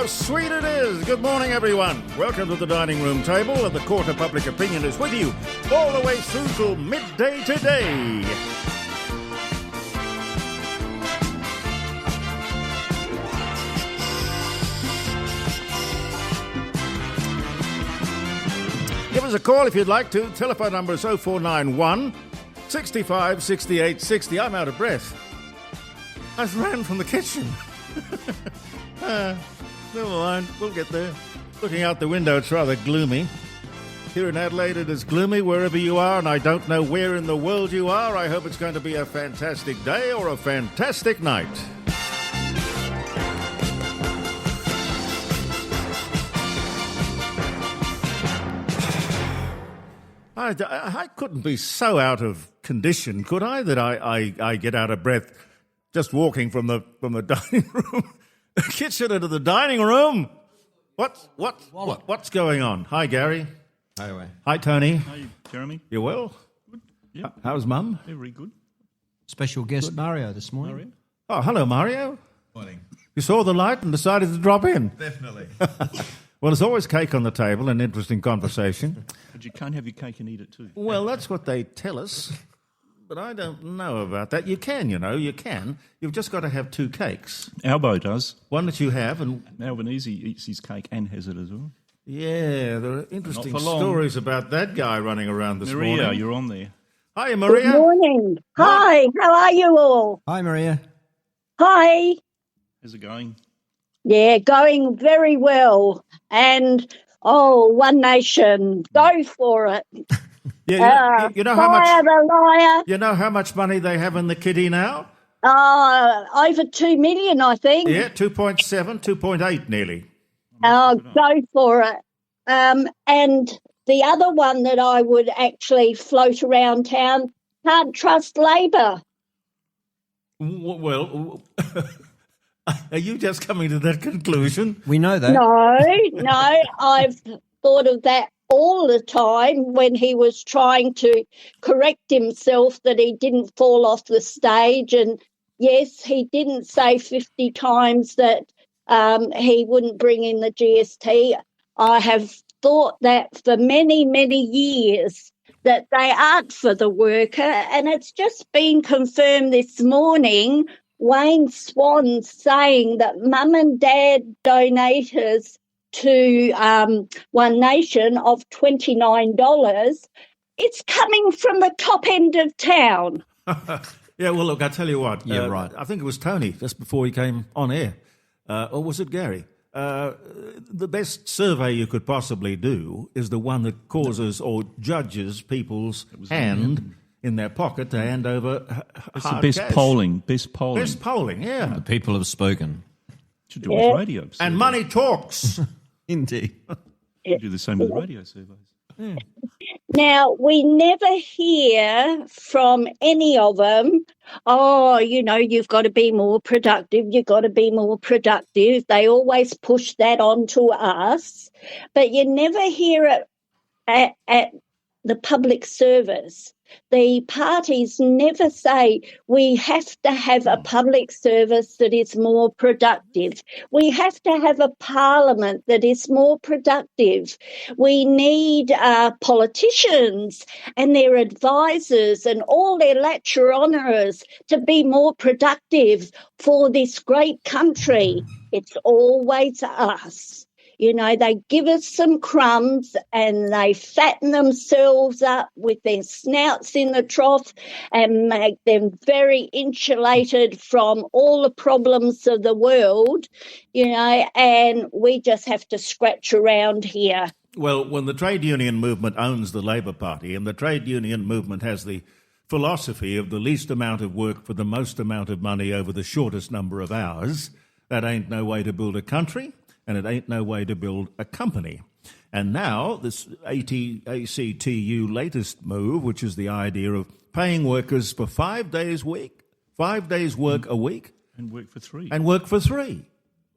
How sweet it is. Good morning, everyone. Welcome to the dining room table, and the Court of Public Opinion is with you all the way through till midday today. Give us a call if you'd like to. Telephone number is 0491 65 68 60. I'm out of breath. I ran from the kitchen. Never mind, we'll get there. Looking out the window, it's rather gloomy. Here in Adelaide, it is gloomy wherever you are, and I don't know where in the world you are. I hope it's going to be a fantastic day or a fantastic night. I couldn't be so out of condition, could I, that I get out of breath just walking from the dining room, kitchen into the dining room. What's going on? Hi, Gary. Hi, Hi, Tony. Hi, Jeremy. You well? Good. Yeah. How's Mum? Yeah, very good. Special guest Mario this morning. Mario? Oh, hello, Mario. Morning. You saw the light and decided to drop in. Definitely. Well, there's always cake on the table and interesting conversation. But you can't have your cake and eat it too. Well, that's what they tell us, but I don't know about that. You can, you can. You've just got to have two cakes. Albo does. One that you have and... Albanese eats his cake and has it as well. Yeah, there are interesting Not for long. stories about that guy running around this Maria, morning. you're on there. Hi, Maria. Good morning. Hi, how are you all? Hi, Maria. Hi. How's it going? Yeah, going very well. And, One Nation, go for it. Yeah, you know how Fire much... the liar. You know how much money they have in the kitty now? Over 2 million, I think. Yeah, 2.7, 2.8 nearly. Go for it. And the other one that I would actually float around town, can't trust Labor. Well, are you just coming to that conclusion? We know that. No, I've thought of that all the time when he was trying to correct himself that he didn't fall off the stage. And yes, he didn't say 50 times that he wouldn't bring in the GST. I have thought that for many, many years that they aren't for the worker, and it's just been confirmed this morning. Wayne Swan saying that mum and dad donators to One Nation of $29, it's coming from the top end of town. Yeah, well, look, I tell you what. Yeah, right. I think it was Tony just before he came on air. Or was it Gary? The best survey you could possibly do is the one that causes or judges people's hand in their pocket to hand over It's the hard best cash. polling. Best polling. Best polling, yeah. The people have spoken. Should do it with radio surveys. And money talks. Indeed. Should do the same with radio surveys. Now, we never hear from any of them, you've got to be more productive, you've got to be more productive. They always push that on to us, but you never hear it at the public service. The parties never say we have to have a public service that is more productive. We have to have a parliament that is more productive. We need politicians and their advisors and all their lecturers to be more productive for this great country. It's always us. You know, they give us some crumbs and they fatten themselves up with their snouts in the trough and make them very insulated from all the problems of the world, and we just have to scratch around here. Well, when the trade union movement owns the Labor Party and the trade union movement has the philosophy of the least amount of work for the most amount of money over the shortest number of hours, that ain't no way to build a country. And it ain't no way to build a company. And now this ACTU latest move, which is the idea of paying workers for 5 days work a week. And work for three.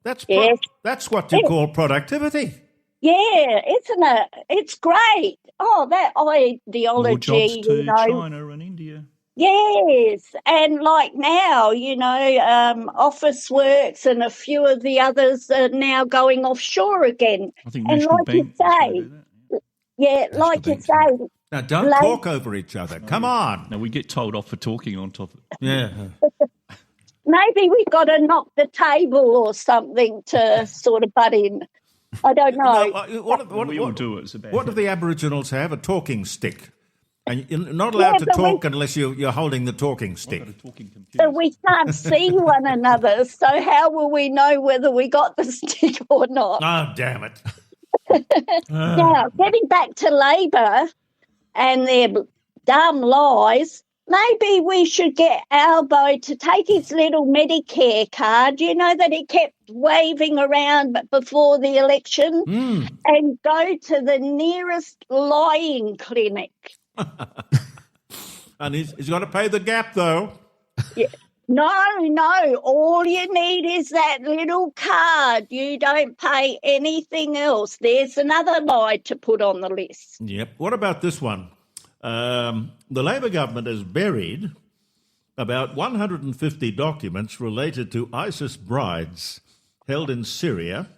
That's what you call productivity. Yeah, isn't it? It's great. Oh, that More ideology, jobs to China and India. Yes, and like now, Office Works and a few of the others are now going offshore again. I think And National like Bank you is going to say, do that. like you Bank, say, Now, don't talk over each other. Come on. Now, we get told off for talking on top of it. Yeah. maybe we've got to knock the table or something to sort of butt in. I don't know. We all do it. It's about What do the Aboriginals have? A talking stick. And you're not allowed to but talk unless you're holding the talking stick. I've got a talking computer. So we can't see one another. So how will we know whether we got the stick or not? Oh, damn it. Now, getting back to Labor and their dumb lies, maybe we should get Albo to take his little Medicare card, that he kept waving around before the election, and go to the nearest lying clinic. And he's got to pay the gap, though. Yeah. No, all you need is that little card. You don't pay anything else. There's another lie to put on the list. Yep. What about this one? The Labor government has buried about 150 documents related to ISIS brides held in Syria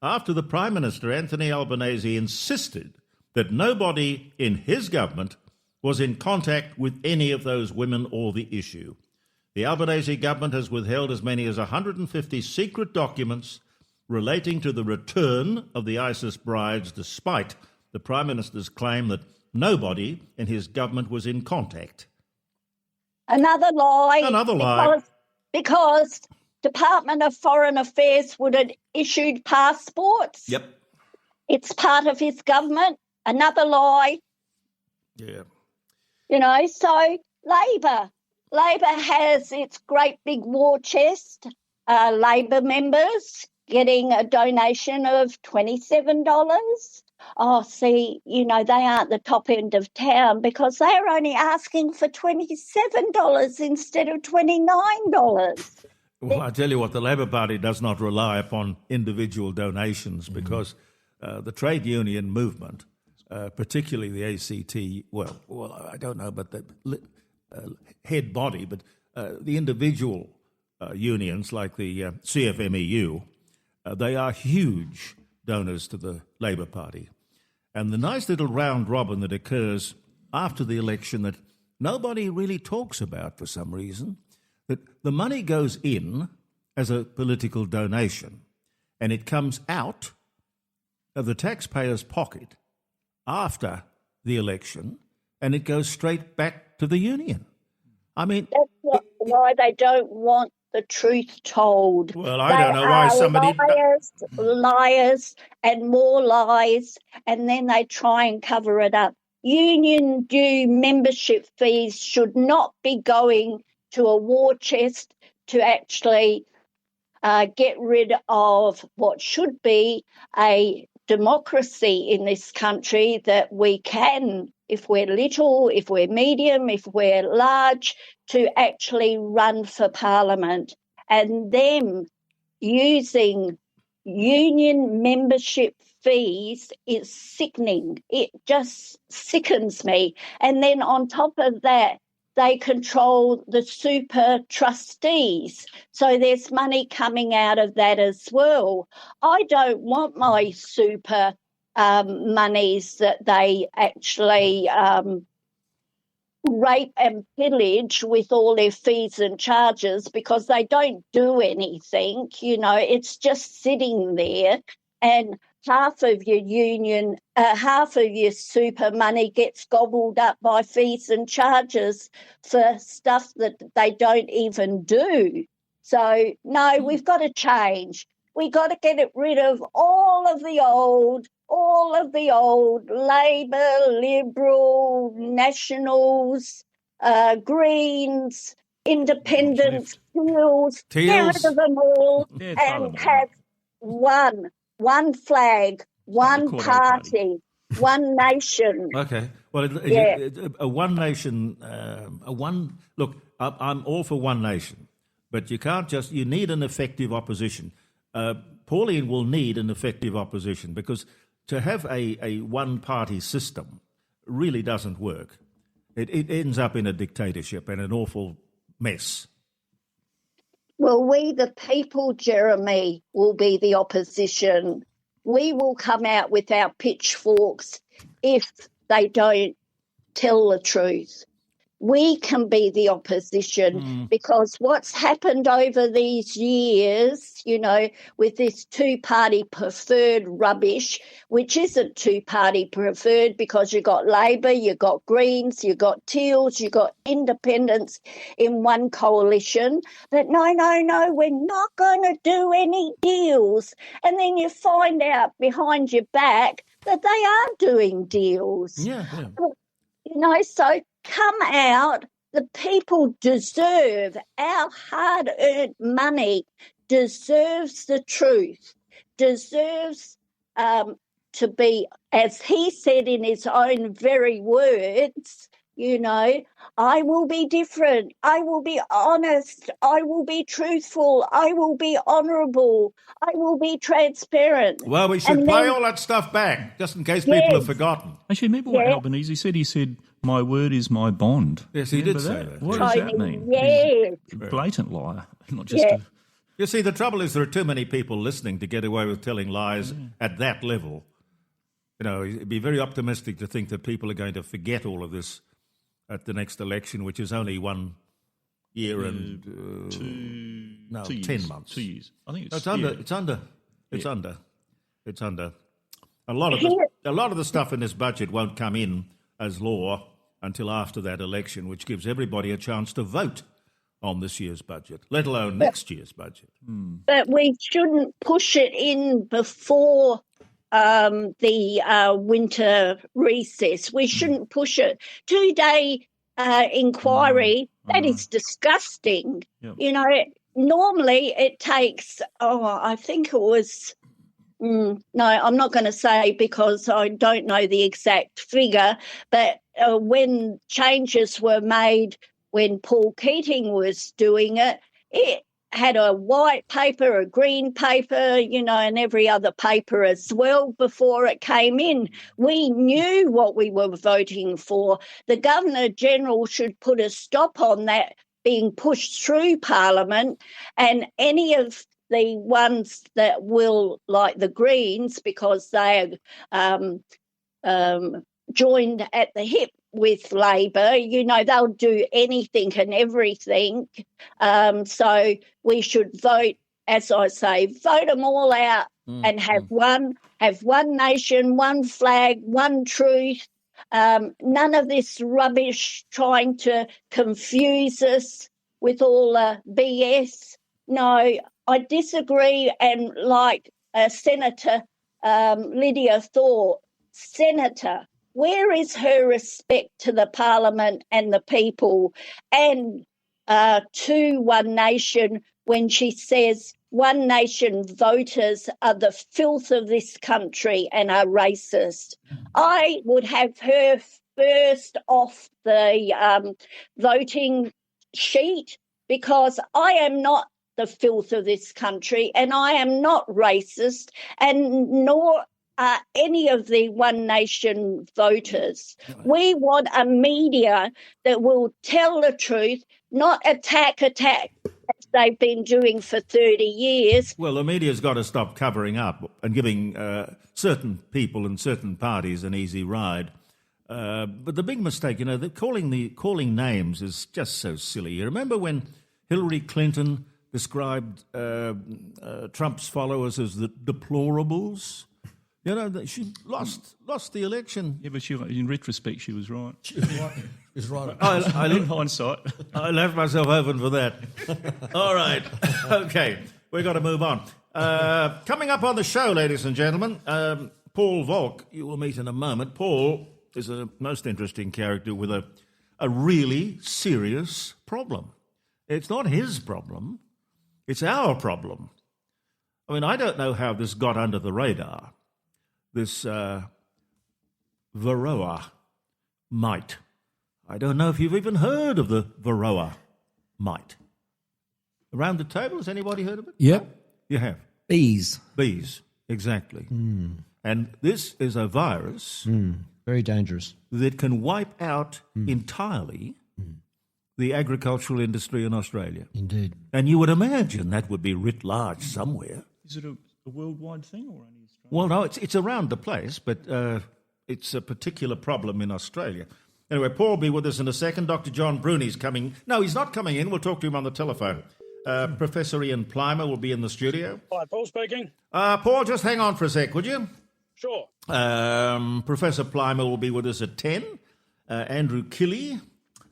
after the Prime Minister, Anthony Albanese, insisted that nobody in his government was in contact with any of those women or the issue. The Albanese government has withheld as many as 150 secret documents relating to the return of the ISIS brides, despite the Prime Minister's claim that nobody in his government was in contact. Another lie. Because Department of Foreign Affairs would have issued passports. Yep. It's part of his government. Another lie. Yeah. So Labor has its great big war chest. Labor members getting a donation of $27. Oh, see, they aren't the top end of town because they're only asking for $27 instead of $29. Well, I tell you what, the Labor Party does not rely upon individual donations because the trade union movement, particularly the ACT, well, I don't know, but the head body, but the individual unions like the CFMEU, they are huge donors to the Labor Party. And the nice little round robin that occurs after the election that nobody really talks about for some reason, that the money goes in as a political donation and it comes out of the taxpayer's pocket after the election and it goes straight back to the union. I mean... That's why they don't want the truth told. Well, I don't know why somebody... Liars, and more lies, and then they try and cover it up. Union due membership fees should not be going to a war chest to actually get rid of what should be a democracy in this country that we can, if we're little, if we're medium, if we're large, to actually run for Parliament. And them using union membership fees is sickening. It just sickens me. And then on top of that, they control the super trustees. So there's money coming out of that as well. I don't want my super monies that they actually rape and pillage with all their fees and charges because they don't do anything. It's just sitting there, and half of your super money gets gobbled up by fees and charges for stuff that they don't even do. So, no, we've got to change. We've got to get rid of all of the old Labor, Liberal, Nationals, Greens, Independents, Teals, get rid of them all and have one flag, one party, one nation. Okay. Well, a one nation, look, I'm all for one nation, but you need an effective opposition. Pauline will need an effective opposition because to have a one-party system really doesn't work. it ends up in a dictatorship and an awful mess. Well, we, the people, Jeremy, will be the opposition. We will come out with our pitchforks if they don't tell the truth. We can be the opposition because what's happened over these years, with this two-party preferred rubbish, which isn't two-party preferred because you've got Labor, you've got Greens, you've got Teals, you've got Independents in one coalition, that no, we're not going to do any deals. And then you find out behind your back that they are doing deals. Yeah. So come out. The people deserve, our hard-earned money deserves the truth, deserves to be, as he said in his own very words, I will be different, I will be honest, I will be truthful, I will be honourable, I will be transparent. Well, we should play all that stuff back, just in case people have forgotten. Actually, remember what Albanese said? He said, "My word is my bond." Yes, he did say that. What does that mean? Yes. He's a blatant liar, not just a... You see, the trouble is there are too many people listening to get away with telling lies at that level. It'd be very optimistic to think that people are going to forget all of this at the next election, which is only 1 year and 2 years. 10 months. 2 years. I think It's under. A lot of the stuff in this budget won't come in as law until after that election, which gives everybody a chance to vote on this year's budget, let alone next year's budget. But we shouldn't push it in before the winter recess. We shouldn't push it. 2-day inquiry, that is disgusting. Yep. Normally it takes, I think it was, no, I'm not going to say because I don't know the exact figure, but when changes were made when Paul Keating was doing it, it had a white paper, a green paper, and every other paper as well before it came in. We knew what we were voting for. The Governor-General should put a stop on that being pushed through Parliament, and any of the ones that will, like the Greens, because they are joined at the hip with Labor, they'll do anything and everything. So we should vote, as I say, vote them all out and have one nation, one flag, one truth. None of this rubbish trying to confuse us with all the BS. No, I disagree. And like Senator Lydia thought, Senator, where is her respect to the Parliament and the people and to One Nation when she says One Nation voters are the filth of this country and are racist? I would have her first off the voting sheet because I am not the filth of this country and I am not racist, and nor any of the One Nation voters. We want a media that will tell the truth, not attack as they've been doing for 30 years. Well, the media's got to stop covering up and giving certain people and certain parties an easy ride. But the big mistake, calling names is just so silly. You remember when Hillary Clinton described Trump's followers as the deplorables? She lost the election. Yeah, but in retrospect, she was right. Is right. In hindsight. I left myself open for that. All right. Okay, we've got to move on. Coming up on the show, ladies and gentlemen, Paul Volk, you will meet in a moment. Paul is a most interesting character with a really serious problem. It's not his problem. It's our problem. I mean, I don't know how this got under the radar. This Varroa Mite. I don't know if you've even heard of the Varroa Mite. Around the table, has anybody heard of it? Yep. You have? Bees. Bees, exactly. And this is a virus Very dangerous. that can wipe out entirely the agricultural industry in Australia. Indeed. And you would imagine that would be writ large somewhere. Is it a worldwide thing or only Australia? Well, no, it's around the place, but it's a particular problem in Australia. Anyway, Paul will be with us in a second. Dr. John Bruni's coming. No, he's not coming in. We'll talk to him on the telephone. Professor Ian Plimer will be in the studio. Hi, Paul speaking. Paul, just hang on for a sec, would you? Sure. Professor Plimer will be with us at 10. Andrew Killey,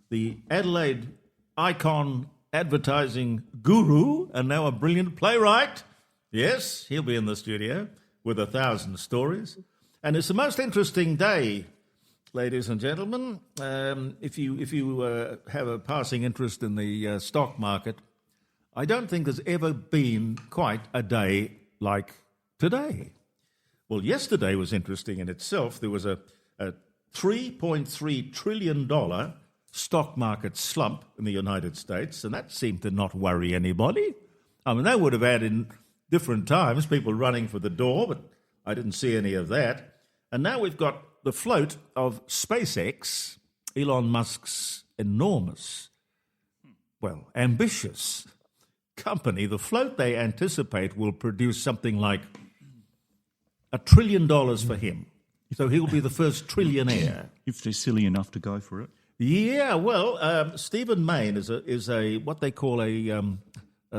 the Adelaide icon advertising guru and now a brilliant playwright. Yes, he'll be in the studio with 1,000 stories. And it's the most interesting day, ladies and gentlemen. If you have a passing interest in the stock market, I don't think there's ever been quite a day like today. Well, yesterday was interesting in itself. There was a $3.3 trillion stock market slump in the United States, and that seemed to not worry anybody. I mean, they would have had in different times people running for the door, but I didn't see any of that. And now we've got the float of SpaceX, Elon Musk's enormous, ambitious company. The float they anticipate will produce something like $1 trillion for him. So he'll be the first trillionaire. If they're silly enough to go for it. Yeah, well, Stephen Maine is a what they call a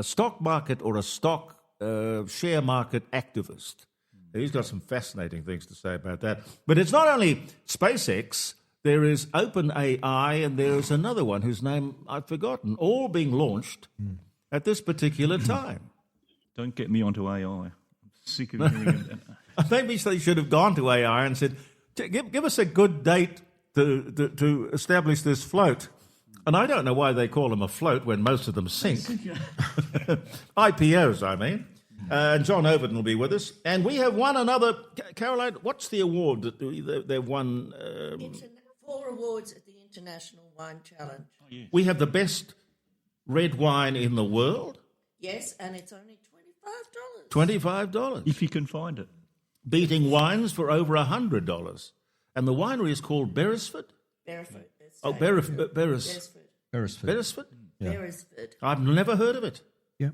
stock market or a stock share market activist. He's got some fascinating things to say about that. But it's not only SpaceX. There is OpenAI, and there is another one whose name I've forgotten, all being launched at this particular time. Don't get me onto AI. I'm sick of hearing it. Maybe they should have gone to AI and said, give us a good date to establish this float. And I don't know why they call them a float when most of them sink. IPOs, I mean. John Ovenden will be with us. And we have won another... Caroline, what's the award that they've won? 4 awards at the International Wine Challenge. Oh, yes. We have the best red wine in the world. Yes, and it's only $25. $25. If you can find it. Beating wines for over $100. And the winery is called Beresford? Beresford. Oh, Beresford. Beresford? Yeah. Beresford. I've never heard of it. Yeah.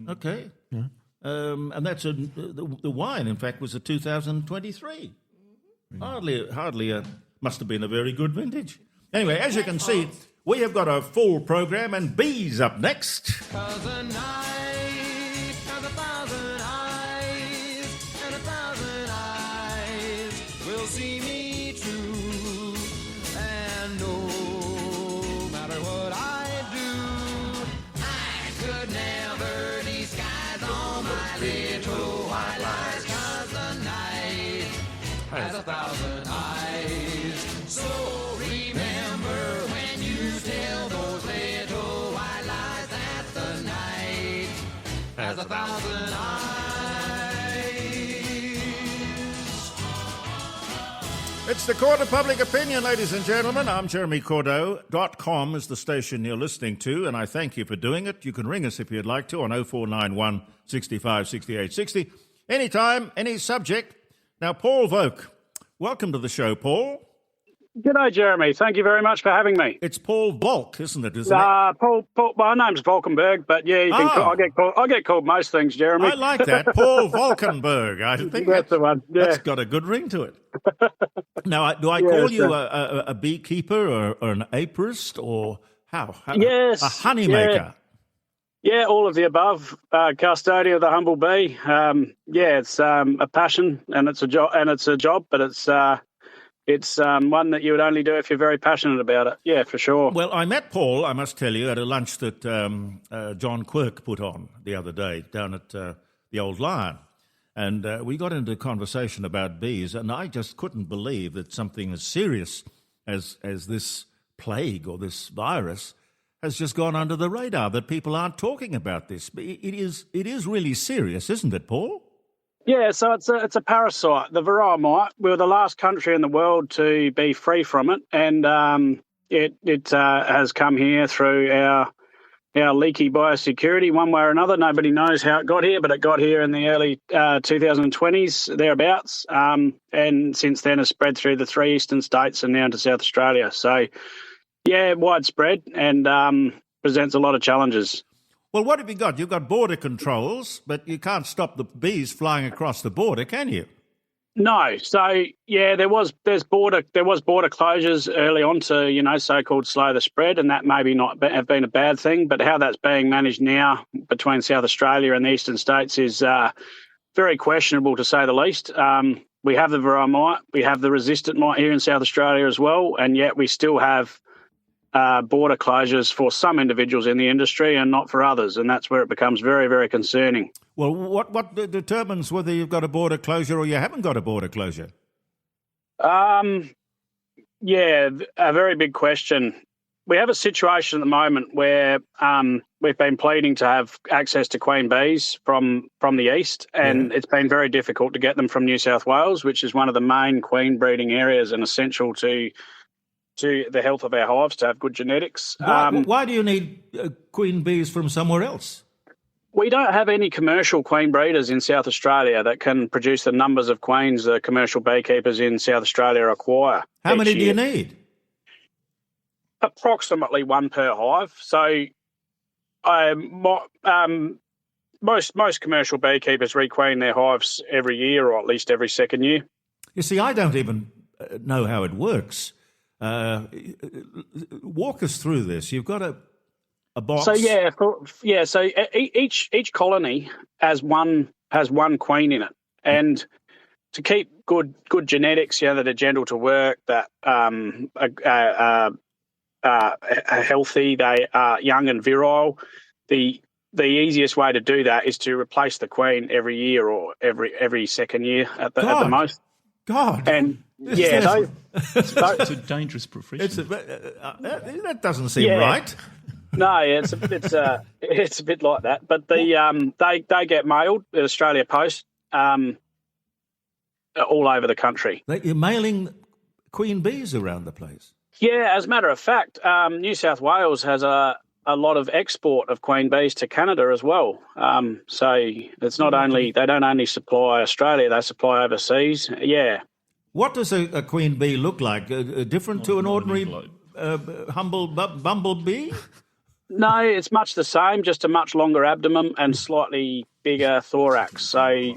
Okay. Yeah. And that's the wine, in fact, was a 2023. Hardly must have been a very good vintage. Anyway, as you can see, we have got a full program, and bees up next. 'Cause the night has 1,000 eyes, and 1,000 eyes will see me true. And no matter what I do, I could never disguise all my little white lies. 'Cause the night has 1,000 eyes. So remember when you tell those little white lies that the night has 1,000 eyes. It's the Court of Public Opinion, ladies and gentlemen. I'm Jeremy Cordeau.com is the station you're listening to, and I thank you for doing it. You can ring us if you'd like to on 0491 65 68 60. Anytime, any subject. Now, Paul Volk, welcome to the show, Paul. G'day, Jeremy. Thank you very much for having me. It's Paul Volk, isn't it? Isn't it? Paul, my name's Valkenberg, but yeah, you can I get called most things, Jeremy. I like that. Paul Volkenberg. I think That's the one. Yeah. That's got a good ring to it. Now, do I call you a beekeeper or an apiarist or how? Yes. A honeymaker? Yeah, all of the above. Custodian of the humble bee. It's a passion and it's a job, but it's one that you would only do if you're very passionate about it. Yeah, for sure. Well, I met Paul, I must tell you, at a lunch that John Quirk put on the other day down at the Old Lion. And we got into a conversation about bees, and I just couldn't believe that something as serious as this plague or this virus has just gone under the radar, that people aren't talking about this. It is really serious, isn't it, Paul? Yeah, so it's a parasite, the Varroa Mite. We're the last country in the world to be free from it, and it has come here through our leaky biosecurity, one way or another. Nobody knows how it got here, but it got here in the early 2020s, thereabouts, and since then has spread through the 3 eastern states and now to South Australia. So, yeah, widespread and presents a lot of challenges. Well, what have you got? You've got border controls, but you can't stop the bees flying across the border, can you? No. So, yeah, there was border closures early on to, so-called slow the spread, and that maybe not have been a bad thing. But how that's being managed now between South Australia and the eastern states is very questionable, to say the least. We have the Varroa Mite, we have the resistant mite here in South Australia as well, and yet we still have border closures for some individuals in the industry and not for others, and that's where it becomes very, very concerning. Well, what determines whether you've got a border closure or you haven't got a border closure? Yeah, a very big question. We have a situation at the moment where we've been pleading to have access to queen bees from the east, and it's been very difficult to get them from New South Wales, which is one of the main queen breeding areas and essential to the health of our hives to have good genetics. Why do you need queen bees from somewhere else? We don't have any commercial queen breeders in South Australia that can produce the numbers of queens that commercial beekeepers in South Australia acquire. How many do you need? Approximately one per hive. So most commercial beekeepers requeen their hives every year, or at least every second year. You see, I don't even know how it works. Walk us through this. You've got a box. So so each colony has one queen in it, and to keep good genetics, that are gentle to work, that are healthy, they are young and virile. The easiest way to do that is to replace the queen every year or every second year at the most. God. And it's a dangerous profession. That doesn't seem right. No, it's a bit like that. But they get mailed at Australia Post all over the country. You're mailing queen bees around the place. Yeah, as a matter of fact, New South Wales has a lot of export of queen bees to Canada as well. So it's not only they don't only supply Australia; they supply overseas. Yeah. What does a queen bee look like? Different to an ordinary humble bumblebee? No, it's much the same, just a much longer abdomen and slightly bigger thorax. So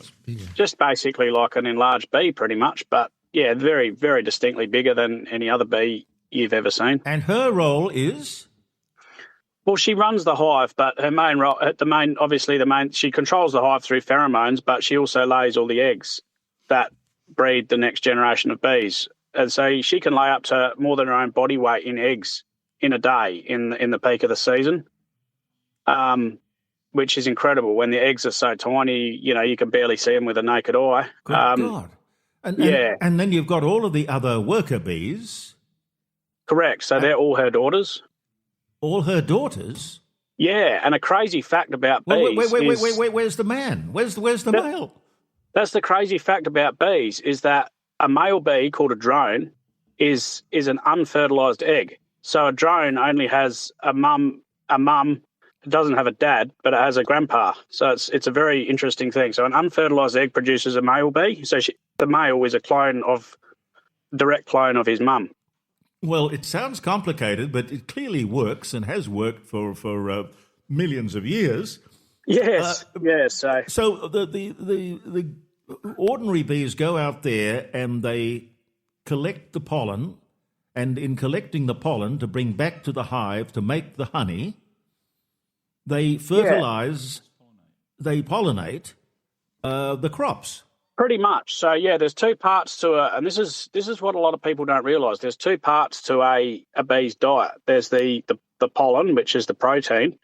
just basically like an enlarged bee pretty much, but yeah, very, very distinctly bigger than any other bee you've ever seen. And her role is? Well, she runs the hive, but her main role, she controls the hive through pheromones, but she also lays all the eggs that breed the next generation of bees. And so she can lay up to more than her own body weight in eggs in a day in the peak of the season, which is incredible. When the eggs are so tiny, you can barely see them with a naked eye. Good God. And then you've got all of the other worker bees. Correct. So they're all her daughters. All her daughters? Yeah, and a crazy fact about bees Wait, where's the man? Where's the male? That's the crazy fact about bees, is that a male bee called a drone is an unfertilized egg. So a drone only has a mum. It doesn't have a dad, but it has a grandpa. So it's a very interesting thing. So an unfertilized egg produces a male bee. So the male is a direct clone of his mum. Well, it sounds complicated, but it clearly works and has worked for millions of years. Yes, yes. So the ordinary bees go out there and they collect the pollen, and in collecting the pollen to bring back to the hive to make the honey, they fertilize, they pollinate the crops. Pretty much. So, there's two parts to it, and this is what a lot of people don't realise. There's two parts to a bee's diet. There's the pollen, which is the protein,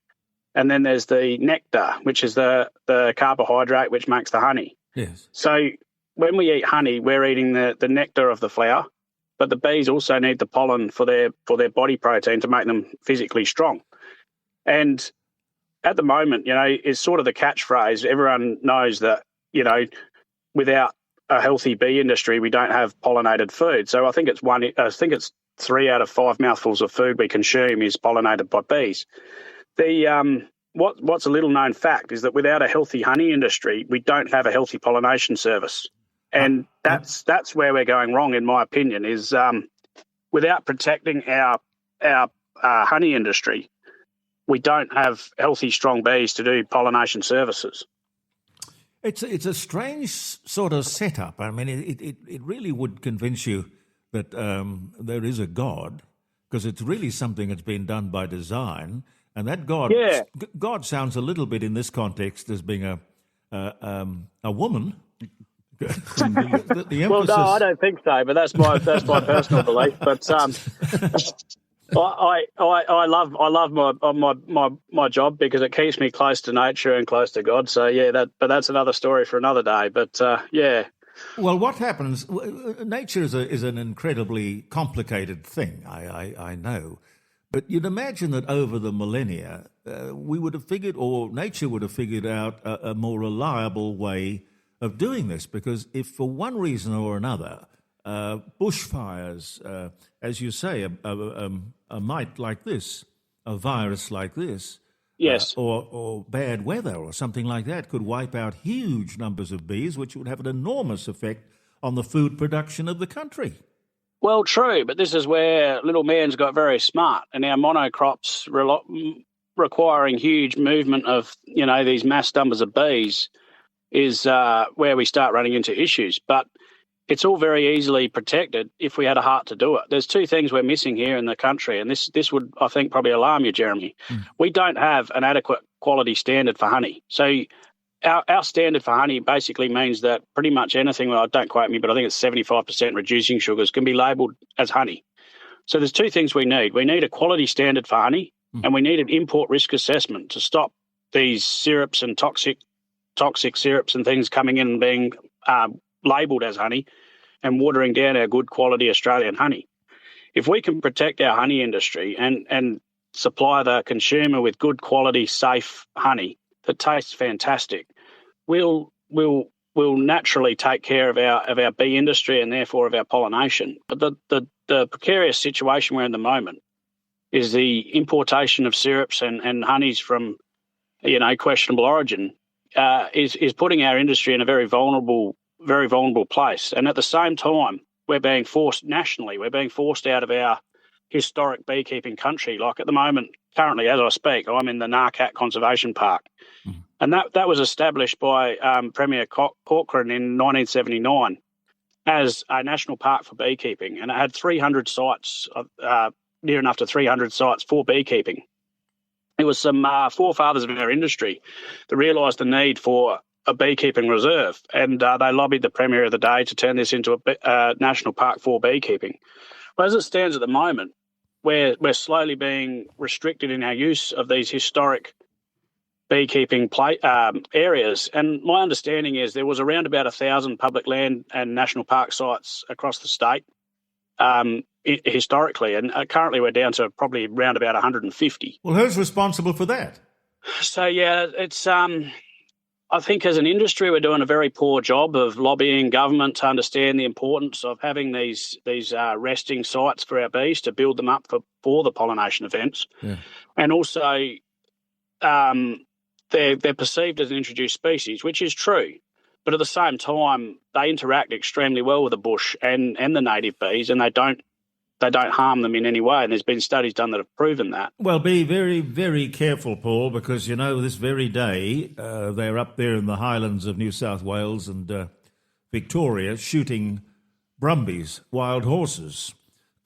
and then there's the nectar, which is the carbohydrate which makes the honey. Yes. So when we eat honey, we're eating the nectar of the flower, but the bees also need the pollen for their body protein to make them physically strong. And at the moment, is sort of the catchphrase. Everyone knows that, without a healthy bee industry, we don't have pollinated food. So I think it's 3 out of 5 mouthfuls of food we consume is pollinated by bees. What's a little known fact is that without a healthy honey industry, we don't have a healthy pollination service, and that's where we're going wrong, in my opinion. Is without protecting our honey industry, we don't have healthy, strong bees to do pollination services. It's a strange sort of setup. I mean, it really would convince you that there is a God, because it's really something that's been done by design. And that God sounds a little bit in this context as being a woman. The well, no, I don't think so, but that's my personal belief. But I love my job because it keeps me close to nature and close to God. So but that's another story for another day. But yeah. Well, what happens? Nature is an incredibly complicated thing. I know. But you'd imagine that over the millennia, we would have figured, or nature would have figured out a more reliable way of doing this. Because if for one reason or another, bushfires, as you say, a mite like this, a virus like this, yes, or bad weather or something like that could wipe out huge numbers of bees, which would have an enormous effect on the food production of the country. Well, true, but this is where little man's got very smart, and our monocrops requiring huge movement of, these mass numbers of bees is where we start running into issues. But it's all very easily protected if we had a heart to do it. There's two things we're missing here in the country, and this would, I think, probably alarm you, Jeremy. We don't have an adequate quality standard for honey. So our standard for honey basically means that pretty much anything, well, don't quote me, but I think it's 75% reducing sugars can be labelled as honey. So there's two things we need. We need a quality standard for honey, and we need an import risk assessment to stop these syrups and toxic syrups and things coming in and being labelled as honey and watering down our good quality Australian honey. If we can protect our honey industry and supply the consumer with good quality, safe honey that tastes fantastic, we'll naturally take care of our bee industry and therefore of our pollination. But the precarious situation we're in at the moment is the importation of syrups and honeys from questionable origin is putting our industry in a very vulnerable place. And at the same time, we're being forced out of our historic beekeeping country. Like at the moment, currently, as I speak, I'm in the Narcat Conservation Park. And that was established by Premier Cochrane in 1979 as a national park for beekeeping. And it had 300 sites, near enough to 300 sites for beekeeping. It was some forefathers of our industry that realised the need for a beekeeping reserve, and they lobbied the Premier of the day to turn this into a national park for beekeeping. But as it stands at the moment, we're slowly being restricted in our use of these historic beekeeping areas. And my understanding is there was around about 1,000 public land and national park sites across the state historically, and currently we're down to probably around about 150. Well, who's responsible for that? So, it's I think as an industry we're doing a very poor job of lobbying government to understand the importance of having these resting sites for our bees to build them up for the pollination events. Yeah. And also they're perceived as an introduced species, which is true. But at the same time, they interact extremely well with the bush and the native bees, and they don't harm them in any way. And there's been studies done that have proven that. Well, be very, very careful, Paul, because, this very day they're up there in the highlands of New South Wales and Victoria shooting brumbies, wild horses,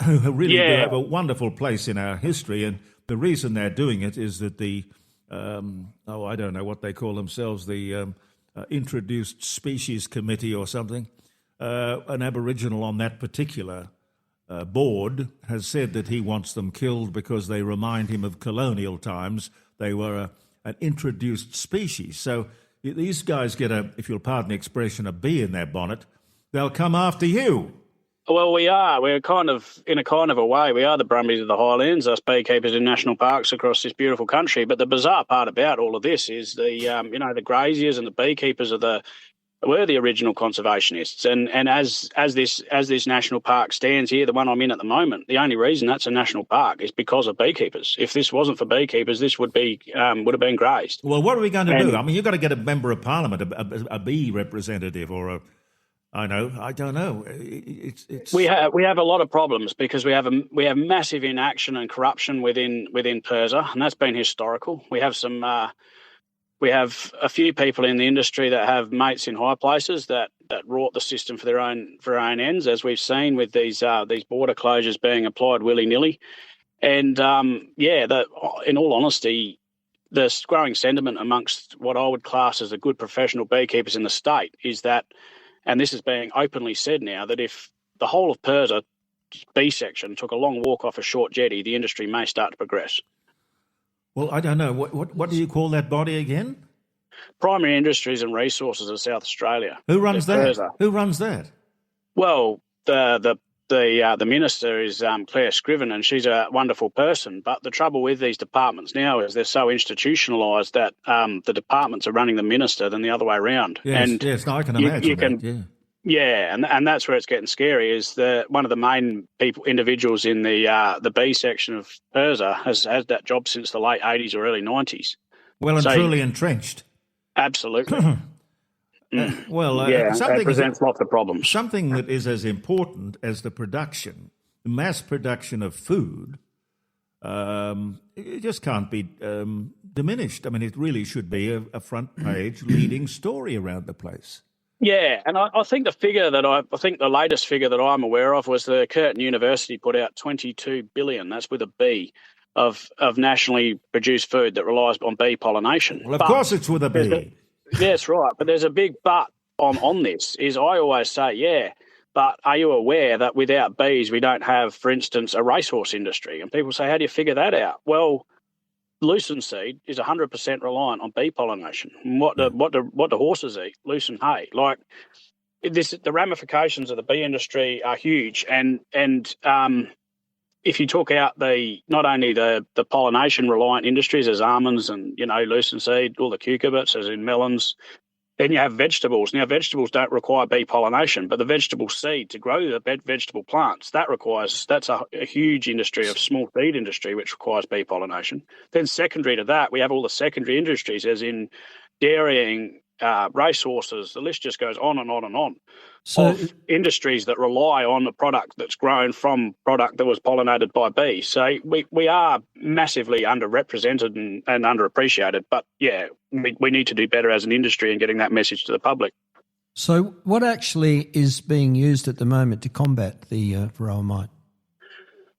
who really do have a wonderful place in our history. And the reason they're doing it is that the, I don't know what they call themselves, the Introduced Species Committee or something, an Aboriginal on that particular board has said that he wants them killed because they remind him of colonial times. They were an introduced species. So these guys get if you'll pardon the expression, a bee in their bonnet, they'll come after you. Well, we are. We're kind of, in a kind of a way, we are the Brumbies of the Highlands, us beekeepers in national parks across this beautiful country. But the bizarre part about all of this is the graziers and the beekeepers of the were the original conservationists. And as this national park stands here, the one I'm in at the moment, the only reason that's a national park is because of beekeepers. If this wasn't for beekeepers, this would have been grazed. Well, what are we going to do? I mean, you've got to get a member of parliament, a bee representative, or I don't know. We have a lot of problems because we have massive inaction and corruption within PIRSA, and that's been historical. We have we have a few people in the industry that have mates in high places that wrought the system for their own ends, as we've seen with these border closures being applied willy-nilly. And in all honesty, the growing sentiment amongst what I would class as the good professional beekeepers in the state is that, and this is being openly said now, that if the whole of PIRSA bee section took a long walk off a short jetty, the industry may start to progress. Well, I don't know. What do you call that body again? Primary Industries and Resources of South Australia. Who runs that? PIRSA. Who runs that? Well, the minister is Claire Scriven, and she's a wonderful person. But the trouble with these departments now is they're so institutionalised that the departments are running the minister than the other way around. Yes, I can imagine and that's where it's getting scary. Is one of the main individuals in the B section of PIRSA has had that job since the late 80s or early 90s. Well and truly entrenched. Absolutely. Something it presents lots of problems. Something that is as important as the mass production of food, it just can't be diminished. I mean, it really should be a front page leading story around the place. Yeah, and I think the latest figure that I'm aware of was the Curtin University put out 22 billion, that's with a B, of nationally produced food that relies on bee pollination. Well, of course it's with a B. That's right, but there's a big but on this, is I always say, but are you aware that without bees we don't have, for instance, a racehorse industry? And people say, how do you figure that out? Well, lucerne seed is 100% reliant on bee pollination. And what do horses eat? Lucerne hay. Like the ramifications of the bee industry are huge. And if you took out not only the pollination reliant industries as almonds and lucerne seed, all the cucurbits as in melons, then you have vegetables. Now vegetables don't require bee pollination, but the vegetable seed to grow the vegetable plants, that's a huge industry of small feed industry which requires bee pollination. Then secondary to that, we have all the secondary industries as in dairying, racehorses, the list just goes on and on and on. Of industries that rely on a product that's grown from product that was pollinated by bees. So we are massively underrepresented and underappreciated. But we need to do better as an industry in getting that message to the public. So what actually is being used at the moment to combat the Varroa Mite?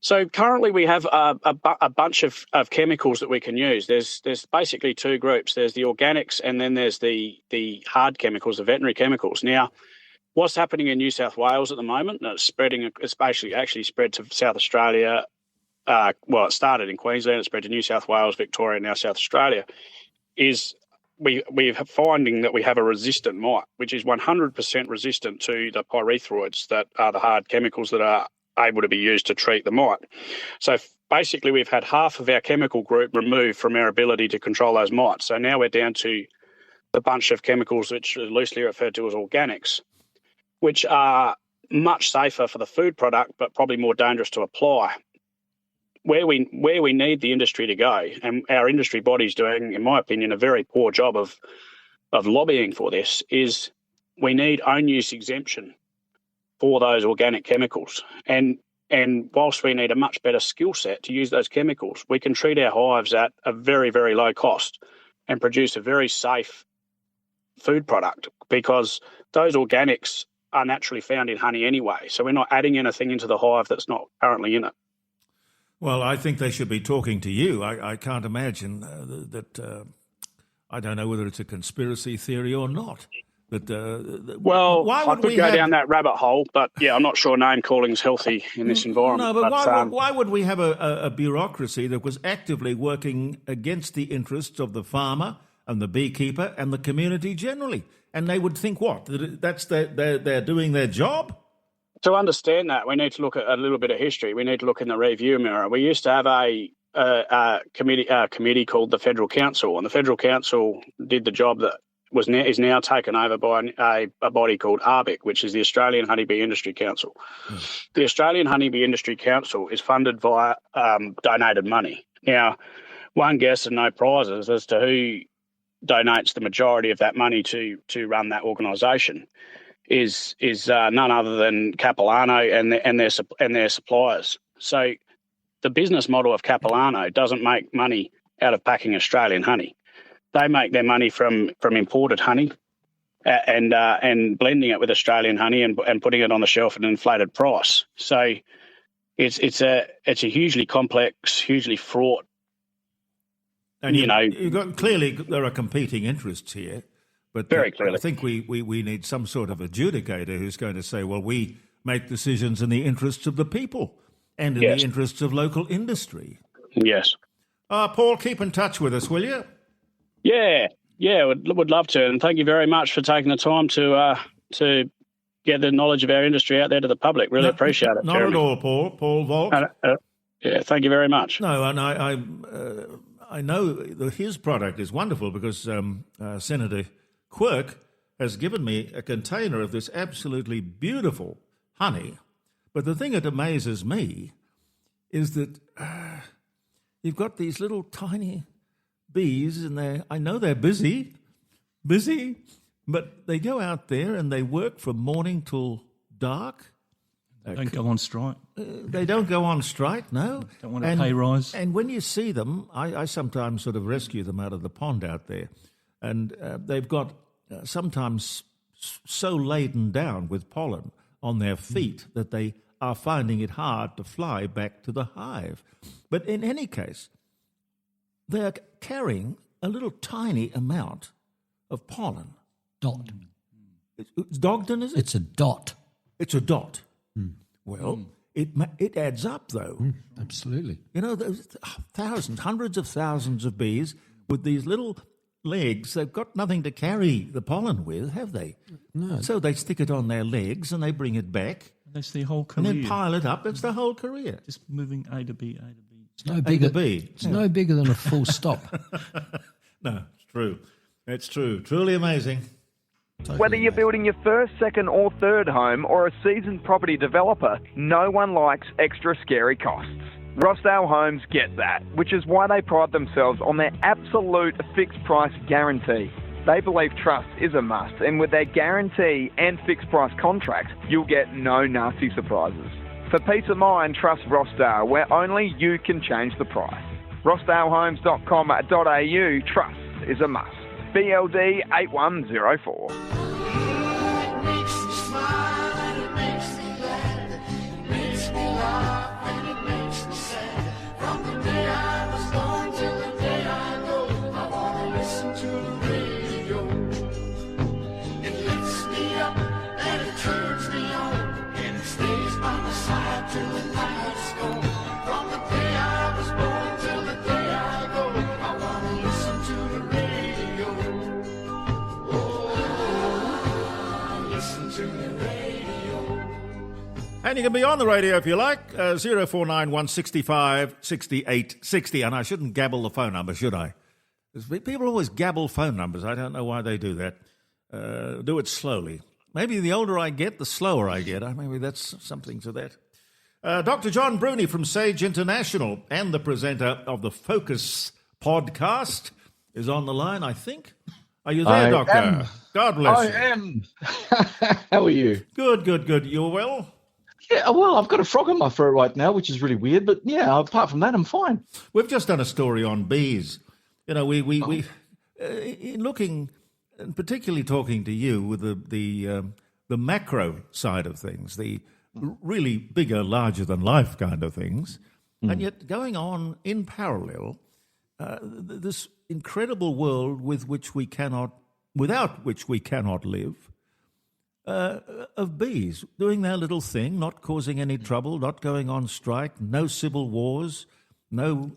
So currently we have a bunch of chemicals that we can use. There's basically two groups. There's the organics and then there's the hard chemicals, the veterinary chemicals. Now, what's happening in New South Wales at the moment, and it's basically spread to South Australia. It started in Queensland, it spread to New South Wales, Victoria, now South Australia, is we're finding that we have a resistant mite, which is 100% resistant to the pyrethroids that are the hard chemicals that are able to be used to treat the mite. So basically we've had half of our chemical group removed from our ability to control those mites. So now we're down to the bunch of chemicals which are loosely referred to as organics, which are much safer for the food product but probably more dangerous to apply. Where we need the industry to go, and our industry body's doing, in my opinion, a very poor job of lobbying for this, is we need own use exemption for those organic chemicals. And whilst we need a much better skill set to use those chemicals, we can treat our hives at a very, very low cost and produce a very safe food product, because those organics are naturally found in honey anyway. So we're not adding anything into the hive that's not currently in it. Well, I think they should be talking to you. I can't imagine that I don't know whether it's a conspiracy theory or not. But why would I could go down that rabbit hole, but I'm not sure name calling is healthy in this environment. No, but why would we have a bureaucracy that was actively working against the interests of the farmer and the beekeeper and the community generally? And they would think what? That they're doing their job? To understand that, we need to look at a little bit of history. We need to look in the review mirror. We used to have a committee called the Federal Council, and the Federal Council did the job that is now taken over by a body called ARBIC, which is the Australian Honeybee Industry Council. The Australian Honeybee Industry Council is funded via donated money. Now, one guess and no prizes as to who donates the majority of that money to run that organisation is none other than Capilano and their suppliers. So the business model of Capilano doesn't make money out of packing Australian honey. They make their money from imported honey and blending it with Australian honey and putting it on the shelf at an inflated price. So it's a hugely complex, hugely fraught. And you've got, clearly there are competing interests here, but very clearly. I think we need some sort of adjudicator who's going to say, well, we make decisions in the interests of the people and in the interests of local industry. Yes. Paul, keep in touch with us, will you? Yeah, would love to, and thank you very much for taking the time to get the knowledge of our industry out there to the public. Really appreciate it. Not Jeremy. at all, Paul Volk. Yeah, thank you very much. No, and I know that his product is wonderful because Senator Quirk has given me a container of this absolutely beautiful honey. But the thing that amazes me is that you've got these little tiny bees, and I know they're busy, but they go out there and they work from morning till dark. They don't go on strike. They don't go on strike, no. Don't want a pay rise. And when you see them, I sometimes sort of rescue them out of the pond out there, and they've got sometimes so laden down with pollen on their feet that they are finding it hard to fly back to the hive. But in any case, they're carrying a little tiny amount of pollen. Dot. It's Dogden, is it? It's a dot. It's a dot. Well, it adds up, though. Absolutely. You know, there's thousands, hundreds of thousands of bees with these little legs. They've got nothing to carry the pollen with, have they? No. So they stick it on their legs and they bring it back. That's their whole career. And then pile it up. It's the whole career. Just moving A to B, A to B. It's no bigger. A to B. It's no bigger than a full stop. No, it's true. It's true. Truly amazing. Totally Whether you're amazing. building your first, second or third home or a seasoned property developer, no one likes extra scary costs. Rossdale Homes get that, which is why they pride themselves on their absolute fixed price guarantee. They believe trust is a must, and with their guarantee and fixed price contract, you'll get no nasty surprises. For peace of mind, trust Rossdale, where only you can change the price. rossdalehomes.com.au, trust is a must. BLD 8104. It makes me smile and it makes me glad. It makes me laugh and it makes me sad. From the day I was born till the day I go, I want to listen to the radio. It lifts me up and it turns me on, and it stays by my side till the night's gone. From the day I was born till the day I go, I want to listen to the radio. And you can be on the radio if you like, 0491 165 68 60. And I shouldn't gabble the phone number, should I? People always gabble phone numbers. I don't know why they do that. Do it slowly. Maybe the older I get, the slower I get. Maybe that's something to that. Dr. John Bruni from Sage International and the presenter of the Focus podcast is on the line, I think. Are you there, Doctor? God bless you. I am. How are you? Good. You're well? Yeah, well, I've got a frog in my throat right now, which is really weird. But yeah, apart from that, I'm fine. We've just done a story on bees. You know, we in looking, and particularly talking to you with the macro side of things, the really bigger, larger than life kind of things, and yet going on in parallel, this incredible world without which we cannot live. Of bees doing their little thing, not causing any trouble, not going on strike, no civil wars, no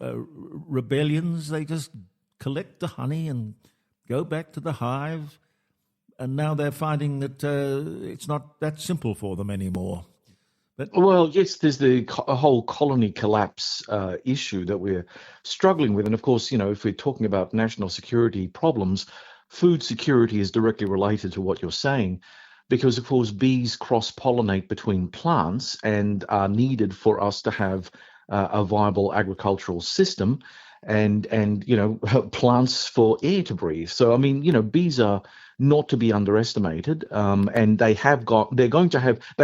rebellions. They just collect the honey and go back to the hive. And now they're finding that it's not that simple for them anymore. Well, yes, there's a whole colony collapse issue that we're struggling with. And of course, you know, if we're talking about national security problems, food security is directly related to what you're saying, because of course bees cross-pollinate between plants and are needed for us to have a viable agricultural system, and plants for air to breathe. So I mean, bees are not to be underestimated, and they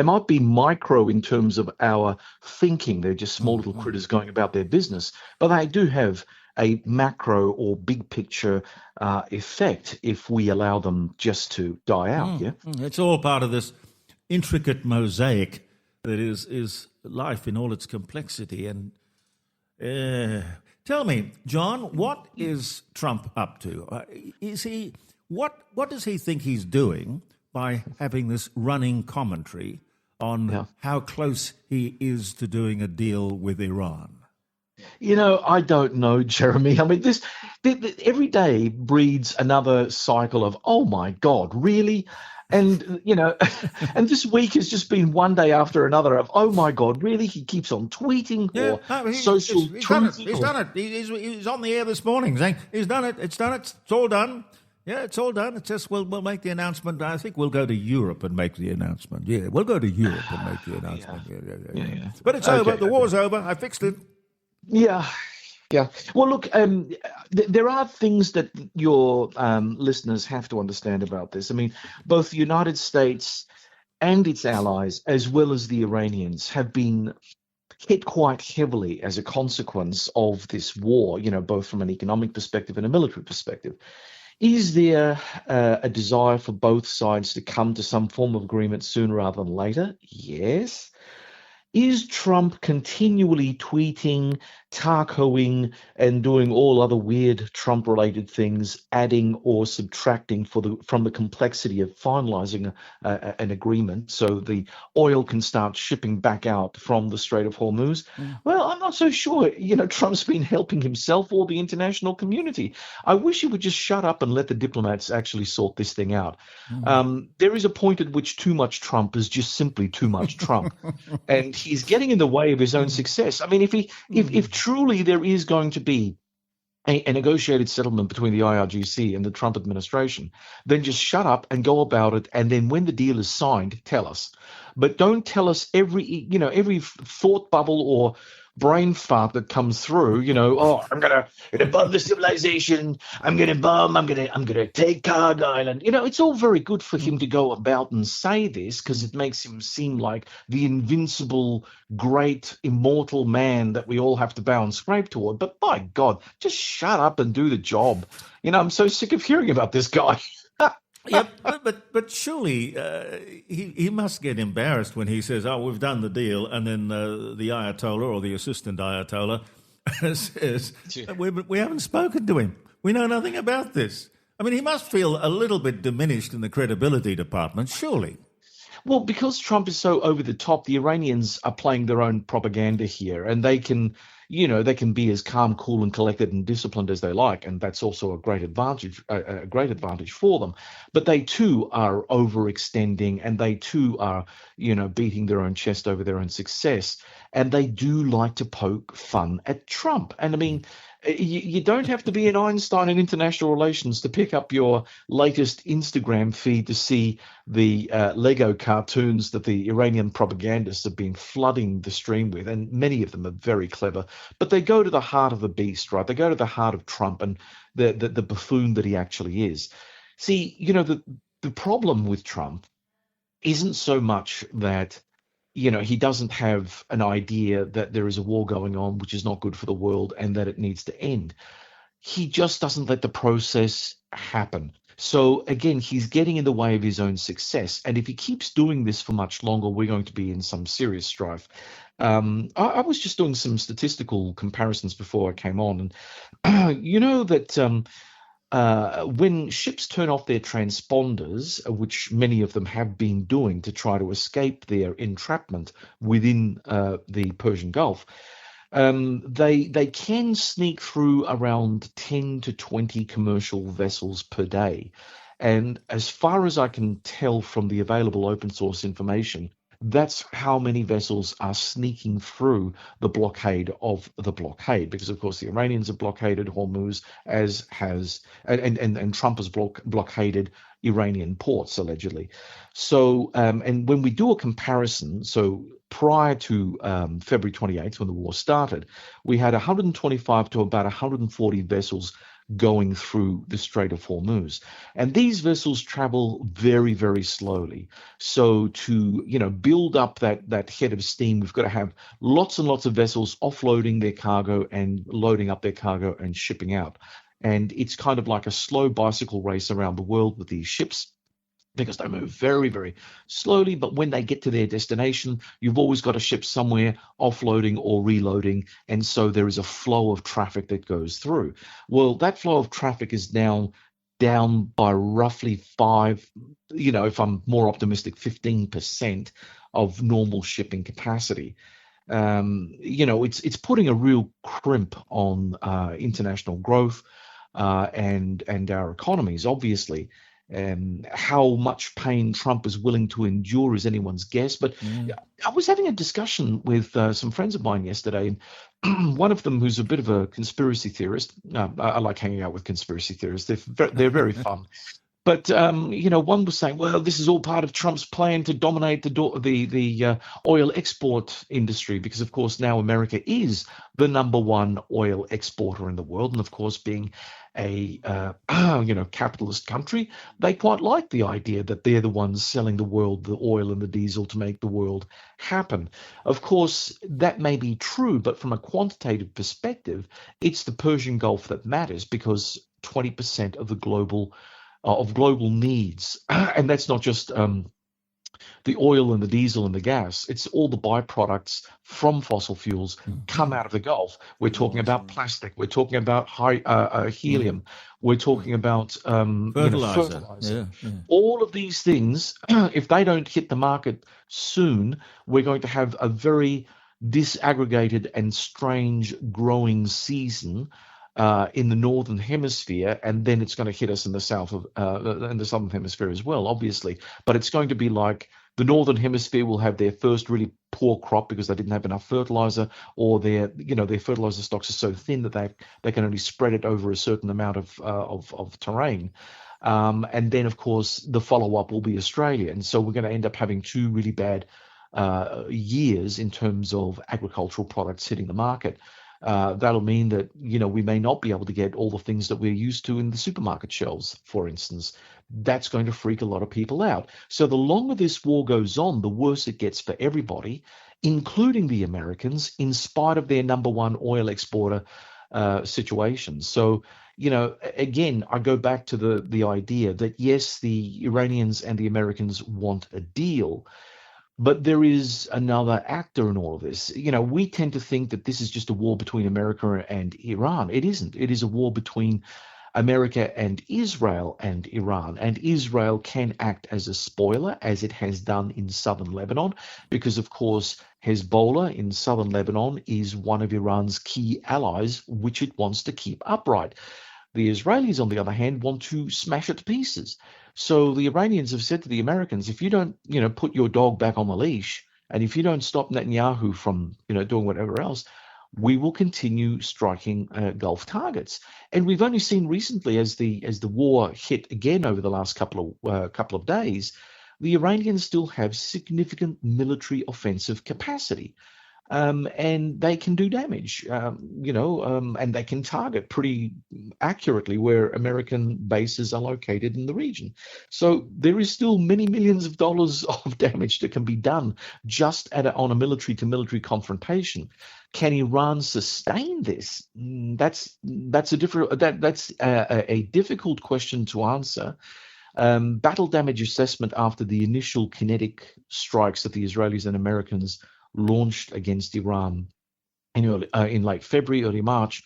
might be micro in terms of our thinking. They're just small little critters going about their business, but they do have a macro or big picture effect if we allow them just to die out. It's all part of this intricate mosaic that is life in all its complexity. And tell me, John, what is Trump up to? What does he think he's doing by having this running commentary on how close he is to doing a deal with Iran? I don't know, Jeremy. I mean, every day breeds another cycle of, oh my God, really? And, and this week has just been one day after another of, oh my God, really? He keeps on tweeting he's truth. He's done it. He's on the air this morning saying, he's done it. It's done. It's all done. Yeah, it's all done. It's just, we'll make the announcement. I think we'll go to Europe and make the announcement. Yeah, we'll go to Europe and make the announcement. Yeah. But it's over. The war's over. I fixed it. Yeah. Well, look, there are things that your listeners have to understand about this. I mean, both the United States and its allies, as well as the Iranians, have been hit quite heavily as a consequence of this war, both from an economic perspective and a military perspective. Is there a desire for both sides to come to some form of agreement sooner rather than later? Yes. Is Trump continually tweeting, tacoing, and doing all other weird Trump-related things, adding or subtracting from the complexity of finalizing an agreement so the oil can start shipping back out from the Strait of Hormuz? Well, I'm not so sure. Trump's been helping himself or the international community. I wish he would just shut up and let the diplomats actually sort this thing out. There is a point at which too much Trump is just simply too much Trump. And he's getting in the way of his own success. I mean, if truly there is going to be a negotiated settlement between the IRGC and the Trump administration, then just shut up and go about it. And then when the deal is signed, tell us. But don't tell us every thought bubble or brain fart that comes through, I'm gonna bomb the civilization, I'm gonna take Card Island. It's all very good for him to go about and say this because it makes him seem like the invincible, great, immortal man that we all have to bow and scrape toward. But by God, just shut up and do the job. I'm so sick of hearing about this guy. Yeah, but surely he must get embarrassed when he says, "Oh, we've done the deal," and then the Ayatollah or the assistant Ayatollah says, "We haven't spoken to him. We know nothing about this." I mean, he must feel a little bit diminished in the credibility department, surely. Well, because Trump is so over the top, the Iranians are playing their own propaganda here, and they can be as calm, cool, and collected and disciplined as they like, and that's also a great advantage for them. But they too are overextending, and they too are, beating their own chest over their own success, and they do like to poke fun at Trump. And I mean, you don't have to be an Einstein in international relations to pick up your latest Instagram feed to see the Lego cartoons that the Iranian propagandists have been flooding the stream with, and many of them are very clever. But they go to the heart of the beast, right? They go to the heart of Trump and the buffoon that he actually is. See, the problem with Trump isn't so much that he doesn't have an idea that there is a war going on, which is not good for the world and that it needs to end. He just doesn't let the process happen. So again, he's getting in the way of his own success. And if he keeps doing this for much longer, we're going to be in some serious strife. I was just doing some statistical comparisons before I came on. And that when ships turn off their transponders, which many of them have been doing to try to escape their entrapment within the Persian Gulf, they can sneak through around 10 to 20 commercial vessels per day. And as far as I can tell from the available open source information, That's how many vessels are sneaking through the blockade of the blockade, because of course the Iranians have blockaded Hormuz, as has and Trump has blockaded Iranian ports allegedly. So and when we do a comparison, so prior to February 28th, when the war started, we had 125 to about 140 vessels going through the Strait of Hormuz. And these vessels travel very, very slowly. So to, build up that head of steam, we've got to have lots and lots of vessels offloading their cargo and loading up their cargo and shipping out. And it's kind of like a slow bicycle race around the world with these ships, because they move very, very slowly. But when they get to their destination, you've always got a ship somewhere offloading or reloading. And so there is a flow of traffic that goes through. Well, that flow of traffic is now down by roughly if I'm more optimistic, 15% of normal shipping capacity. It's putting a real crimp on international growth and our economies, obviously. How much pain Trump is willing to endure is anyone's guess. But I was having a discussion with some friends of mine yesterday, and one of them, who's a bit of a conspiracy theorist, I like hanging out with conspiracy theorists. They're very fun. But one was saying, well, this is all part of Trump's plan to dominate the oil export industry, because of course now America is the number one oil exporter in the world, and of course being a capitalist country, they quite like the idea that they're the ones selling the world the oil and the diesel to make the world happen. Of course, that may be true, but from a quantitative perspective, it's the Persian Gulf that matters, because 20% of the global needs, and that's not just the oil and the diesel and the gas, it's all the byproducts from fossil fuels come out of the Gulf. We're talking about plastic, we're talking about helium, we're talking about fertilizer. All of these things, if they don't hit the market soon, we're going to have a very disaggregated and strange growing season in the northern hemisphere, and then it's going to hit us in the southern hemisphere as well, obviously. But it's going to be like the northern hemisphere will have their first really poor crop because they didn't have enough fertilizer, or their fertilizer stocks are so thin that they can only spread it over a certain amount of terrain. And then, of course, the follow-up will be Australia. And so we're going to end up having two really bad years in terms of agricultural products hitting the market. That'll mean that, we may not be able to get all the things that we're used to in the supermarket shelves, for instance. That's going to freak a lot of people out. So the longer this war goes on, the worse it gets for everybody, including the Americans, in spite of their number one oil exporter situation. So, again, I go back to the idea that, yes, the Iranians and the Americans want a deal, but there is another actor in all of this. We tend to think that this is just a war between America and Iran. It isn't. It is a war between America and Israel and Iran. And Israel can act as a spoiler, as it has done in southern Lebanon, because, of course, Hezbollah in southern Lebanon is one of Iran's key allies, which it wants to keep upright. The Israelis, on the other hand, want to smash it to pieces. So the Iranians have said to the Americans, if you don't, put your dog back on the leash, and if you don't stop Netanyahu from, doing whatever else, we will continue striking Gulf targets. And we've only seen recently, as the war hit again over the last couple of days, the Iranians still have significant military offensive capacity. And they can do damage, and they can target pretty accurately where American bases are located in the region. So there is still many millions of dollars of damage that can be done just on a military-to-military confrontation. Can Iran sustain this? That's a difficult question to answer. Battle damage assessment after the initial kinetic strikes that the Israelis and Americans launched against Iran in late February, early March,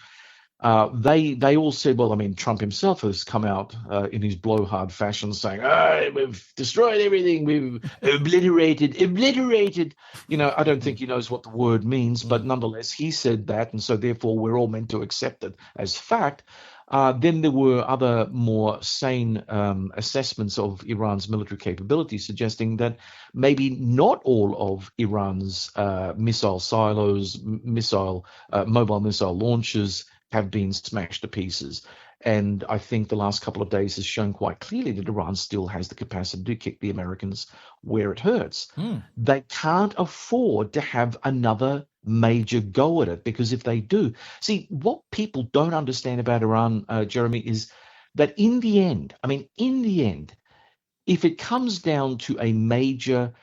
They all said, well, I mean, Trump himself has come out in his blowhard fashion saying, oh, we've destroyed everything, we've obliterated. I don't think he knows what the word means, but nonetheless, he said that, and so therefore we're all meant to accept it as fact. Then there were other more sane assessments of Iran's military capability, suggesting that maybe not all of Iran's missile silos, mobile missile launchers have been smashed to pieces. And I think the last couple of days has shown quite clearly that Iran still has the capacity to kick the Americans where it hurts. They can't afford to have another major go at it, because if they do, see, what people don't understand about Iran, Jeremy, is that in the end, if it comes down to a major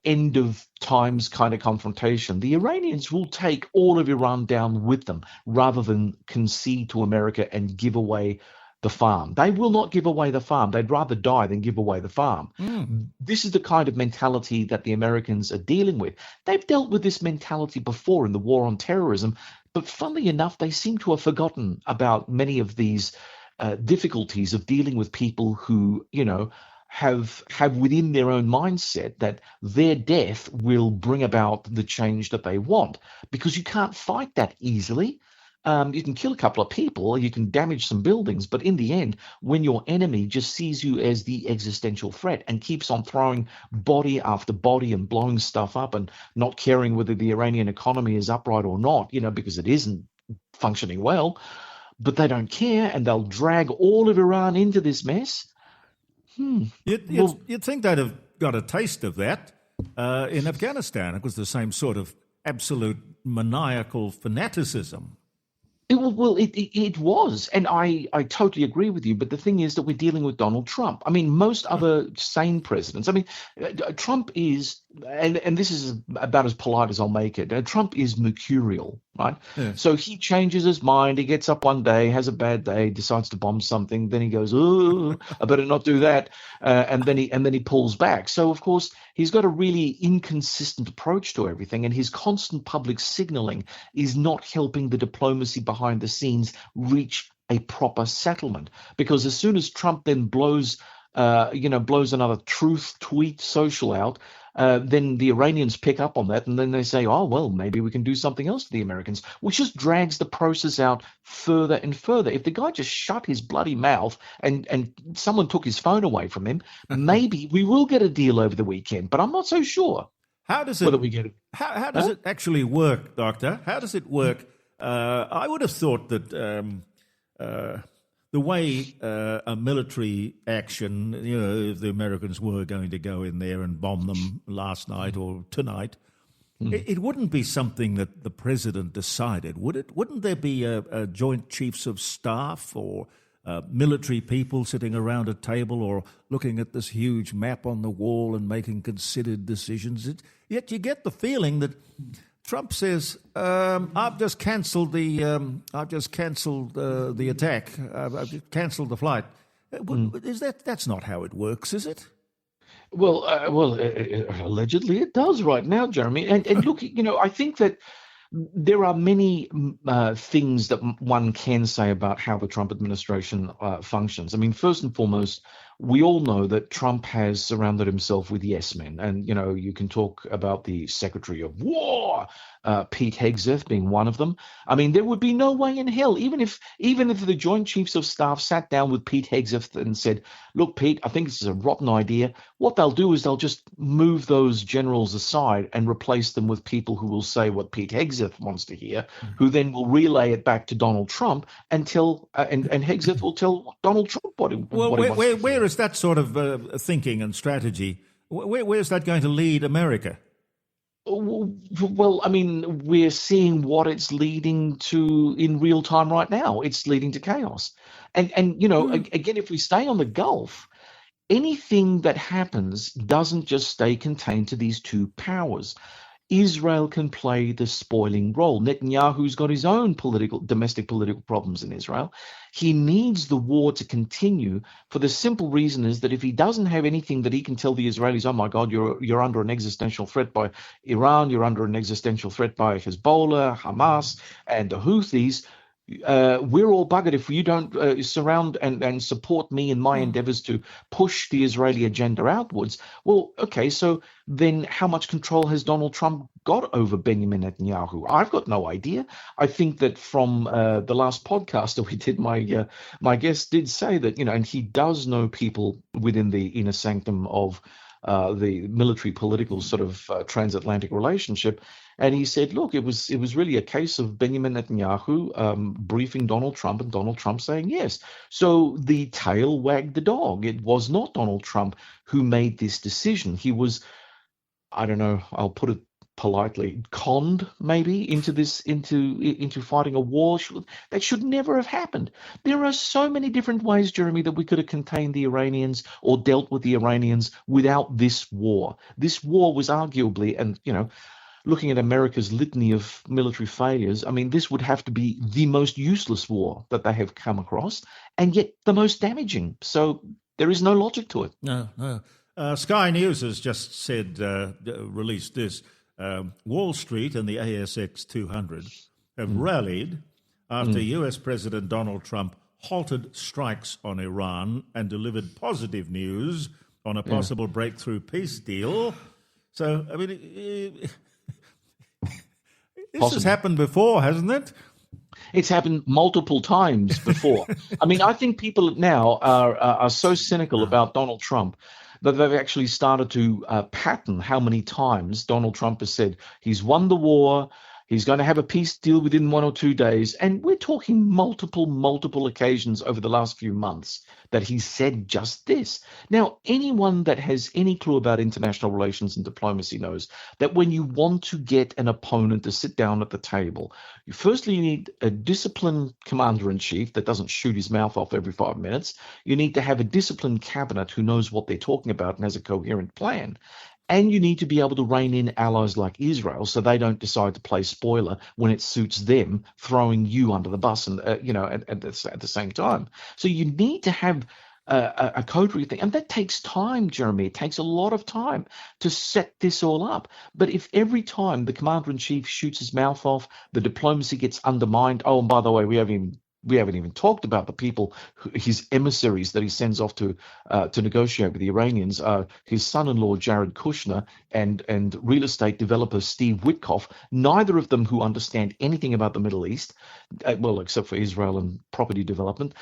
end of times kind of confrontation, the Iranians will take all of Iran down with them rather than concede to America and give away the farm. They will not give away the farm. They'd rather die than give away the farm. This is the kind of mentality that the Americans are dealing with. They've dealt with this mentality before in the war on terrorism, but funnily enough, they seem to have forgotten about many of these difficulties of dealing with people who, have within their own mindset that their death will bring about the change that they want, because you can't fight that easily. You can kill a couple of people, you can damage some buildings, but in the end, when your enemy just sees you as the existential threat and keeps on throwing body after body and blowing stuff up and not caring whether the Iranian economy is upright or not, because it isn't functioning well, but they don't care, and they'll drag all of Iran into this mess. You'd think they'd have got a taste of that in Afghanistan. It was the same sort of absolute maniacal fanaticism. It was, and I totally agree with you. But the thing is that we're dealing with Donald Trump. I mean, most other sane presidents. I mean, Trump is, and this is about as polite as I'll make it. Trump is mercurial, right? Yeah. So he changes his mind. He gets up one day, has a bad day, decides to bomb something. Then he goes, "Oh, I better not do that," and then he pulls back. So of course he's got a really inconsistent approach to everything, and his constant public signaling is not helping the diplomacy behind the scenes reach a proper settlement. Because as soon as Trump then blows another truth tweet social out, then the Iranians pick up on that, and then they say, oh, well, maybe we can do something else to the Americans, which just drags the process out further and further. If the guy just shut his bloody mouth and someone took his phone away from him, maybe we will get a deal over the weekend, but I'm not so sure. How does it, whether we get it. How does it actually work, Doctor? How does it work? I would have thought that the way a military action, if the Americans were going to go in there and bomb them last night or tonight, it wouldn't be something that the president decided, would it? Wouldn't there be a joint chiefs of staff or military people sitting around a table or looking at this huge map on the wall and making considered decisions? Yet you get the feeling that Trump says, "I've just cancelled the attack. I've cancelled the flight." Is that's not how it works, is it? Well, allegedly it does right now, Jeremy. And look, I think that there are many things that one can say about how the Trump administration functions. I mean, first and foremost, we all know that Trump has surrounded himself with yes men. And, you can talk about the Secretary of War, Pete Hegseth being one of them. I mean, there would be no way in hell, even if the Joint Chiefs of Staff sat down with Pete Hegseth and said, look, Pete, I think this is a rotten idea. What they'll do is they'll just move those generals aside and replace them with people who will say what Pete Hegseth wants to hear, who then will relay it back to Donald Trump and Hegseth will tell Donald Trump what he wants to hear. Where is that sort of thinking and strategy? Where is that going to lead America? Well, I mean, we're seeing what it's leading to in real time right now. It's leading to chaos. And again, if we stay on the Gulf, anything that happens doesn't just stay contained to these two powers. Israel can play the spoiling role. Netanyahu's got his own domestic political problems in Israel. He needs the war to continue for the simple reason is that if he doesn't have anything that he can tell the Israelis, oh my God, you're under an existential threat by Iran, you're under an existential threat by Hezbollah, Hamas, and the Houthis, we're all buggered if you don't surround and support me in my endeavors to push the Israeli agenda outwards. Well, okay, so then how much control has Donald Trump got over Benjamin Netanyahu? I've got no idea. I think that from the last podcast that we did, my guest did say that, and he does know people within the inner sanctum of the military political sort of transatlantic relationship. And he said, look, it was really a case of Benjamin Netanyahu briefing Donald Trump and Donald Trump saying yes. So the tail wagged the dog. It was not Donald Trump who made this decision. He was, I don't know, I'll put it politely, conned maybe into fighting a war that should never have happened. There are so many different ways, Jeremy, that we could have contained the Iranians or dealt with the Iranians without this war. This war was arguably, and looking at America's litany of military failures, I mean, this would have to be the most useless war that they have come across, and yet the most damaging. So there is no logic to it. No. Sky News has just said, released this. Wall Street and the ASX 200 have rallied after US President Donald Trump halted strikes on Iran and delivered positive news on a possible breakthrough peace deal. So, I mean, this has happened before, hasn't it? It's happened multiple times before. I mean, I think people now are so cynical about Donald Trump that they've actually started to pattern how many times Donald Trump has said he's won the war, he's going to have a peace deal within 1 or 2 days. And we're talking multiple occasions over the last few months that he said just this. Now, anyone that has any clue about international relations and diplomacy knows that when you want to get an opponent to sit down at the table, firstly, you need a disciplined commander-in-chief that doesn't shoot his mouth off every 5 minutes. You need to have a disciplined cabinet who knows what they're talking about and has a coherent plan. And you need to be able to rein in allies like Israel so they don't decide to play spoiler when it suits them, throwing you under the bus and at the same time. So you need to have a coterie thing. And that takes time, Jeremy. It takes a lot of time to set this all up. But if every time the commander-in-chief shoots his mouth off, the diplomacy gets undermined. Oh, and by the way, we haven't even talked about the people, his emissaries that he sends off to negotiate with the Iranians. His son-in-law, Jared Kushner, and real estate developer Steve Witkoff, neither of them who understand anything about the Middle East, well, except for Israel and property development.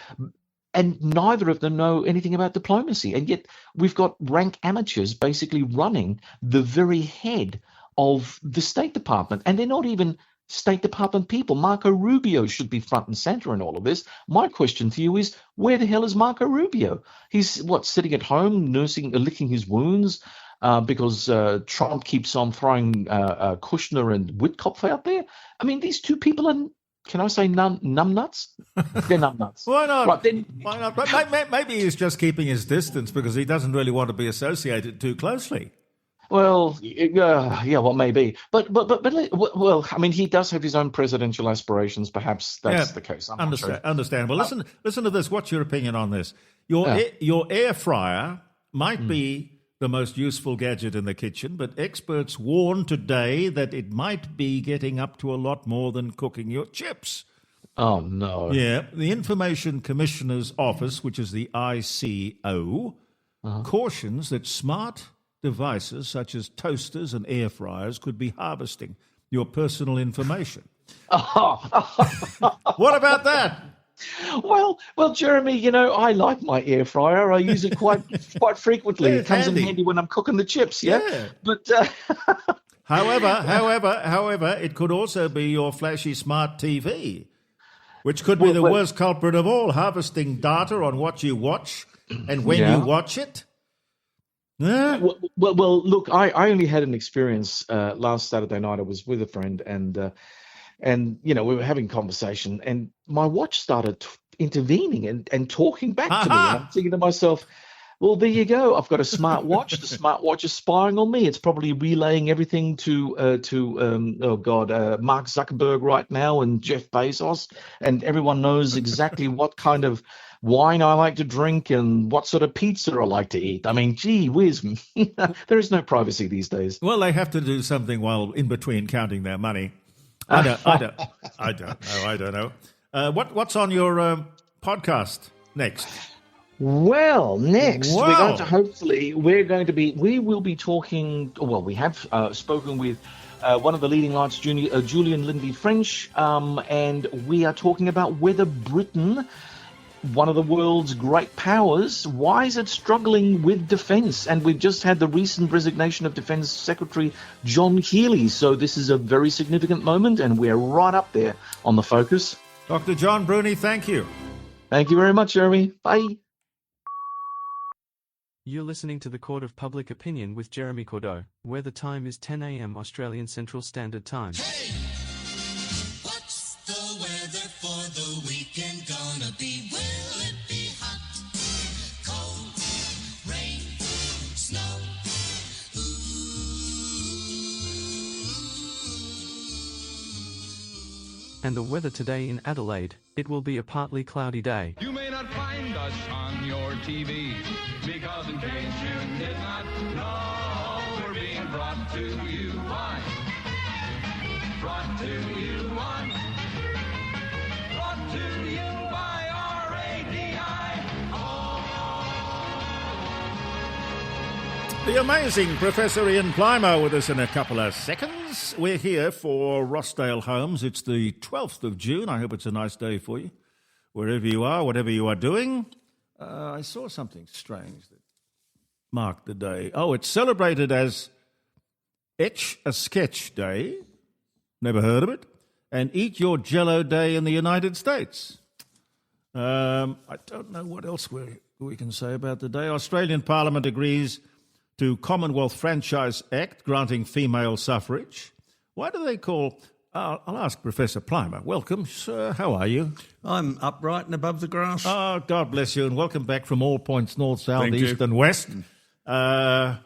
And neither of them know anything about diplomacy. And yet we've got rank amateurs basically running the very head of the State Department. And they're not even State Department people. Marco Rubio should be front and center in all of this. My question to you is, where the hell is Marco Rubio? He's, sitting at home, licking his wounds because Trump keeps on throwing Kushner and Witkoff out there? I mean, these two people are, can I say numbnuts? They're numbnuts. Why not? Right, then, Why not? But maybe he's just keeping his distance because he doesn't really want to be associated too closely. Well, yeah, well, maybe, but well, I mean, he does have his own presidential aspirations. Perhaps that's the case. I'm not sure. Understandable. Listen to this. What's your opinion on this? Your air fryer might be the most useful gadget in the kitchen, but experts warn today that it might be getting up to a lot more than cooking your chips. Oh no! Yeah, the Information Commissioner's Office, which is the ICO, cautions that smart devices such as toasters and air fryers could be harvesting your personal information. What about that? Well, Jeremy, I like my air fryer. I use it quite frequently. It comes handy. in handy when I'm cooking the chips. Yeah. But however, it could also be your flashy smart TV, which could be the worst culprit of all, harvesting data on what you watch and when you watch it. Yeah. Well, look, I only had an experience last Saturday night. I was with a friend, and we were having conversation, and my watch started intervening and talking back to me. And I'm thinking to myself, well, there you go. I've got a smart watch. The smart watch is spying on me. It's probably relaying everything to Mark Zuckerberg right now and Jeff Bezos, and everyone knows exactly what kind of wine I like to drink and what sort of pizza I like to eat. I mean, gee whiz, there is no privacy these days. Well, they have to do something while in between counting their money. I don't know. What's on your podcast next? Well, next Wow. we will be talking. Well, we have spoken with one of the leading lights, Julian Lindy French, and we are talking about whether Britain, one of the world's great powers, why is it struggling with defence? And we've just had the recent resignation of Defence Secretary John Killey, so this is a very significant moment, and we're right up there on the focus. Dr. John Bruni, thank you. Thank you very much, Jeremy. Bye. You're listening to the Court of Public Opinion with Jeremy Cordeaux, where the time is 10 a.m. Australian Central Standard Time. Hey, what's the weather for the weekend gonna be? Will it be hot, cold, rain, snow? And the weather today in Adelaide, it will be a partly cloudy day. You may not find us on your TV, because in case you did not know, we're being brought to you by, brought to you on, brought to you by RADI. The amazing Professor Ian Plimer with us in a couple of seconds. We're here for Rossdale Homes. It's the 12th of June. I hope it's a nice day for you, wherever you are, whatever you are doing. I saw something strange that marked the day. Oh, it's celebrated as Etch a Sketch Day. Never heard of it. And Eat Your Jello Day in the United States. I don't know what else we can say about the day. Australian Parliament agrees to Commonwealth Franchise Act granting female suffrage. Why do they call... I'll ask Professor Plimer. Welcome, sir. How are you? I'm upright and above the grass. Oh, God bless you, and welcome back from all points, north, south, Thank east you. and west. Why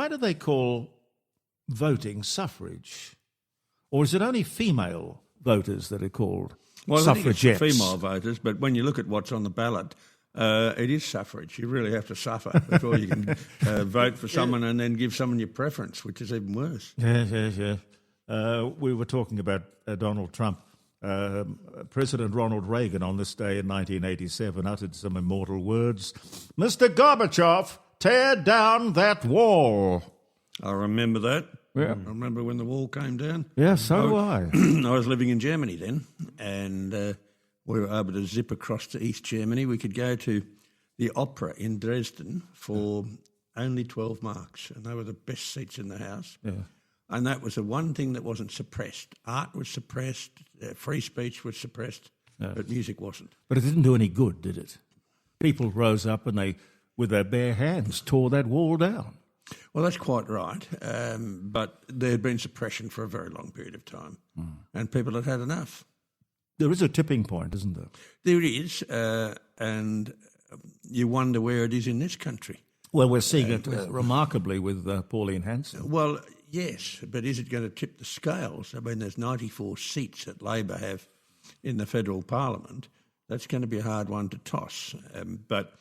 do they call voting suffrage? Or is it only female voters that are called suffragettes? I think it's female voters, but when you look at what's on the ballot, it is suffrage. You really have to suffer before you can vote for someone and then give someone your preference, which is even worse. Yes. We were talking about Donald Trump. President Ronald Reagan on this day in 1987 uttered some immortal words. Mr. Gorbachev, tear down that wall. I remember that. Yeah. I remember when the wall came down. Yeah, so do I. I was living in Germany then, and we were able to zip across to East Germany. We could go to the opera in Dresden for only 12 marks, and they were the best seats in the house. Yeah. And that was the one thing that wasn't suppressed. Art was suppressed, free speech was suppressed, but music wasn't. But it didn't do any good, did it? People rose up and they, with their bare hands, tore that wall down. Well, that's quite right. But there had been suppression for a very long period of time, and people had had enough. There is a tipping point, isn't there? There is, and you wonder where it is in this country. Well, we're seeing it remarkably with Pauline Hanson. Well, yes, but is it going to tip the scales? I mean, there's 94 seats that Labor have in the federal parliament. That's going to be a hard one to toss. But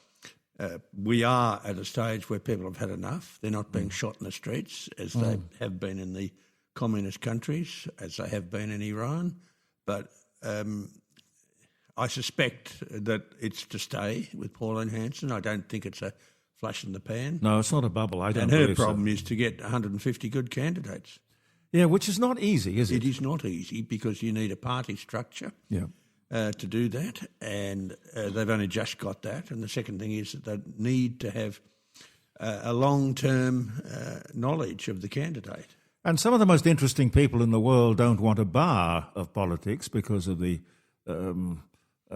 we are at a stage where people have had enough. They're not being shot in the streets as they have been in the communist countries, as they have been in Iran. But I suspect that it's to stay with Pauline Hanson. I don't think it's a flash in the pan. No, it's not a bubble. I don't And her believe so. problem is to get 150 good candidates. Yeah, which is not easy, is it? It is not easy because you need a party structure to do that, and they've only just got that. And the second thing is that they need to have a long-term knowledge of the candidate. And some of the most interesting people in the world don't want a bar of politics because of the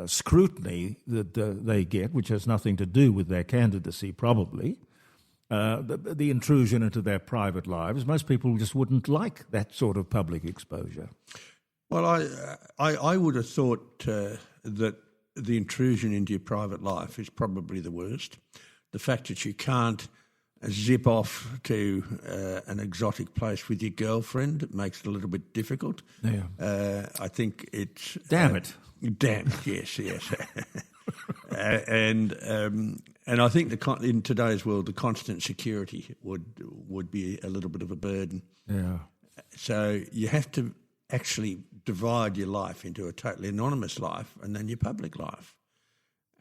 scrutiny that they get, which has nothing to do with their candidacy, probably. The intrusion into their private lives. Most people just wouldn't like that sort of public exposure. Well, I would have thought that the intrusion into your private life is probably the worst. The fact that you can't zip off to an exotic place with your girlfriend makes it a little bit difficult. Yeah. I think it's... Damn it. Damn it, yes. And I think in today's world, the constant security would be a little bit of a burden. Yeah. So you have to actually divide your life into a totally anonymous life and then your public life.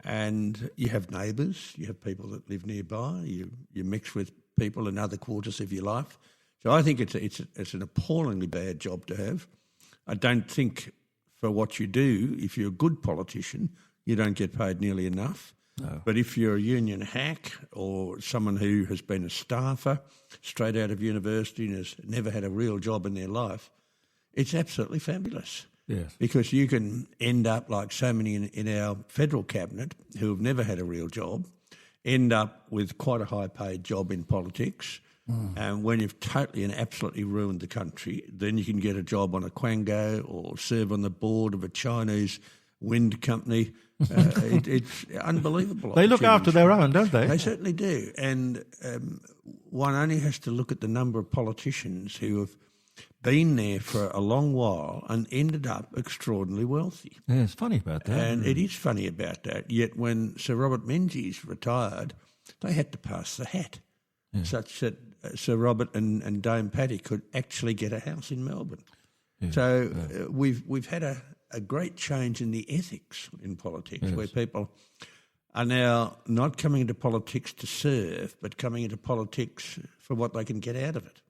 And you have neighbours, you have people that live nearby, you mix with people in other quarters of your life. So I think it's an appallingly bad job to have. I don't think for what you do, if you're a good politician, you don't get paid nearly enough. No. But if you're a union hack or someone who has been a staffer straight out of university and has never had a real job in their life, it's absolutely fabulous. Yes. Because you can end up like so many in our federal cabinet who have never had a real job, end up with quite a high-paid job in politics. And when you've totally and absolutely ruined the country, then you can get a job on a quango or serve on the board of a Chinese wind company. It's unbelievable. They look after their own, don't they? They certainly do. And one only has to look at the number of politicians who have been there for a long while and ended up extraordinarily wealthy. Yeah, it's funny about that. And it is funny about that. Yet when Sir Robert Menzies retired, they had to pass the hat, such that Sir Robert and Dame Patty could actually get a house in Melbourne. Yeah. So we've had a great change in the ethics in politics, where people are now not coming into politics to serve, but coming into politics for what they can get out of it.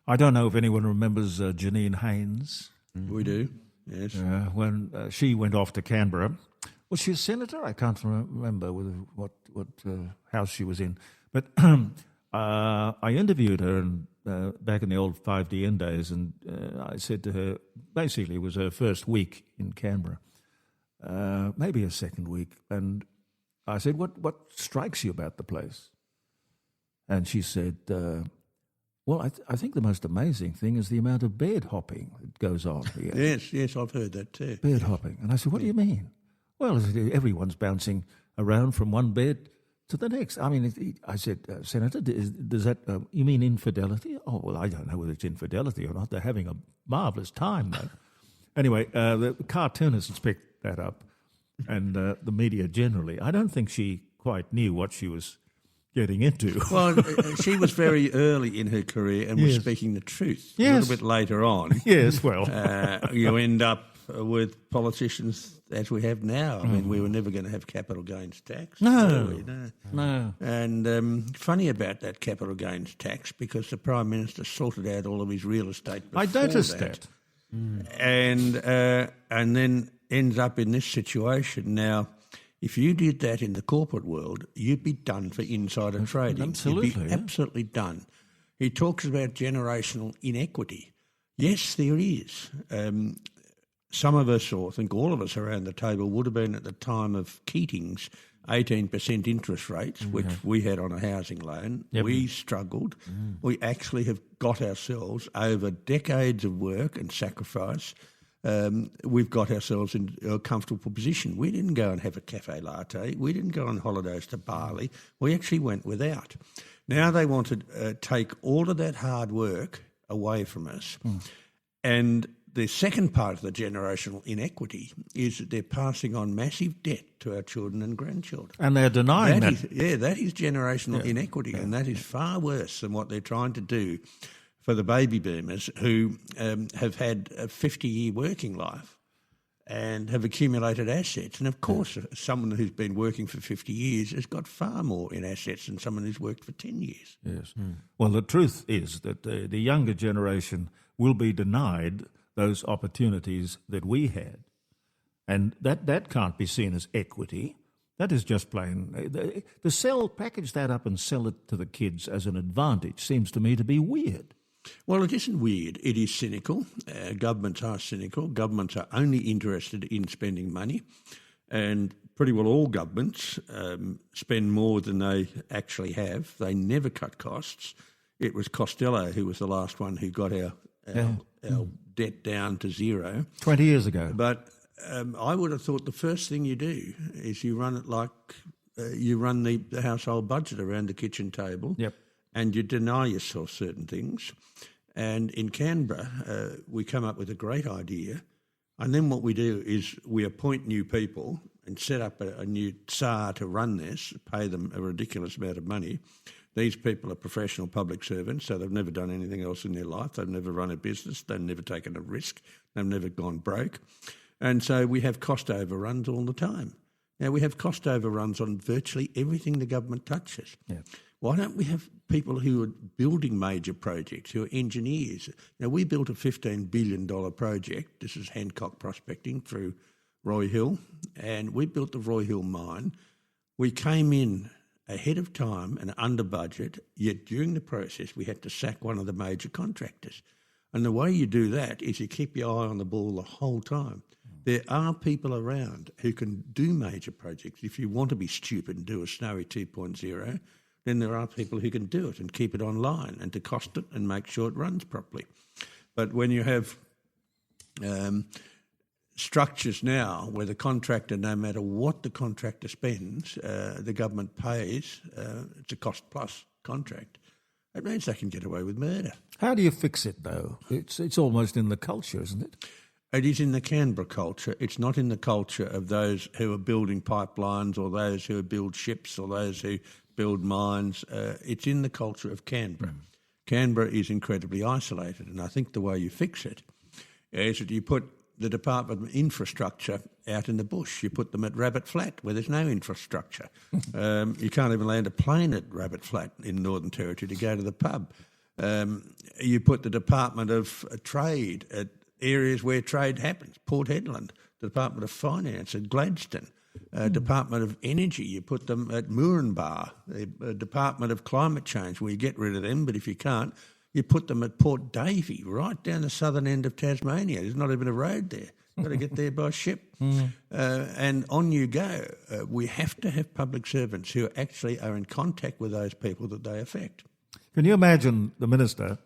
I don't know if anyone remembers Janine Haynes. We do, yes. When she went off to Canberra. Was she a senator? I can't remember what house she was in. But I interviewed her back in the old 5DN days, and I said to her, basically it was her first week in Canberra, maybe her second week, and I said, what strikes you about the place? And she said, well, I think the most amazing thing is the amount of bed hopping that goes on here. Yes, I've heard that too. Bed hopping. And I said, what do you mean? Well, everyone's bouncing around from one bed to the next. I mean, I said, Senator, does that, you mean infidelity? Oh, well, I don't know whether it's infidelity or not. They're having a marvellous time, though. Anyway, the cartoonists picked that up, and the media generally. I don't think she quite knew what she was getting into. Well, she was very early in her career and was speaking the truth. Yes. A little bit later on. Yes, well. You end up with politicians as we have now. I mean, we were never going to have capital gains tax. No. No. And funny about that capital gains tax, because the Prime Minister sorted out all of his real estate before I noticed that. And then ends up in this situation now. If you did that in the corporate world, you'd be done for insider trading. Absolutely. You'd be absolutely done. He talks about generational inequity. Yes, there is. Some of us, or I think all of us around the table, would have been at the time of Keating's 18% interest rates, which we had on a housing loan. Yep. We struggled. We actually have got ourselves, over decades of work and sacrifice, we've got ourselves in a comfortable position. We didn't go and have a cafe latte. We didn't go on holidays to Bali. We actually went without. Now they want to take all of that hard work away from us. And the second part of the generational inequity is that they're passing on massive debt to our children and grandchildren. And they're denying that. That is generational inequity, and that is far worse than what they're trying to do for the baby boomers who have had a 50-year working life and have accumulated assets. And, of course, someone who's been working for 50 years has got far more in assets than someone who's worked for 10 years. Yes. Well, the truth is that the younger generation will be denied those opportunities that we had. And that can't be seen as equity. That is just plain... package that up and sell it to the kids as an advantage seems to me to be weird. Well, it isn't weird. It is cynical. Governments are cynical. Governments are only interested in spending money, and pretty well all governments spend more than they actually have. They never cut costs. It was Costello who was the last one who got our debt down to zero. 20 years ago. But I would have thought the first thing you do is you run it like you run the household budget around the kitchen table. Yep. And you deny yourself certain things. And in Canberra, we come up with a great idea. And then what we do is we appoint new people and set up a new tsar to run this, pay them a ridiculous amount of money. These people are professional public servants, so they've never done anything else in their life. They've never run a business. They've never taken a risk. They've never gone broke. And so we have cost overruns all the time. Now, we have cost overruns on virtually everything the government touches. Yeah. Why don't we have people who are building major projects, who are engineers? Now, we built a $15 billion project. This is Hancock Prospecting through Roy Hill, and we built the Roy Hill mine. We came in ahead of time and under budget, yet during the process we had to sack one of the major contractors. And the way you do that is you keep your eye on the ball the whole time. There are people around who can do major projects. If you want to be stupid and do a Snowy 2.0, then there are people who can do it and keep it online and to cost it and make sure it runs properly. But when you have structures now where the contractor, no matter what the contractor spends, the government pays, it's a cost-plus contract, it means they can get away with murder. How do you fix it, though? It's almost in the culture, isn't it? It is in the Canberra culture. It's not in the culture of those who are building pipelines or those who build ships or those who build mines. It's in the culture of Canberra. Canberra is incredibly isolated, and I think the way you fix it is that you put the Department of Infrastructure out in the bush. You put them at Rabbit Flat where there's no infrastructure. You can't even land a plane at Rabbit Flat in Northern Territory to go to the pub. You put the Department of Trade at areas where trade happens, Port Hedland, the Department of Finance at Gladstone, Department of Energy, you put them at Moranbah, the Department of Climate Change, where you get rid of them, but if you can't, you put them at Port Davey, right down the southern end of Tasmania. There's not even a road there. You've got to get there by ship. And on you go. We have to have public servants who actually are in contact with those people that they affect. Can you imagine the minister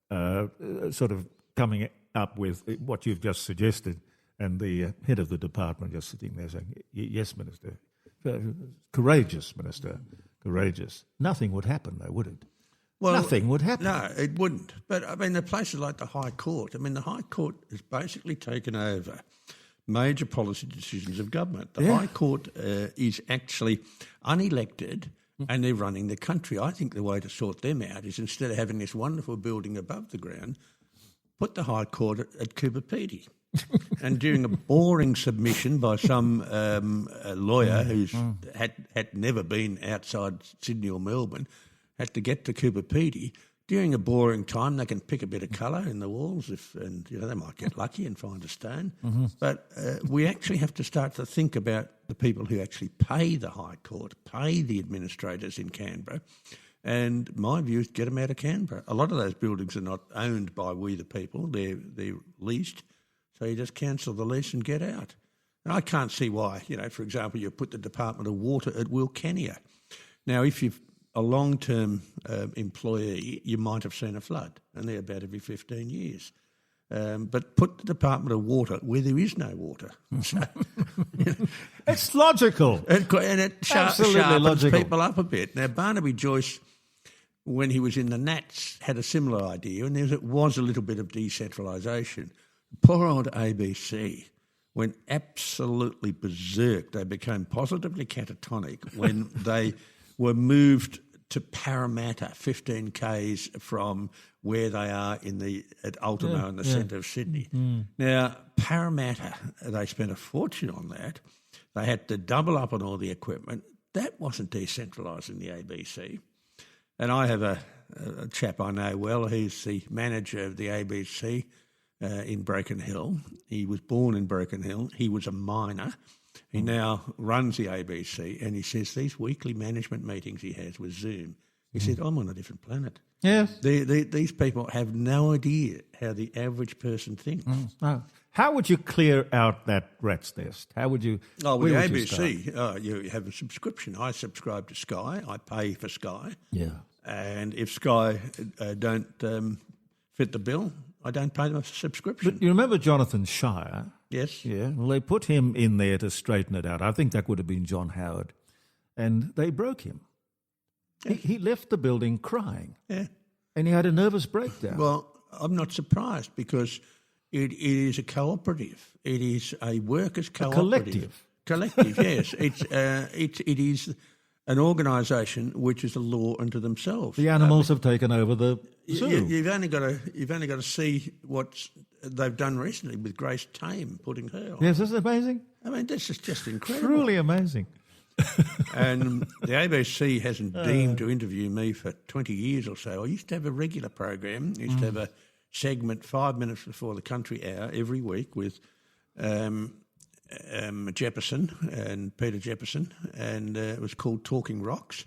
sort of coming up with what you've just suggested and the head of the department just sitting there saying, yes, Minister, courageous, Minister, courageous. Nothing would happen, though, would it? Well, nothing would happen. No, it wouldn't. But, I mean, the places like the High Court, the High Court has basically taken over major policy decisions of government. The High Court is actually unelected and they're running the country. I think the way to sort them out is instead of having this wonderful building above the ground, put the High Court at Cooper Pedy. And during a boring submission by some lawyer who's had never been outside Sydney or Melbourne, had to get to Cooper Pedy, during a boring time they can pick a bit of colour in the walls and they might get lucky and find a stone. But we actually have to start to think about the people who actually pay the High Court, pay the administrators in Canberra. And my view is get them out of Canberra. A lot of those buildings are not owned by we the people, they're leased. So you just cancel the lease and get out. And I can't see why, for example, you put the Department of Water at Wilcannia. Now, if you're a long-term employee, you might have seen a flood, and they're about every 15 years. But put the Department of Water where there is no water. So, it's logical. And it sharpens people up a bit. Now, Barnaby Joyce, when he was in the Nats, had a similar idea, and there was a little bit of decentralisation. Poor old ABC went absolutely berserk. They became positively catatonic when they were moved to Parramatta, 15 k's from where they are at Ultimo in the centre of Sydney. Now, Parramatta, they spent a fortune on that. They had to double up on all the equipment. That wasn't decentralising the ABC. And I have a chap I know well. He's the manager of the ABC in Broken Hill. He was born in Broken Hill. He was a miner. He now runs the ABC, and he says these weekly management meetings he has with Zoom, he said, I'm on a different planet. Yes. These people have no idea how the average person thinks. No. How would you clear out that rat's nest? How would you... Oh, with the ABC, you have a subscription. I subscribe to Sky. I pay for Sky. Yeah. And if Sky don't fit the bill, I don't pay them a subscription. But you remember Jonathan Shire? Yes. Yeah. Well, they put him in there to straighten it out. I think that would have been John Howard. And they broke him. Yes. He left the building crying. Yeah. And he had a nervous breakdown. Well, I'm not surprised because it is a cooperative. It is a workers' cooperative. A collective. Collective, yes. It is an organisation which is a law unto themselves. The animals have taken over the zoo. You've only got to see what they've done recently with Grace Tame, putting her on. Yes, isn't it amazing? I mean, this is just incredible. Truly amazing. And the ABC hasn't deemed to interview me for 20 years or so. I used to have a regular program. I used to have a segment 5 minutes before the country hour every week with Jefferson and Peter Jefferson, and it was called Talking Rocks,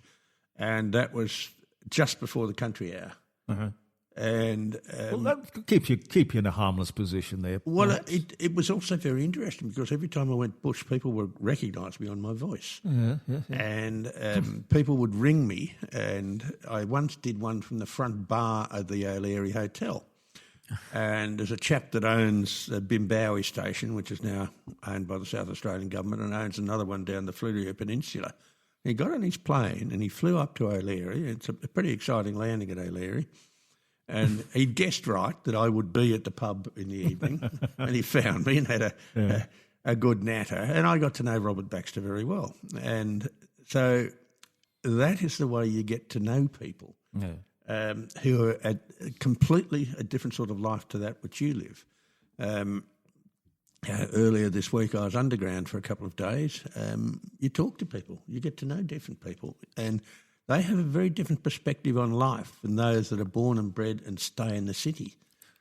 and that was just before the country hour. Uh-huh. And well, that keep you in a harmless position there. Well, it was also very interesting because every time I went bush, people would recognise me on my voice. Yeah. And people would ring me, and I once did one from the front bar of the O'Leary Hotel. And there's a chap that owns the Bimbawi station, which is now owned by the South Australian government, and owns another one down the Fluria Peninsula. He got on his plane and he flew up to O'Leary. It's a pretty exciting landing at O'Leary. And he guessed right that I would be at the pub in the evening, and he found me and had a good natter. And I got to know Robert Baxter very well. And so that is the way you get to know people. Yeah. Who are completely a different sort of life to that which you live. Earlier this week I was underground for a couple of days. You talk to people, you get to know different people, and they have a very different perspective on life than those that are born and bred and stay in the city.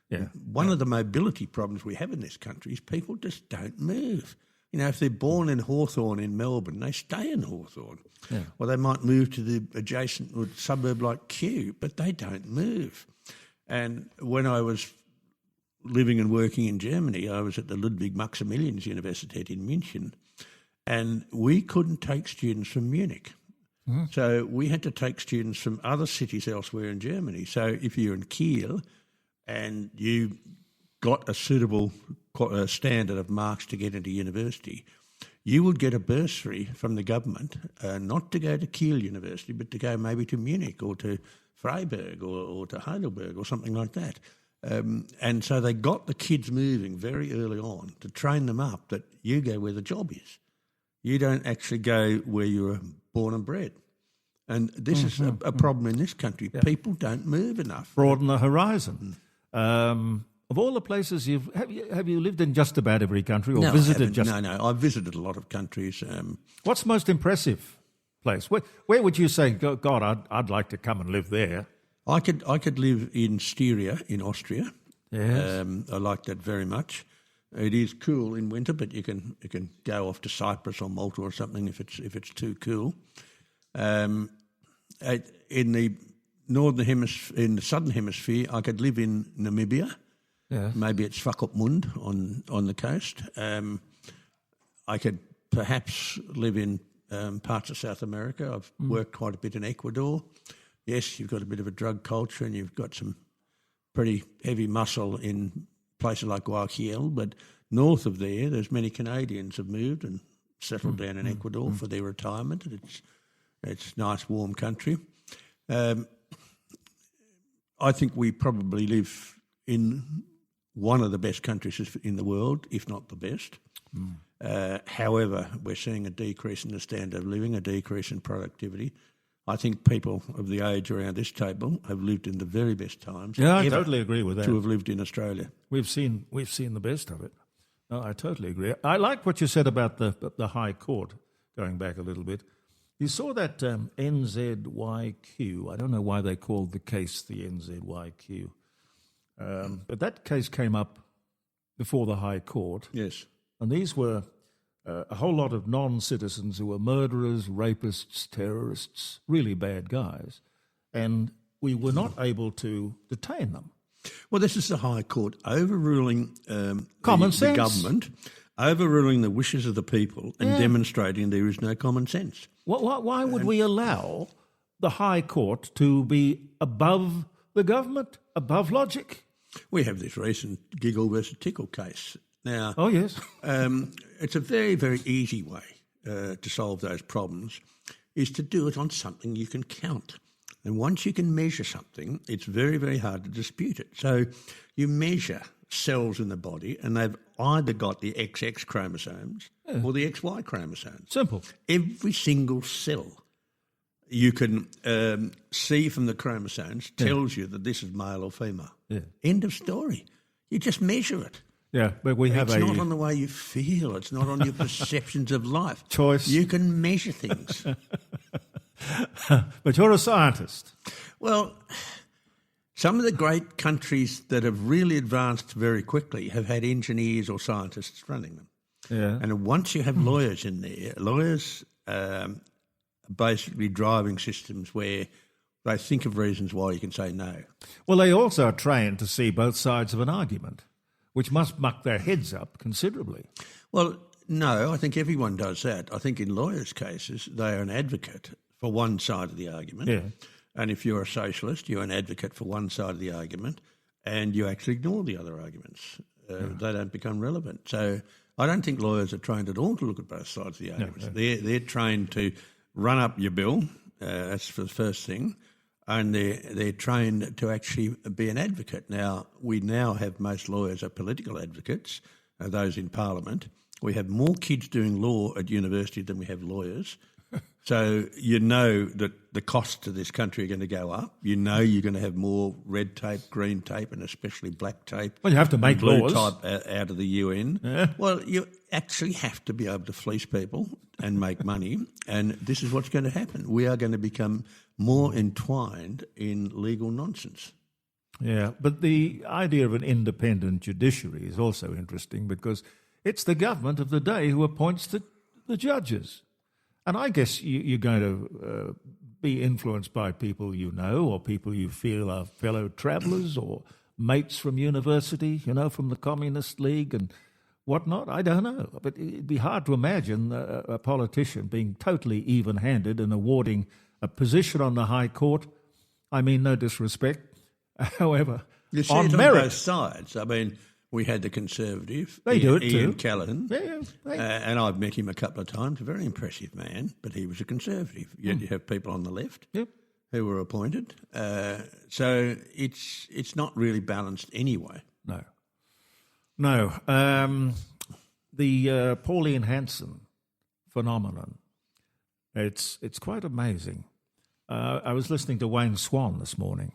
Yeah. One of the mobility problems we have in this country is people just don't move. You know, if they're born in Hawthorn in Melbourne, they stay in Hawthorn. Yeah. Or they might move to the adjacent suburb like Kew, but they don't move. And when I was living and working in Germany, I was at the Ludwig Maximilians Universität in München, and we couldn't take students from Munich. Mm-hmm. So we had to take students from other cities elsewhere in Germany. So if you're in Kiel and you got a suitable standard of marks to get into university, you would get a bursary from the government, not to go to Kiel University, but to go maybe to Munich or to Freiburg or to Heidelberg or something like that. And so they got the kids moving very early on to train them up that you go where the job is. You don't actually go where you were born and bred. And this is a problem in this country. Yeah. People don't move enough. Broaden the horizon. Of all the places have you lived in just about every country or visited just? No, I've visited a lot of countries. What's the most impressive place? Where would you say, God, I'd like to come and live there? I could live in Styria in Austria. Yes. I like that very much. It is cool in winter, but you can go off to Cyprus or Malta or something if it's too cool. In the northern hemisphere, in the southern hemisphere, I could live in Namibia. Yeah. Maybe it's Swakopmund on the coast. I could perhaps live in parts of South America. I've worked quite a bit in Ecuador. Yes, you've got a bit of a drug culture and you've got some pretty heavy muscle in places like Guayaquil, but north of there's many Canadians have moved and settled down in Ecuador for their retirement. It's nice, warm country. I think we probably live in one of the best countries in the world, if not the best. However, we're seeing a decrease in the standard of living, a decrease in productivity. I think people of the age around this table have lived in the very best times. Yeah, I totally agree with that. To have lived in Australia. We've seen the best of it. No, I totally agree. I like what you said about the High Court, going back a little bit. You saw that NZYQ. I don't know why they called the case the NZYQ. But that case came up before the High Court. Yes. And these were a whole lot of non-citizens who were murderers, rapists, terrorists, really bad guys. And we were not able to detain them. Well, this is the High Court overruling common sense. The government, overruling the wishes of the people and demonstrating there is no common sense. Why would we allow the High Court to be above the government, above logic? We have this recent Giggle versus Tickle case. Now, oh yes, it's a very, very easy way to solve those problems is to do it on something you can count. And once you can measure something, it's very, very hard to dispute it. So you measure cells in the body and they've either got the XX chromosomes or the XY chromosomes. Simple. Every single cell you can see from the chromosomes, tells you that this is male or female. Yeah. End of story. You just measure it. Yeah, but we have It's not on the way you feel. It's not on your perceptions of life. Choice. You can measure things. But you're a scientist. Well, some of the great countries that have really advanced very quickly have had engineers or scientists running them. Yeah. And once you have lawyers in there, lawyers are basically driving systems where they think of reasons why you can say no. Well, they also are trained to see both sides of an argument, which must muck their heads up considerably. Well, no, I think everyone does that. I think in lawyers' cases, they are an advocate for one side of the argument. Yeah. And if you're a socialist, you're an advocate for one side of the argument, and you actually ignore the other arguments. They don't become relevant. So I don't think lawyers are trained at all to look at both sides of the arguments. They're trained to run up your bill. That's for the first thing. And they're trained to actually be an advocate. Now, we now have most lawyers are political advocates, those in Parliament. We have more kids doing law at university than we have lawyers. So you know that the costs to this country are going to go up. You know you're going to have more red tape, green tape, and especially black tape. Well, you have to make blue laws. Tape out of the UN. Yeah. Well, you actually have to be able to fleece people and make money, and this is what's going to happen. We are going to become more entwined in legal nonsense. Yeah, but the idea of an independent judiciary is also interesting because it's the government of the day who appoints the judges. And I guess you're going to be influenced by people you know or people you feel are fellow travellers or mates from university, from the Communist League and whatnot. I don't know. But it'd be hard to imagine a politician being totally even-handed and awarding a position on the High Court. I mean, no disrespect. However, you see on it merit. on both sides. I mean, we had the Conservative, They do it Ian too. Callaghan, Yeah. and I've met him a couple of times, a very impressive man, but he was a Conservative. Yet you have people on the left who were appointed. So it's not really balanced anyway. No. The Pauline Hanson phenomenon, it's quite amazing. I was listening to Wayne Swan this morning,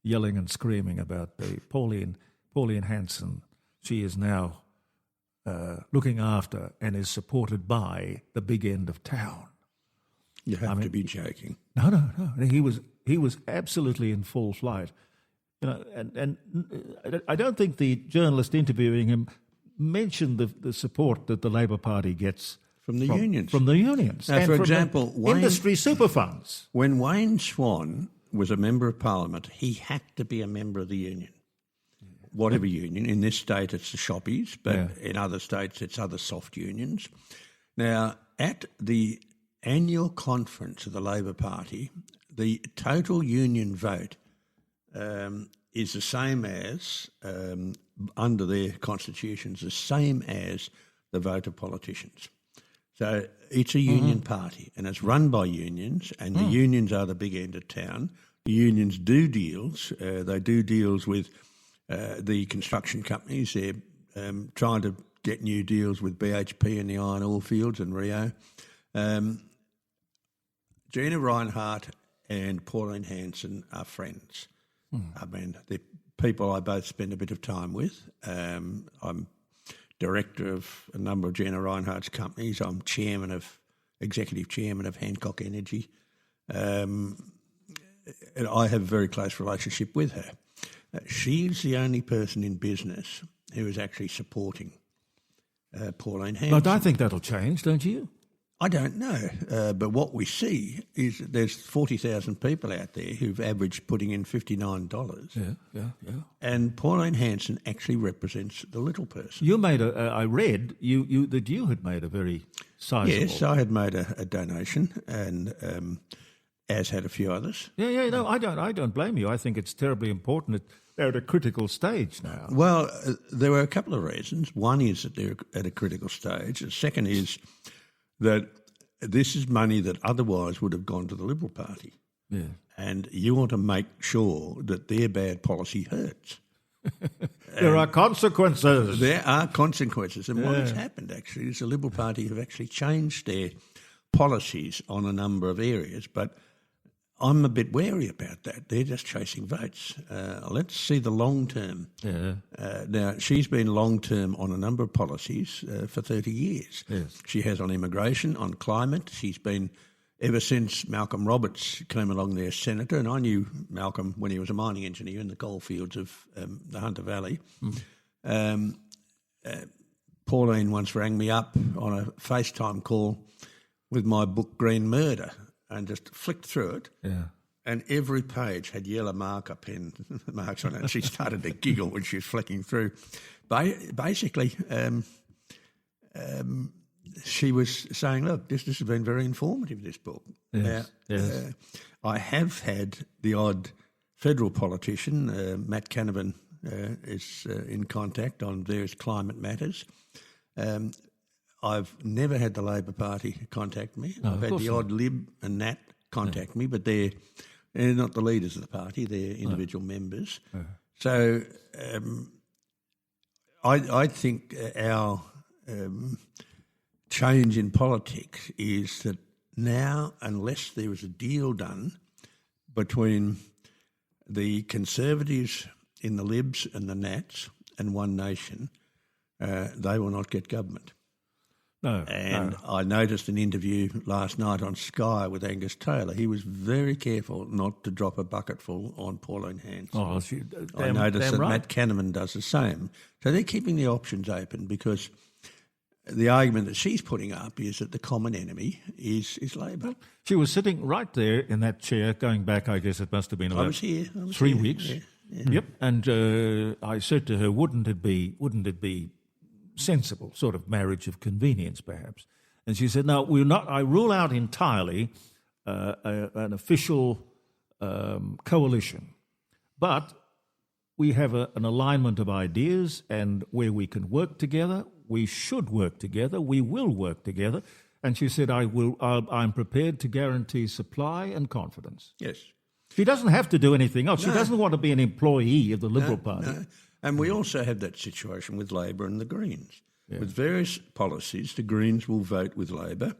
yelling and screaming about the Pauline Hanson. She is now looking after and is supported by the big end of town. You have to be joking. No. He was absolutely in full flight. And I don't think the journalist interviewing him mentioned the support that the Labor Party gets from the unions. From the unions. Now, and for from example, industry super funds. When Wayne Swan was a member of Parliament, he had to be a member of the union. Whatever union. In this state, it's the shoppies, but in other states, it's other soft unions. Now, at the annual conference of the Labor Party, the total union vote is the same as, under their constitutions, the same as the vote of politicians. So it's a union party, and it's run by unions, and the unions are the big end of town. The unions do deals. They do deals with the construction companies. They're trying to get new deals with BHP in the iron ore fields and Rio. Gina Rinehart and Pauline Hanson are friends. I mean, they're people I both spend a bit of time with. I'm director of a number of Gina Rinehart's companies. I'm executive chairman of Hancock Energy. And I have a very close relationship with her. She's the only person in business who is actually supporting Pauline Hanson. But I think that'll change, don't you? I don't know, but what we see is that there's 40,000 people out there who've averaged putting in $59. Yeah. And Pauline Hanson actually represents the little person. You made I read that you had made a very sizable... Yes, I had made a donation, and as had a few others. Yeah. No, I don't blame you. I think it's terribly important. They're at a critical stage now. Well, there were a couple of reasons. One is that they're at a critical stage. The second is that this is money that otherwise would have gone to the Liberal Party. Yeah. And you want to make sure that their bad policy hurts. There are consequences. There are consequences. And what has happened, actually, is the Liberal Party have actually changed their policies on a number of areas, but I'm a bit wary about that. They're just chasing votes. Let's see the long term. Yeah. Now, she's been long term on a number of policies for 30 years. Yes. She has on immigration, on climate. She's been, ever since Malcolm Roberts came along there as senator, and I knew Malcolm when he was a mining engineer in the goldfields of the Hunter Valley. Pauline once rang me up on a FaceTime call with my book Green Murder and just flicked through it. Yeah. And every page had yellow marker pen marks on it. And she started to giggle when she was flicking through. Basically, she was saying, look, this has been very informative, this book. Yes, Now, yes. I have had the odd federal politician, Matt Canavan is in contact on various climate matters. I've never had the Labor Party contact me. No, I've had the odd Lib and Nat contact me, but they're not the leaders of the party, they're individual members. So I think our change in politics is that now, unless there is a deal done between the Conservatives in the Libs and the Nats and One Nation, they will not get government. No. And I noticed an interview last night on Sky with Angus Taylor. He was very careful not to drop a bucketful on Pauline Hanson. Oh, I noticed that Matt Canavan does the same. So they're keeping the options open because the argument that she's putting up is that the common enemy is Labor. She was sitting right there in that chair, going back, I guess it must have been about 3 weeks. Yeah. Yep. And I said to her, wouldn't it be sensible sort of marriage of convenience, perhaps? And she said, no, we're not. I rule out entirely an official coalition, but we have an alignment of ideas, and where we can work together, we should work together. We will work together. And she said, I'm prepared to guarantee supply and confidence. Yes. She doesn't have to do anything else. She doesn't want to be an employee of the Liberal Party. No. And we also have that situation with Labor and the Greens. Yeah. With various policies, the Greens will vote with Labor,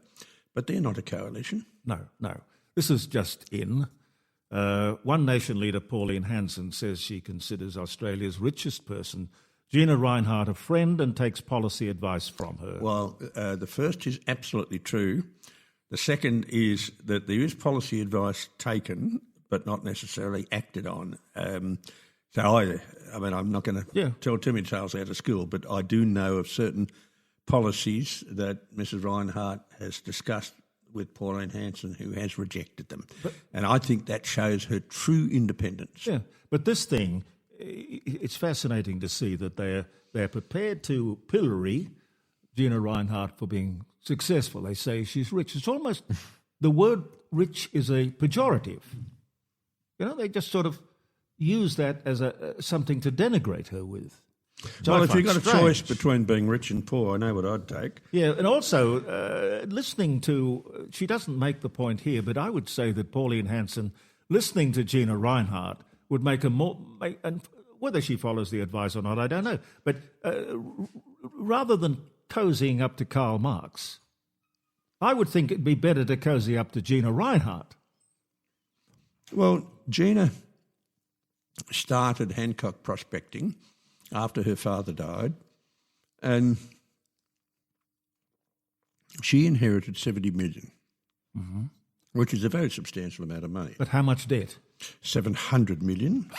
but they're not a coalition. No. This is just in. One Nation leader, Pauline Hanson, says she considers Australia's richest person, Gina Rinehart, a friend and takes policy advice from her. Well, the first is absolutely true. The second is that there is policy advice taken, but not necessarily acted on. So I'm not going to tell too many tales out of school, but I do know of certain policies that Mrs. Rinehart has discussed with Pauline Hanson, who has rejected them. And I think that shows her true independence. Yeah, but this thing, it's fascinating to see that they're prepared to pillory Gina Rinehart for being successful. They say she's rich. It's almost, the word rich is a pejorative. You know, they just sort of use that as something to denigrate her with. Well, if you've got a choice between being rich and poor, I know what I'd take. Yeah, and also listening to, she doesn't make the point here, but I would say that Pauline Hanson, listening to Gina Rinehart, would make her more, and whether she follows the advice or not, I don't know, but rather than cozying up to Karl Marx, I would think it'd be better to cozy up to Gina Rinehart. Well, Gina started Hancock prospecting after her father died, and she inherited $70 million, which is a very substantial amount of money. But how much debt? $700 million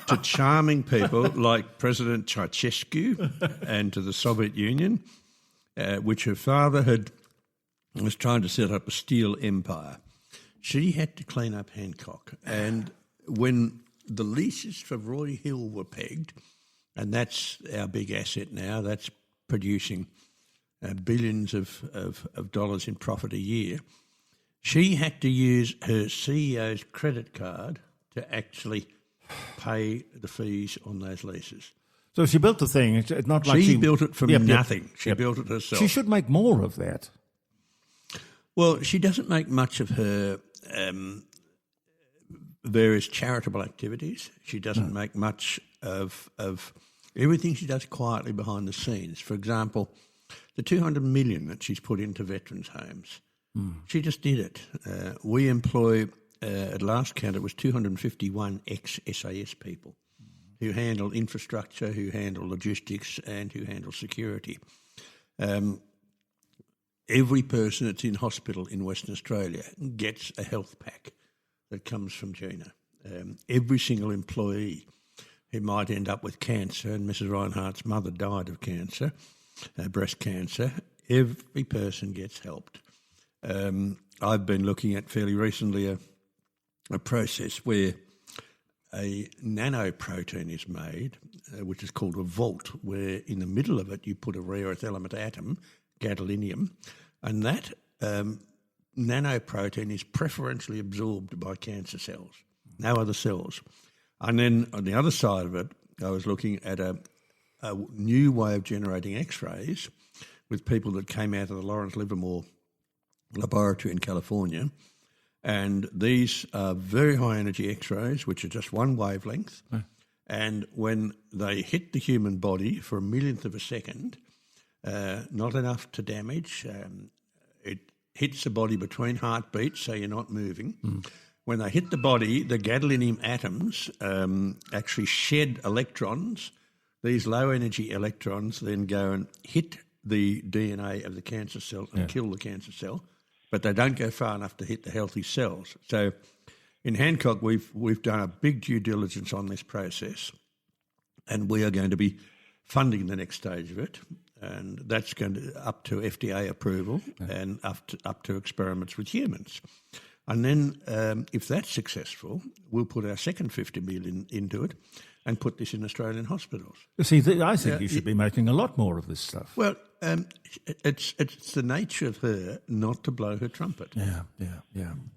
to charming people like President Ceausescu and to the Soviet Union, which her father was trying to set up a steel empire. She had to clean up Hancock, and when the leases for Roy Hill were pegged, and that's our big asset now, that's producing billions of dollars in profit a year, she had to use her CEO's credit card to actually pay the fees on those leases. So she built the thing. It's not like she built it from nothing. She built it herself. She should make more of that. Well, she doesn't make much of her various charitable activities. She doesn't make much of everything. She does quietly behind the scenes. For example, the $200 million that she's put into veterans' homes, she just did it. We employ at last count, it was 251 ex-SAS people who handle infrastructure, who handle logistics, and who handle security. Every person that's in hospital in Western Australia gets a health pack that comes from Gina. Every single employee who might end up with cancer, and Mrs. Reinhardt's mother died of cancer, breast cancer, every person gets helped. I've been looking at fairly recently a process where a nanoprotein is made, which is called a vault, where in the middle of it you put a rare earth element atom, gadolinium, and that nanoprotein is preferentially absorbed by cancer cells, no other cells. And then on the other side of it, I was looking at a new way of generating X-rays with people that came out of the Lawrence Livermore laboratory in California. And these are very high energy X-rays, which are just one wavelength. Oh. And when they hit the human body for a millionth of a second, not enough to damage. It hits the body between heartbeats, so you're not moving. Mm. When they hit the body, the gadolinium atoms actually shed electrons. These low-energy electrons then go and hit the DNA of the cancer cell and kill the cancer cell, but they don't go far enough to hit the healthy cells. So in Hancock, we've done a big due diligence on this process, and we are going to be funding the next stage of it, and that's going to up to FDA approval and up to experiments with humans. And then if that's successful, we'll put our second 50 million into it and put this in Australian hospitals. You see, I think you should be making a lot more of this stuff. Well, it's the nature of her not to blow her trumpet. Yeah.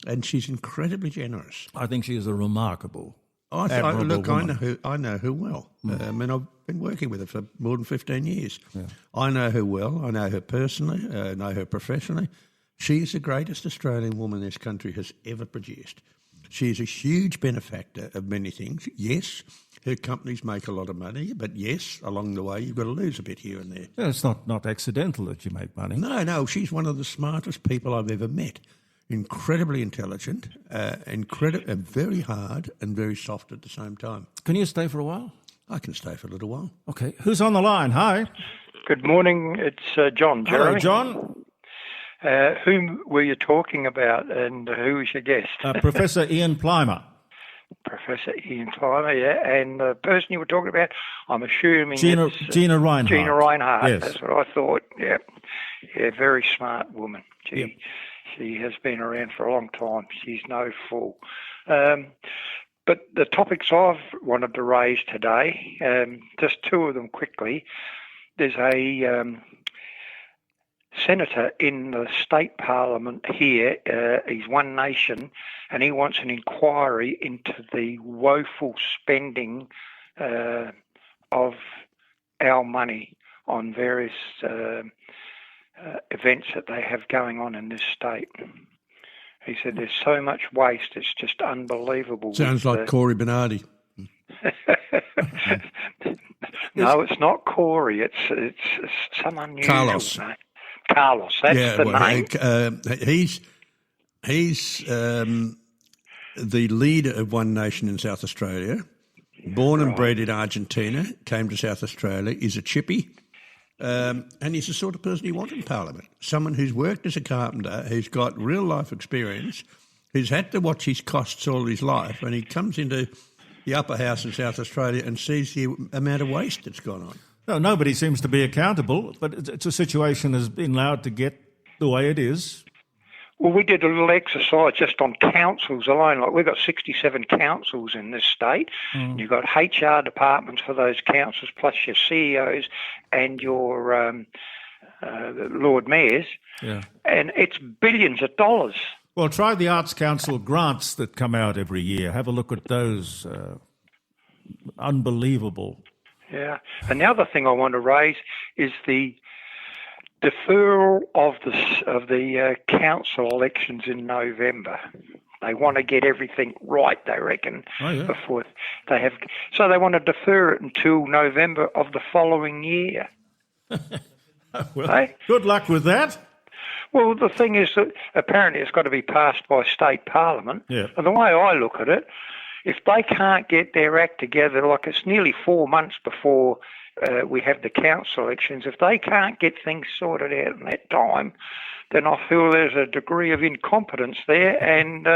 And she's incredibly generous. I think she is a remarkable, admirable woman. I know her well. And I've been working with her for more than 15 years. Yeah. I know her well. I know her personally. I know her professionally. She is the greatest Australian woman this country has ever produced. She is a huge benefactor of many things. Yes, her companies make a lot of money, but yes, along the way you've got to lose a bit here and there. Yeah, it's not accidental that you make money. No, she's one of the smartest people I've ever met. Incredibly intelligent, very hard and very soft at the same time. Can you stay for a while? I can stay for a little while. Okay. Who's on the line? Hi. Good morning. It's John. Hello, Jeremy. John. Whom were you talking about, and who was your guest? Professor Ian Plimer. Professor Ian Plimer, yeah. And the person you were talking about, I'm assuming Gina Reinhardt. Gina Reinhardt, yes. That's what I thought, yeah. Yeah, very smart woman. She has been around for a long time. She's no fool. But the topics I've wanted to raise today, just two of them quickly. There's a senator in the state parliament here, he's One Nation, and he wants an inquiry into the woeful spending of our money on various events that they have going on in this state. He said there's so much waste, it's just unbelievable. Sounds like Corey Bernardi. No, it's not Corey, it's some unusual Carlos. name. Carlos, that's the name. He's the leader of One Nation in South Australia, born and bred in Argentina, came to South Australia, is a chippy, and he's the sort of person you want in Parliament, someone who's worked as a carpenter, who's got real-life experience, who's had to watch his costs all his life, and he comes into the upper house in South Australia and sees the amount of waste that's gone on. No, nobody seems to be accountable, but it's a situation that's been allowed to get the way it is. Well, we did a little exercise just on councils alone. Like, we've got 67 councils in this state. You've got HR departments for those councils, plus your CEOs and your Lord Mayors. Yeah. And it's billions of dollars. Well, try the Arts Council grants that come out every year. Have a look at those. Unbelievable. Yeah. And the other thing I want to raise is the deferral of the council elections in November. They want to get everything right, they reckon, before they have. So they want to defer it until November of the following year. Well, good luck with that. Well, the thing is that apparently it's got to be passed by state parliament. Yeah. And the way I look at it, if they can't get their act together, like it's nearly 4 months before we have the council elections, if they can't get things sorted out in that time, then I feel there's a degree of incompetence there, and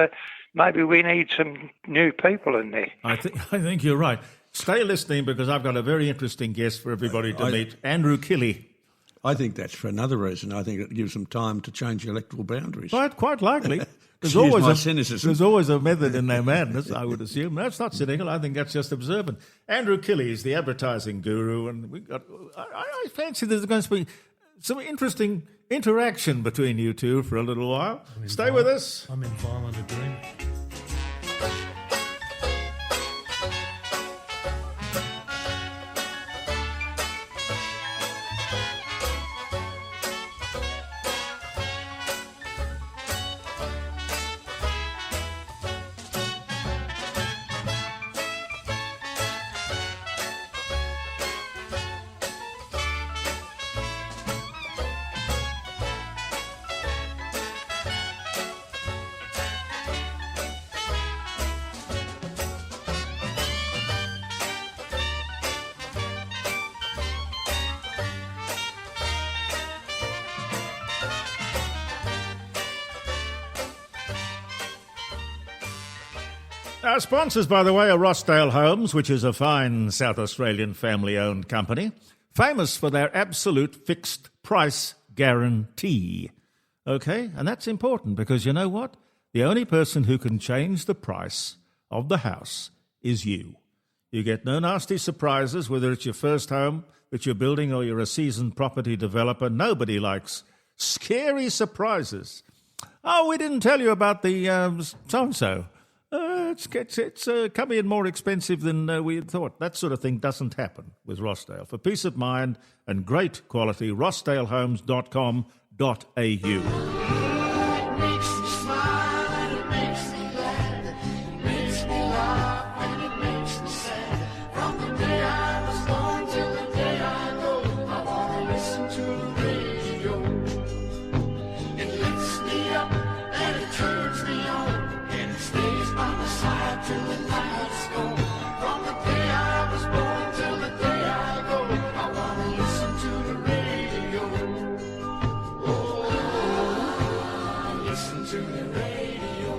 maybe we need some new people in there. I think you're right. Stay listening, because I've got a very interesting guest for everybody to meet, Andrew Killey. I think that's for another reason. I think it gives them time to change the electoral boundaries. Quite likely. There's always a method in their madness, I would assume. That's not cynical. I think that's just observant. Andrew Killey is the advertising guru, and I fancy there's going to be some interesting interaction between you two for a little while. Stay with us. I'm in violent agreement. Our sponsors, by the way, are Rossdale Homes, which is a fine South Australian family-owned company, famous for their absolute fixed price guarantee. Okay? And that's important, because you know what? The only person who can change the price of the house is you. You get no nasty surprises, whether it's your first home that you're building or you're a seasoned property developer. Nobody likes scary surprises. Oh, we didn't tell you about the so-and-so. It's coming in more expensive than we had thought. That sort of thing doesn't happen with Rossdale. For peace of mind and great quality, rossdalehomes.com.au. It makes me smile and it makes me glad. It makes me laugh and it makes me sad. From the day I was born till the day I go, I want to listen to the radio. It lifts me up and it turns me on, and it stays by my side till the night's gone. From the day I was born till the day I go, I want to listen to the radio. Listen to the radio.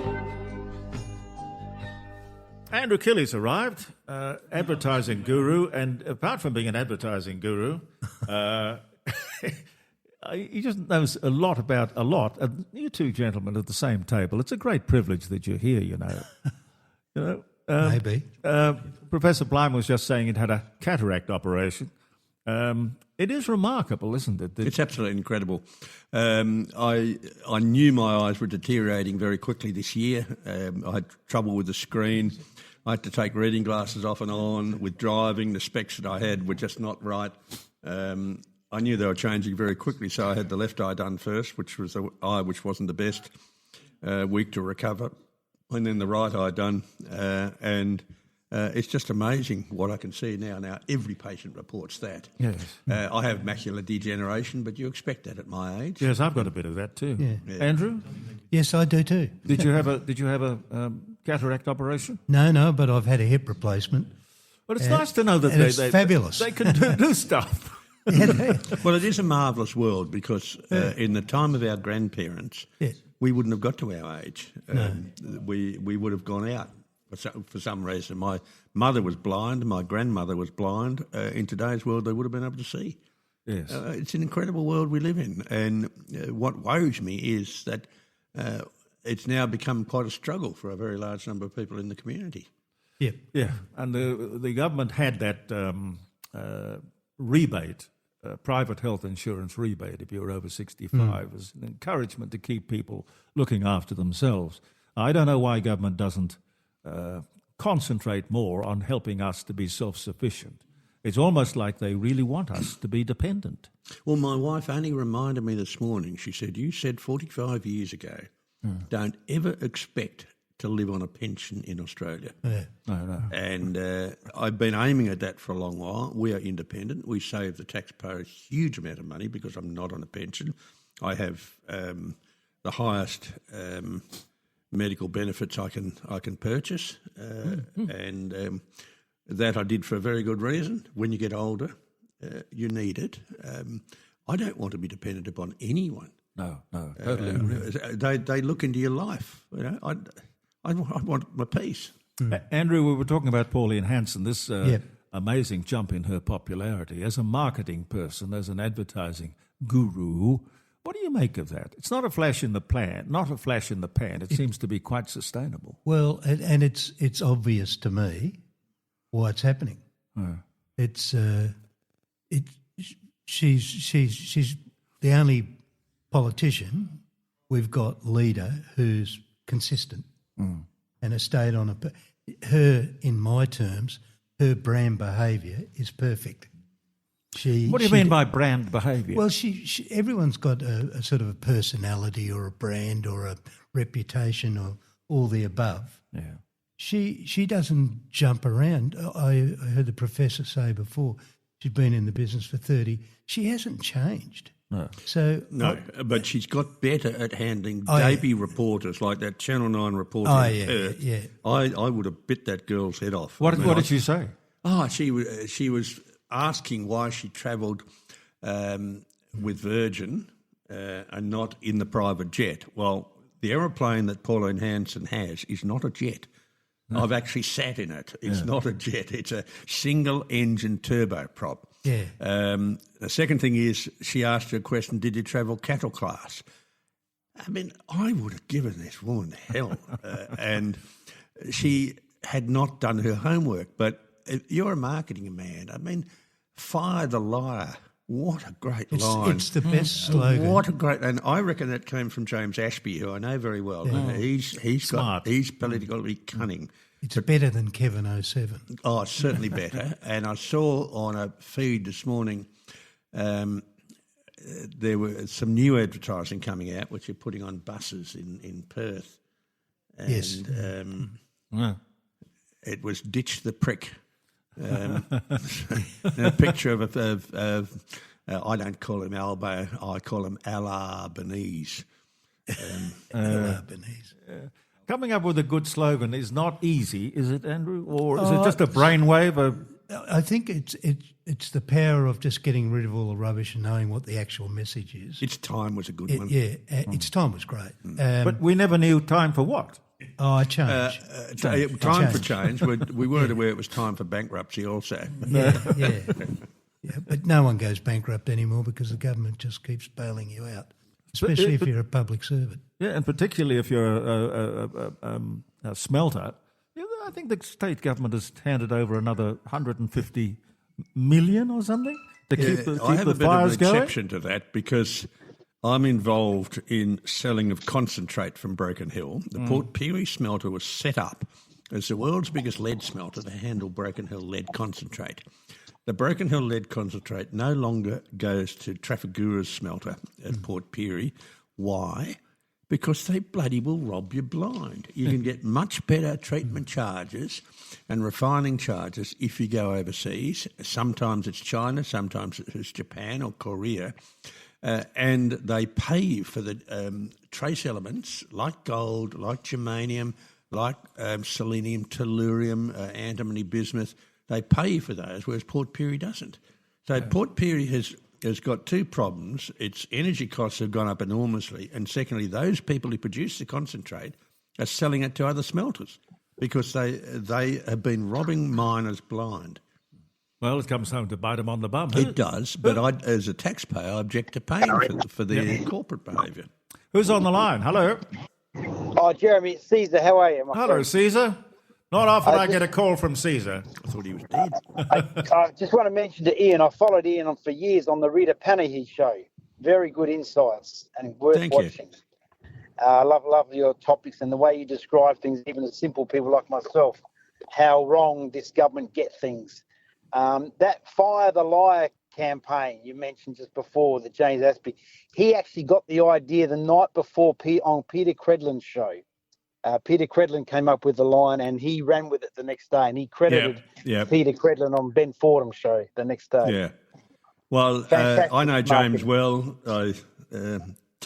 Andrew Killey's arrived, advertising guru, and apart from being an advertising guru, he just knows a lot about a lot. You two gentlemen at the same table, it's a great privilege that you're here, you know. Maybe. Professor Plimer was just saying he'd had a cataract operation. It is remarkable, isn't it? It's absolutely incredible. I knew my eyes were deteriorating very quickly this year. I had trouble with the screen. I had to take reading glasses off and on. With driving, the specs that I had were just not right. I knew they were changing very quickly, so I had the left eye done first, which was the eye which wasn't the best, week to recover, and then the right eye done. And it's just amazing what I can see now. Now, every patient reports that. Yes. I have macular degeneration, but you expect that at my age. Yes, I've got a bit of that too. Yeah. Andrew? Yes, I do too. Did you have a cataract operation? No, but I've had a hip replacement. Well, it's nice to know that it's fabulous. They can do stuff. Well, it is a marvellous world, because in the time of our grandparents, we wouldn't have got to our age. We would have gone out for some reason. My mother was blind, my grandmother was blind. In today's world, they would have been able to see. Yes. It's an incredible world we live in, and what worries me is that it's now become quite a struggle for a very large number of people in the community. Yeah, and the government had that rebate, private health insurance rebate, if you were over 65, as an encouragement to keep people looking after themselves. I don't know why government doesn't concentrate more on helping us to be self-sufficient. It's almost like they really want us to be dependent. Well, my wife only reminded me this morning, she said, you said 45 years ago, don't ever expect to live on a pension in Australia. No. And I've been aiming at that for a long while. We are independent. We save the taxpayer a huge amount of money because I'm not on a pension. I have the highest medical benefits I can purchase, and that I did for a very good reason. When you get older, you need it. I don't want to be dependent upon anyone. No, totally agree. They look into your life. You know, I want my peace. Andrew, we were talking about Pauline Hanson, this amazing jump in her popularity as a marketing person, as an advertising guru. What do you make of that? It's not a flash in the pan. It seems to be quite sustainable. Well, and it's obvious to me why it's happening. It's she's the only politician we've got leader who's consistent and has stayed on her, in my terms, her brand behaviour is perfect. What do you mean by brand behaviour? Well, everyone's got a sort of a personality or a brand or a reputation or all the above. Yeah. She doesn't jump around. I heard the professor say before she's been in the business for 30. She hasn't changed. No. But she's got better at handling dopey reporters like that Channel 9 reporter in Perth. Yeah. I would have bit that girl's head off. What did she say? She was asking why she travelled with Virgin and not in the private jet. Well, the aeroplane that Pauline Hanson has is not a jet. No. I've actually sat in it. It's not a jet. It's a single-engine turboprop. Yeah. The second thing is she asked her a question, did you travel cattle class? I mean, I would have given this woman hell. And she had not done her homework. But you're a marketing man. I mean, fire the liar. What a great line. It's the best slogan. What a great... And I reckon that came from James Ashby, who I know very well. Yeah. He's politically cunning. It's better than Kevin 07. Oh, it's certainly better. And I saw on a feed this morning there were some new advertising coming out, which you're putting on buses in Perth. And, yes. It was Ditch the Prick. A picture of I don't call him Albo, I call him Albanese. Albanese. Coming up with a good slogan is not easy, is it, Andrew? Or is it just a brainwave? I think it's the power of just getting rid of all the rubbish and knowing what the actual message is. Its time was a good one. Yeah, its time was great. But we never knew time for what? Change. Time for change. We weren't aware it was time for bankruptcy also. Yeah, but no one goes bankrupt anymore because the government just keeps bailing you out, especially if you're a public servant. Yeah, and particularly if you're a smelter. I think the state government has handed over another 150 million or something to keep the I have a bit fires of an going. exception to that because I'm involved in selling of concentrate from Broken Hill. The Port Pirie smelter was set up as the world's biggest lead smelter to handle Broken Hill lead concentrate. The Broken Hill lead concentrate no longer goes to Trafigura's smelter at Port Pirie. Why? Because they bloody will rob you blind. You can get much better treatment charges and refining charges if you go overseas. Sometimes it's China, sometimes it's Japan or Korea. And they pay you for the trace elements like gold, like germanium, like selenium, tellurium, antimony, bismuth. They pay you for those, whereas Port Pirie doesn't. So Port Pirie has got two problems. Its energy costs have gone up enormously, and secondly, those people who produce the concentrate are selling it to other smelters because they have been robbing miners blind. Well, it comes home to bite them on the bum. It does, but as a taxpayer, I object to paying for their corporate behaviour. Who's on the line? Hello. Oh, Jeremy, it's Caesar. How are you, my Hello, friend? Caesar. Not often I get a call from Caesar. I thought he was dead. I just want to mention to Ian, I followed Ian for years on the Rita Panahi show. Very good insights and worth watching. I love your topics and the way you describe things, even to simple people like myself, how wrong this government get things. That Fire the Liar campaign you mentioned just before, the James Ashby, he actually got the idea the night before on Peter Credlin's show. Peter Credlin came up with the line and he ran with it the next day, and he credited Peter Credlin on Ben Fordham's show the next day. Yeah. Well, I know James well.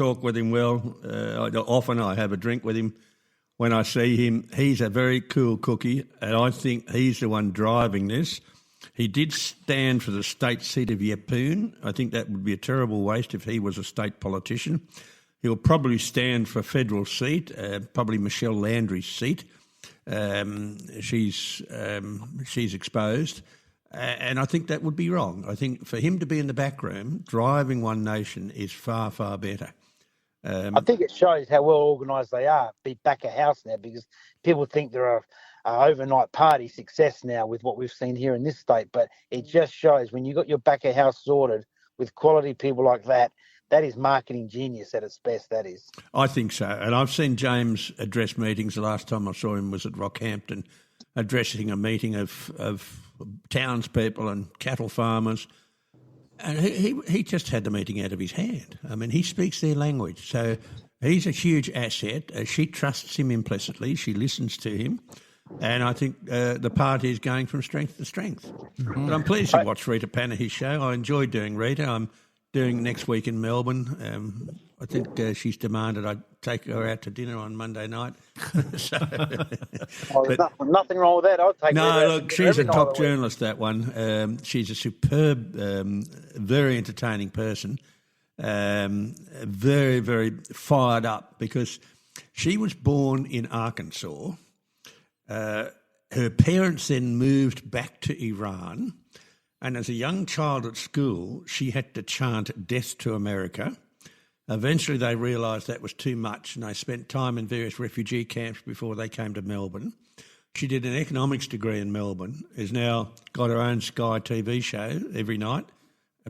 talk with him well. Often I have a drink with him when I see him. He's a very cool cookie, and I think he's the one driving this. He did stand for the state seat of Yeppoon. I think that would be a terrible waste if he was a state politician. He'll probably stand for a federal seat, probably Michelle Landry's seat. She's exposed. And I think that would be wrong. I think for him to be in the back room driving One Nation is far, far better. I think it shows how well organised they are, be back of house now, because people think they're a overnight party success now with what we've seen here in this state. But it just shows when you got your back of house sorted with quality people like that, that is marketing genius at its best, that is. I think so. And I've seen James address meetings. The last time I saw him was at Rockhampton, addressing a meeting of townspeople and cattle farmers. And he just had the meeting out of his hand. I mean, he speaks their language. So he's a huge asset. She trusts him implicitly. She listens to him. And I think the party is going from strength to strength. Mm-hmm. But I'm pleased to watch Rita Panahy's show. I enjoy doing Rita. I'm doing next week in Melbourne. I think she's demanded I take her out to dinner on Monday night. There's nothing wrong with that. I'll take her out. No, look, she's a top journalist, that one. She's a superb, very entertaining person, very, very fired up because she was born in Arkansas. Her parents then moved back to Iran. And as a young child at school, she had to chant death to America. Eventually they realised that was too much and they spent time in various refugee camps before they came to Melbourne. She did an economics degree in Melbourne, has now got her own Sky TV show every night,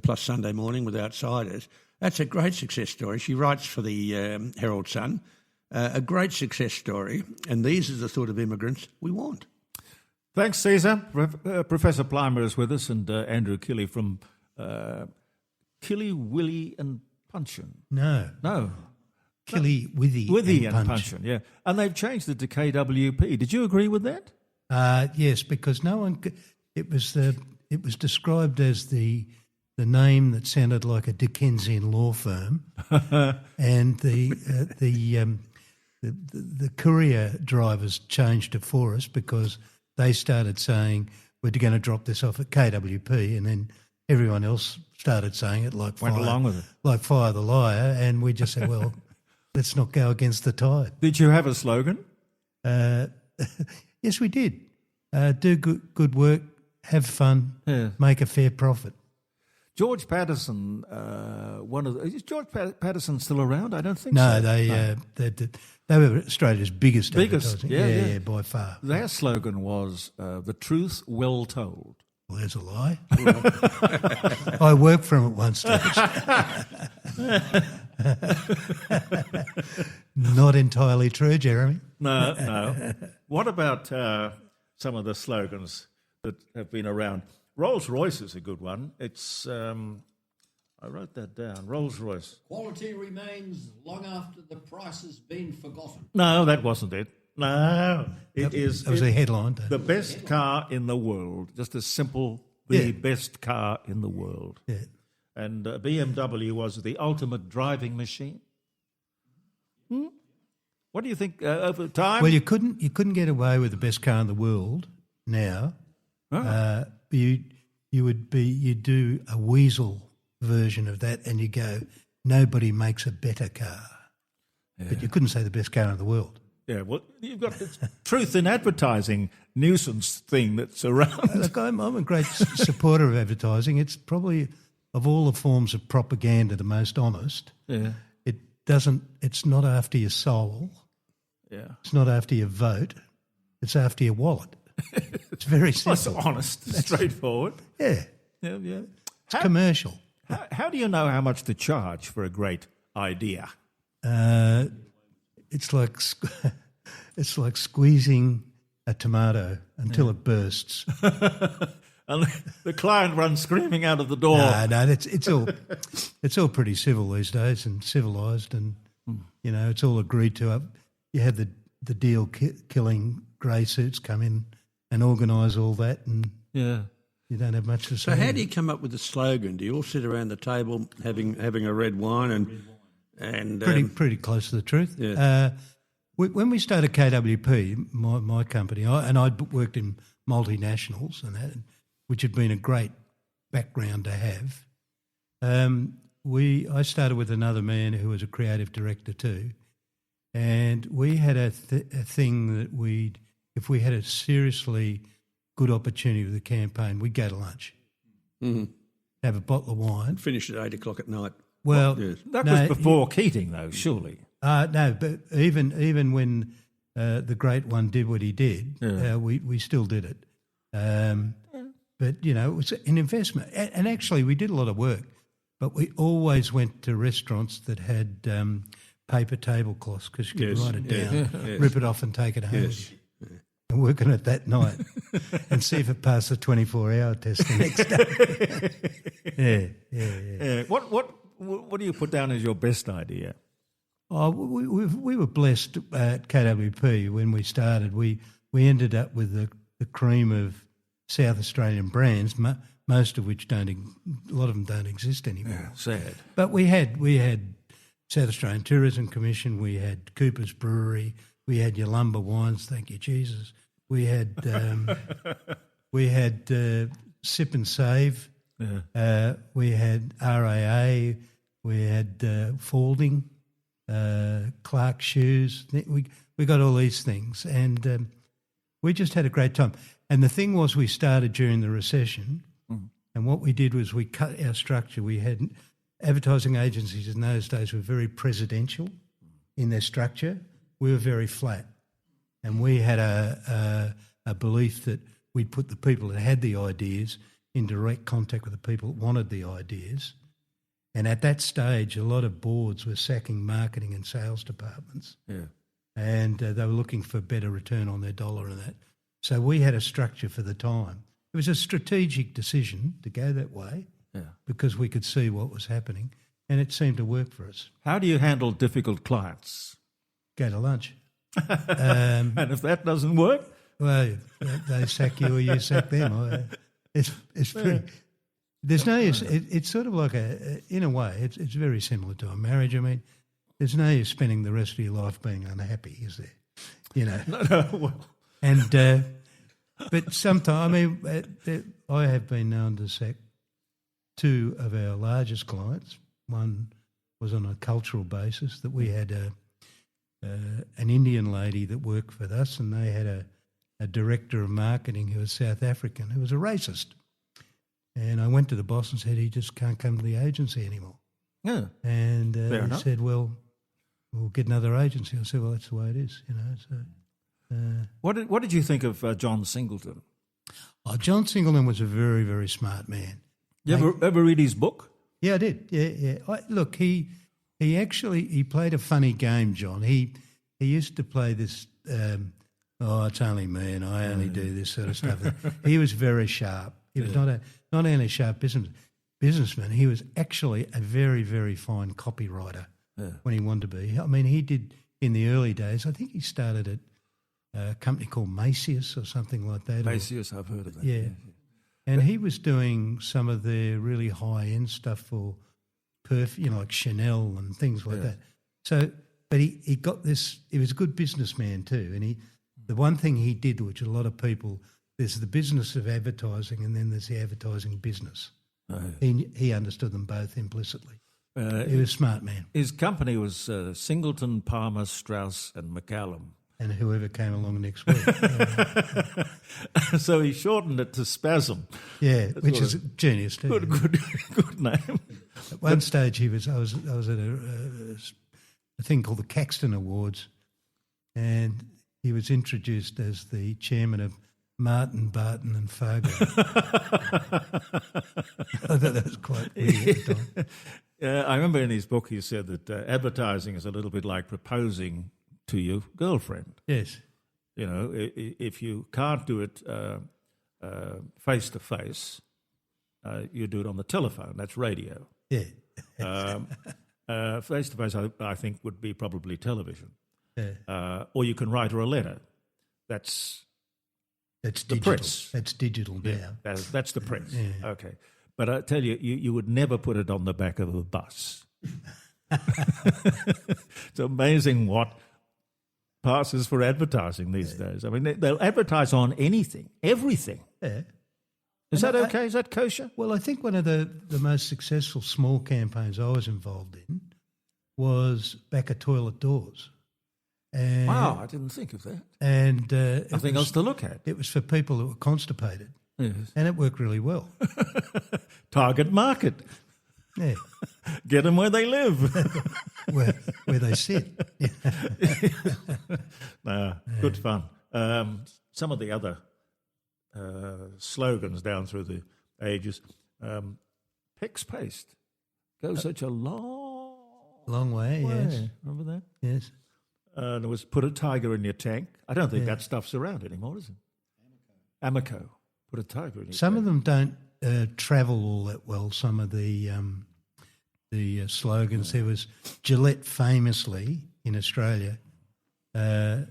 plus Sunday morning with Outsiders. That's a great success story. She writes for the Herald Sun. A great success story, and these are the sort of immigrants we want. Thanks, Caesar. Professor Plimer is with us, and Andrew Killey from Killey, Willie and Punchin. No. Killey, Withy and Punchin, yeah. And they've changed it to KWP. Did you agree with that? Yes, because no one. It was described as the name that sounded like a Dickensian law firm, and the courier drivers changed it for us because they started saying we're going to drop this off at KWP, and then everyone else started saying it like went along with it, like Fire the Liar, and we just said, well, let's not go against the tide. Did you have a slogan? Yes, we did. Do good work, have fun, make a fair profit. George Patterson, is George Patterson still around? I don't think so. No, they were Australia's biggest advertising. Yeah, by far. Their slogan was the truth well told. Well, there's a lie. I worked for them at one stage. Not entirely true, Jeremy. No. What about some of the slogans that have been around? Rolls-Royce is a good one. It's, I wrote that down, Rolls-Royce. Quality remains long after the price has been forgotten. No, that wasn't it. No, that was a headline. The best car in the world, just as simple, best car in the world. Yeah. And BMW was the ultimate driving machine. What do you think over time? Well, you couldn't get away with the best car in the world now. Oh. You'd do a weasel version of that, and you go, nobody makes a better car. Yeah. But you couldn't say the best car in the world. Yeah, well, you've got this truth in advertising nuisance thing that's around. Look, I'm a great supporter of advertising. It's probably, of all the forms of propaganda, the most honest. Yeah. It's not after your soul. Yeah. It's not after your vote. It's after your wallet. It's very simple. It's honest, straightforward. Yeah. Yeah. It's commercial. How do you know how much to charge for a great idea? It's like squeezing a tomato until it bursts. And the client runs screaming out of the door. No, it's all pretty civil these days and civilised, and it's all agreed to. You have the deal killing grey suits come in and organise all that, and you don't have much to say. So how do you come up with the slogan? Do you all sit around the table having a red wine And pretty close to the truth. Yeah. When we started KWP, my company, I'd worked in multinationals and that, which had been a great background to have. I started with another man who was a creative director too, and we had a thing that if we had a seriously good opportunity with the campaign, we'd go to lunch, have a bottle of wine, finish at 8 o'clock at night. Well, yes. That was before Keating, though, surely. No, but even when the great one did what he did, we still did it. But, it was an investment. And actually, we did a lot of work, but we always went to restaurants that had paper tablecloths because you could write it down, rip it off and take it home. Yes. And work on it that night and see if it passed the 24-hour test the next day. Yeah. What do you put down as your best idea? Oh, we were blessed at KWP when we started. We ended up with the cream of South Australian brands, most of which a lot of them don't exist anymore. Yeah, sad. But we had South Australian Tourism Commission, we had Cooper's Brewery, we had Yalumba Wines, thank you Jesus. We had Sip and Save. Yeah. We had RAA. We had Falding, Clark Shoes. We got all these things, and we just had a great time. And the thing was, we started during the recession, and what we did was we cut our structure. We had advertising agencies in those days were very presidential in their structure. We were very flat. And we had a belief that we'd put the people that had the ideas in direct contact with the people that wanted the ideas. And at that stage, a lot of boards were sacking marketing and sales departments. Yeah. And they were looking for better return on their dollar and that. So we had a structure for the time. It was a strategic decision to go that way because we could see what was happening, and it seemed to work for us. How do you handle difficult clients? Go to lunch. And if that doesn't work? Well, they sack you or you sack them. It's pretty... There's no use. It's sort of like in a way, it's very similar to a marriage. I mean, there's no use spending the rest of your life being unhappy, is there? No, well. And, but sometimes, I have been known to sack two of our largest clients. One was on a cultural basis that we had an Indian lady that worked for us, and they had a director of marketing who was South African, who was a racist. And I went to the boss and said, he just can't come to the agency anymore. Yeah. And he said, well, we'll get another agency. I said, well, that's the way it is, So, what did you think of John Singleton? Oh, John Singleton was a very, very smart man. You ever read his book? Yeah, I did. Yeah. Look, he played a funny game, John. He used to play this, it's only me and I only do this sort of stuff. He was very sharp. He was not only a sharp businessman, he was actually a very, very fine copywriter when he wanted to be. I mean, he did in the early days, I think he started at a company called Macius or something like that. Macius, I've heard of that. Yeah. And he was doing some of the really high-end stuff for perfume, like Chanel and things like that. So, but he got this, he was a good businessman too. And the one thing he did, which a lot of people, there's the business of advertising and then there's the advertising business. He understood them both implicitly. He was a smart man. His company was Singleton, Palmer, Strauss and McCallum. And whoever came along next week. So he shortened it to Spasm. Yeah, which is genius too. Good name. At one stage I was at a thing called the Caxton Awards, and he was introduced as the chairman of Martin, Barton and Fogel. I thought that was quite weird at the time. I remember in his book he said that advertising is a little bit like proposing to your girlfriend. Yes. If you can't do it face to face, you do it on the telephone. That's radio. Yeah. Face to face, I think, would be probably television. Yeah. Or you can write her a letter. That's the digital. press. That's digital now. That's the press. Yeah. Okay. But I tell you, you would never put it on the back of a bus. It's amazing what passes for advertising these days. I mean, they'll advertise on anything, everything. Yeah. Is that okay? Is that kosher? Well, I think one of the most successful small campaigns I was involved in was back at toilet doors. And, wow, I didn't think of that. And nothing else to look at. It was for people who were constipated. Yes. And it worked really well. Target market. Yeah. Get them where they live. where they sit. Good fun. Some of the other slogans down through the ages. Pex paste goes such a long way, yes. Remember that? Yes. There was put a tiger in your tank. I don't think that stuff's around anymore, is it? Amico. Put a tiger in your Some tank. of them don't travel all that well, some of the slogans. There was Gillette famously in Australia had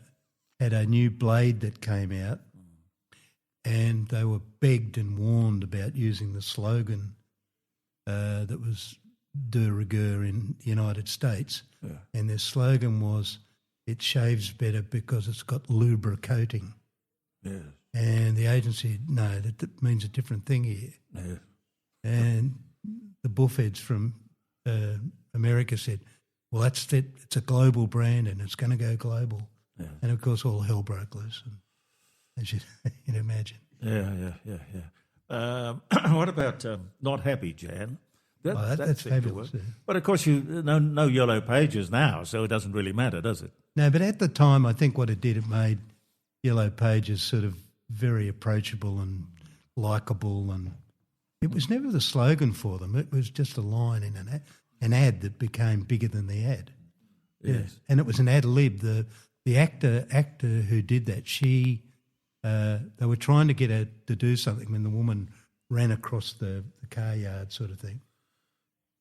a new blade that came out, and they were begged and warned about using the slogan that was de rigueur in the United States. Yeah. And their slogan was, "It shaves better because it's got lubricating." Yeah. And the agency said, no, that means a different thing here. Yeah. And the bullfeds from America said, well, that's it. It's a global brand and it's going to go global. Yeah. And, of course, all hell broke loose, as you can imagine. Yeah. What about Not Happy, Jan? That's fabulous. Yeah. But, of course, no yellow pages now, so it doesn't really matter, does it? No, but at the time, I think what it did, it made Yellow Pages sort of very approachable and likeable, and it was never the slogan for them. It was just a line in an ad that became bigger than the ad. Yes. Yeah. And it was an ad lib. The actor who did that, they were trying to get her to do something when the woman ran across the car yard sort of thing,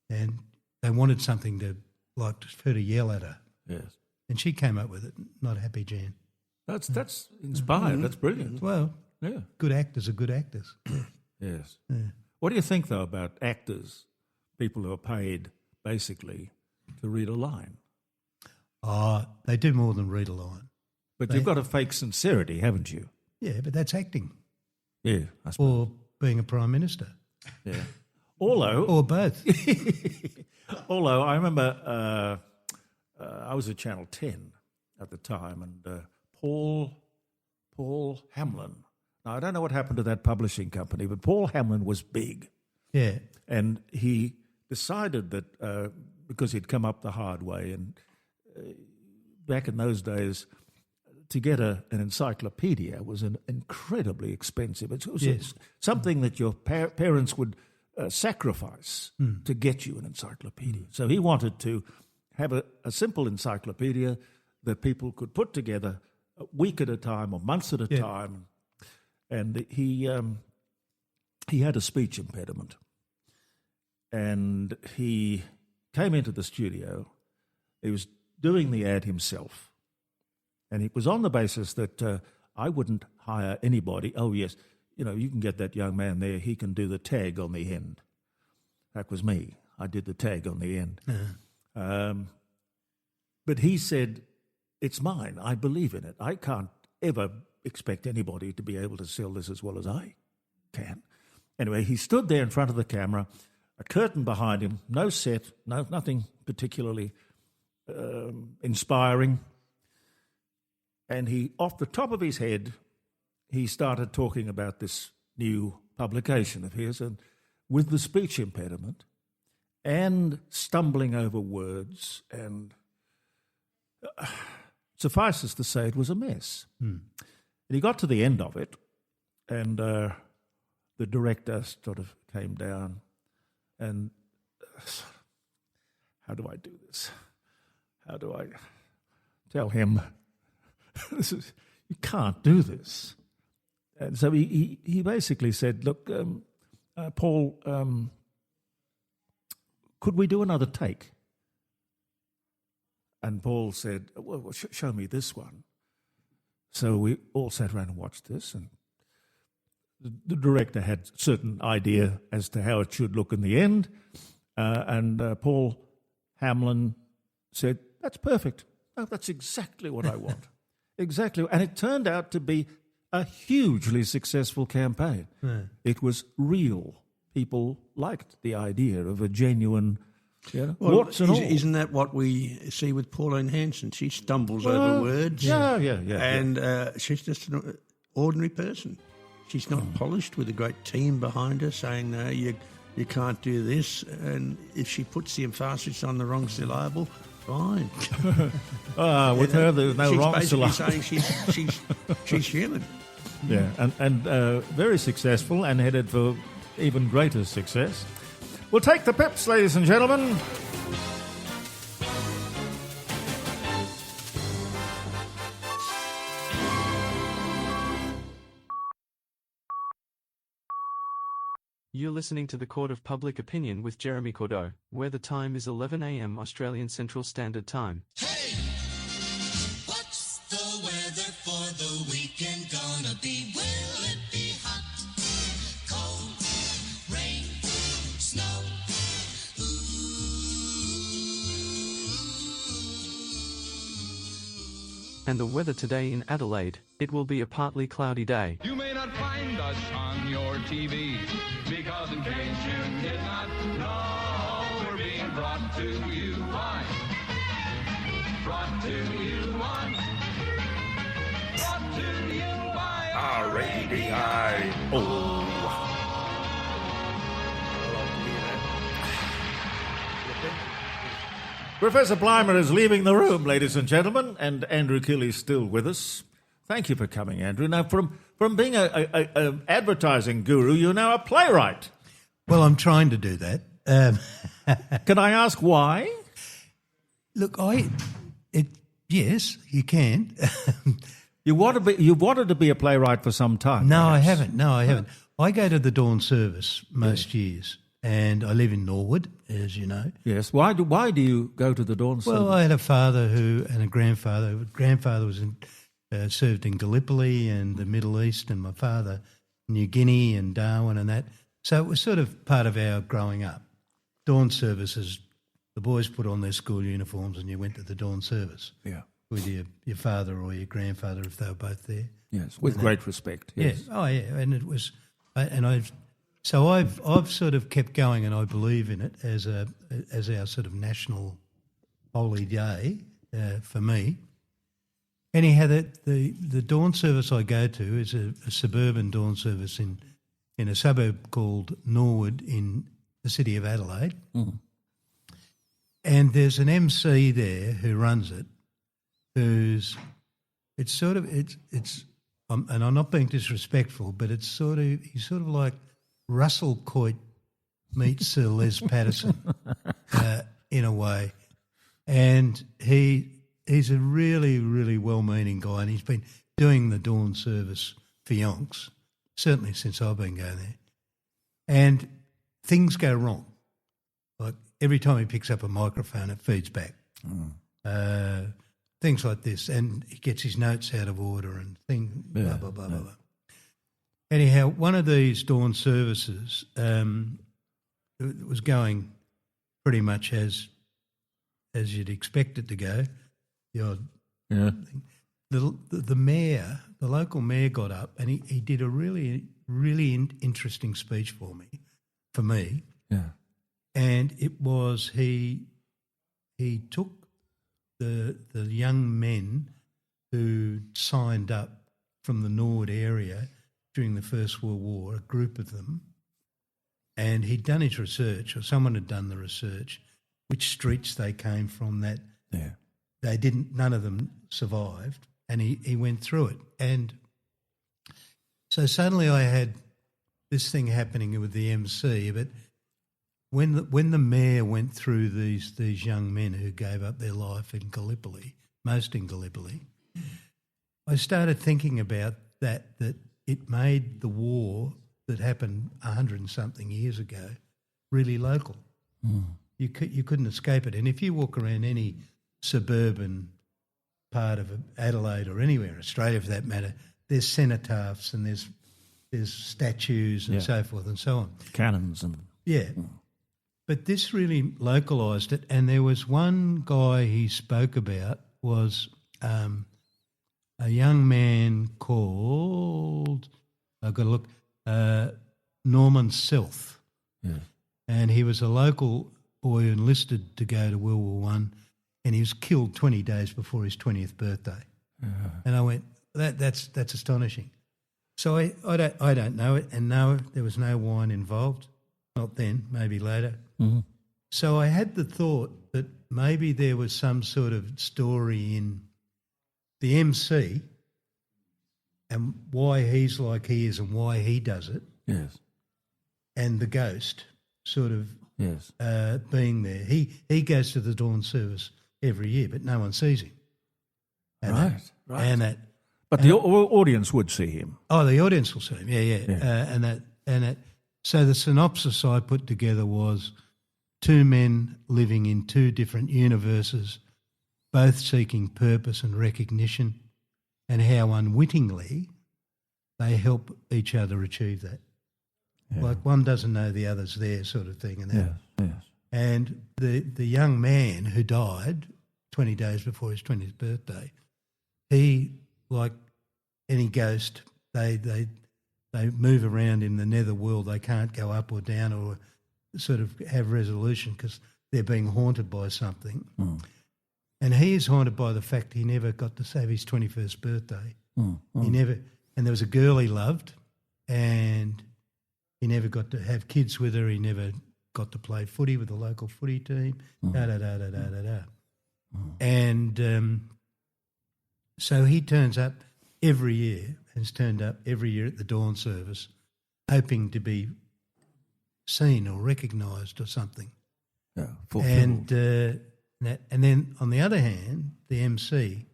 and they wanted something to, like, for her to yell at her. Yes. And she came up with it, Not Happy Jan. That's inspired. Mm-hmm. That's brilliant. Well, yeah. Good actors are good actors. Yes. Yeah. What do you think, though, about actors, people who are paid basically to read a line? They do more than read a line. But you've got a fake sincerity, haven't you? Yeah, but that's acting. Yeah, I suppose. Or being a Prime Minister. Yeah. Or both. Although I remember I was at Channel 10 at the time, and Paul Hamlin. Now, I don't know what happened to that publishing company, but Paul Hamlin was big. Yeah. And he decided that because he'd come up the hard way, and back in those days, to get an encyclopedia was incredibly expensive. It was something that your parents would sacrifice to get you an encyclopedia. So he wanted to have a simple encyclopedia that people could put together a week at a time or months at a time. And he had a speech impediment. And he came into the studio. He was doing the ad himself. And it was on the basis that I wouldn't hire anybody. Oh, yes, you can get that young man there. He can do the tag on the end. That was me. I did the tag on the end. But he said, it's mine. I believe in it. I can't ever expect anybody to be able to sell this as well as I can. Anyway, he stood there in front of the camera, a curtain behind him, no set, nothing particularly inspiring. And he, off the top of his head, he started talking about this new publication of his, and with the speech impediment and stumbling over words, and suffices to say it was a mess. And he got to the end of it, and the director sort of came down and, how do I do this? How do I tell him, you can't do this? And so he basically said, look, Paul, could we do another take? And Paul said, well, show me this one. So we all sat around and watched this, and the director had a certain idea as to how it should look in the end, and Paul Hamlin said, "That's perfect. No, that's exactly what I want." Exactly. And it turned out to be a hugely successful campaign. Yeah. It was real. People liked the idea of a genuine, Well, warts and all. isn't that what we see with Pauline Hanson? She stumbles over words. Yeah. And she's just an ordinary person. She's not polished with a great team behind her saying, no, you can't do this. And if she puts the emphasis on the wrong syllable, fine. With her, there's no wrong syllable. She's basically saying she's human. Yeah, and very successful and headed for even greater success. We'll take the pips, ladies and gentlemen. You're listening to the Court of Public Opinion with Jeremy Cordeaux, where the time is 11 a.m. Australian Central Standard Time. What's the weather for the weekend gonna be? Will it be hot, cold, rain, snow? And the weather today in Adelaide, it will be a partly cloudy day. You may not find us on your TV, because in case you did not know, we're being brought to you by, brought to you on, brought to you by R-A-D-I. Professor Plimer is leaving the room, ladies and gentlemen, and Andrew Killey is still with us. Thank you for coming, Andrew. Now, from being an advertising guru, you're now a playwright. Well, I'm trying to do that. Can I ask why? Look, yes, you can. You wanted to be a playwright for some time. No, perhaps. I haven't. I go to the dawn service most years, and I live in Norwood, as you know. Yes. Why do you go to the dawn service? Well, I had a father and a grandfather. Grandfather was served in Gallipoli and the Middle East, and my father New Guinea and Darwin and that. So it was sort of part of our growing up. Dawn services, the boys put on their school uniforms and you went to the dawn service. Yeah. With your father or your grandfather if they were both there. Yes, with great respect. Yes. Yeah. Oh, yeah. And it was, I've sort of kept going, and I believe in it as our sort of national holy day for me. Anyhow, the dawn service I go to is a suburban dawn service in a suburb called Norwood in the city of Adelaide. Mm. And there's an MC there who runs it, and I'm not being disrespectful, but he's sort of like Russell Coight meets Sir Les Patterson in a way. And he's a really, really well-meaning guy, and he's been doing the dawn service for yonks, certainly since I've been going there. And things go wrong. Like every time he picks up a microphone, it feeds back. Things like this, and he gets his notes out of order and blah, blah, blah, blah, blah. Anyhow, one of these dawn services it was going pretty much as you'd expect it to go. The odd thing. The mayor, the local mayor, got up and he did a really, really interesting speech for me. Yeah. And it was he took the young men who signed up from the Norwood area during the First World War, a group of them, and he'd done his research, or someone had done the research, which streets they came from. That none of them survived, and he went through it. And so suddenly I had this thing happening with the MC, but when the mayor went through these young men who gave up their life in Gallipoli, most in Gallipoli, I started thinking about that it made the war that happened 100 and something years ago really local. Mm. You couldn't escape it. And if you walk around any suburban part of Adelaide or anywhere in Australia for that matter, there's cenotaphs and there's statues and so forth and so on. Cannons and... Yeah. But this really localised it, and there was one guy he spoke about was a young man called, I've got to look, Norman Self. Yes. And he was a local boy who enlisted to go to World War One, and he was killed 20 days before his 20th birthday. And I went, that's astonishing. So I don't know it, and no, there was no wine involved. Not then, maybe later. Mm-hmm. So I had the thought that maybe there was some sort of story in the MC and why he's like he is and why he does it. Yes. And the ghost sort of Yes. being there. He goes to the dawn service every year, but no one sees him. And Right. And that. But the audience would see him. Oh, the audience will see him. Yeah. And that. So the synopsis I put together was two men living in two different universes, both seeking purpose and recognition, and how unwittingly they help each other achieve that. Yeah. Like one doesn't know the other's there, sort of thing. And that. Yes. And the young man who died 20 days before his 20th birthday, he, like any ghost, they move around in the nether world. They can't go up or down or sort of have resolution because they're being haunted by something. Mm. And he is haunted by the fact he never got to have his 21st birthday. He never, and there was a girl he loved, and he never got to have kids with her. He never got to play footy with the local footy team. And so he turns up every year, has turned up every year at the dawn service, hoping to be seen or recognised or something. Yeah, and then on the other hand, the MC,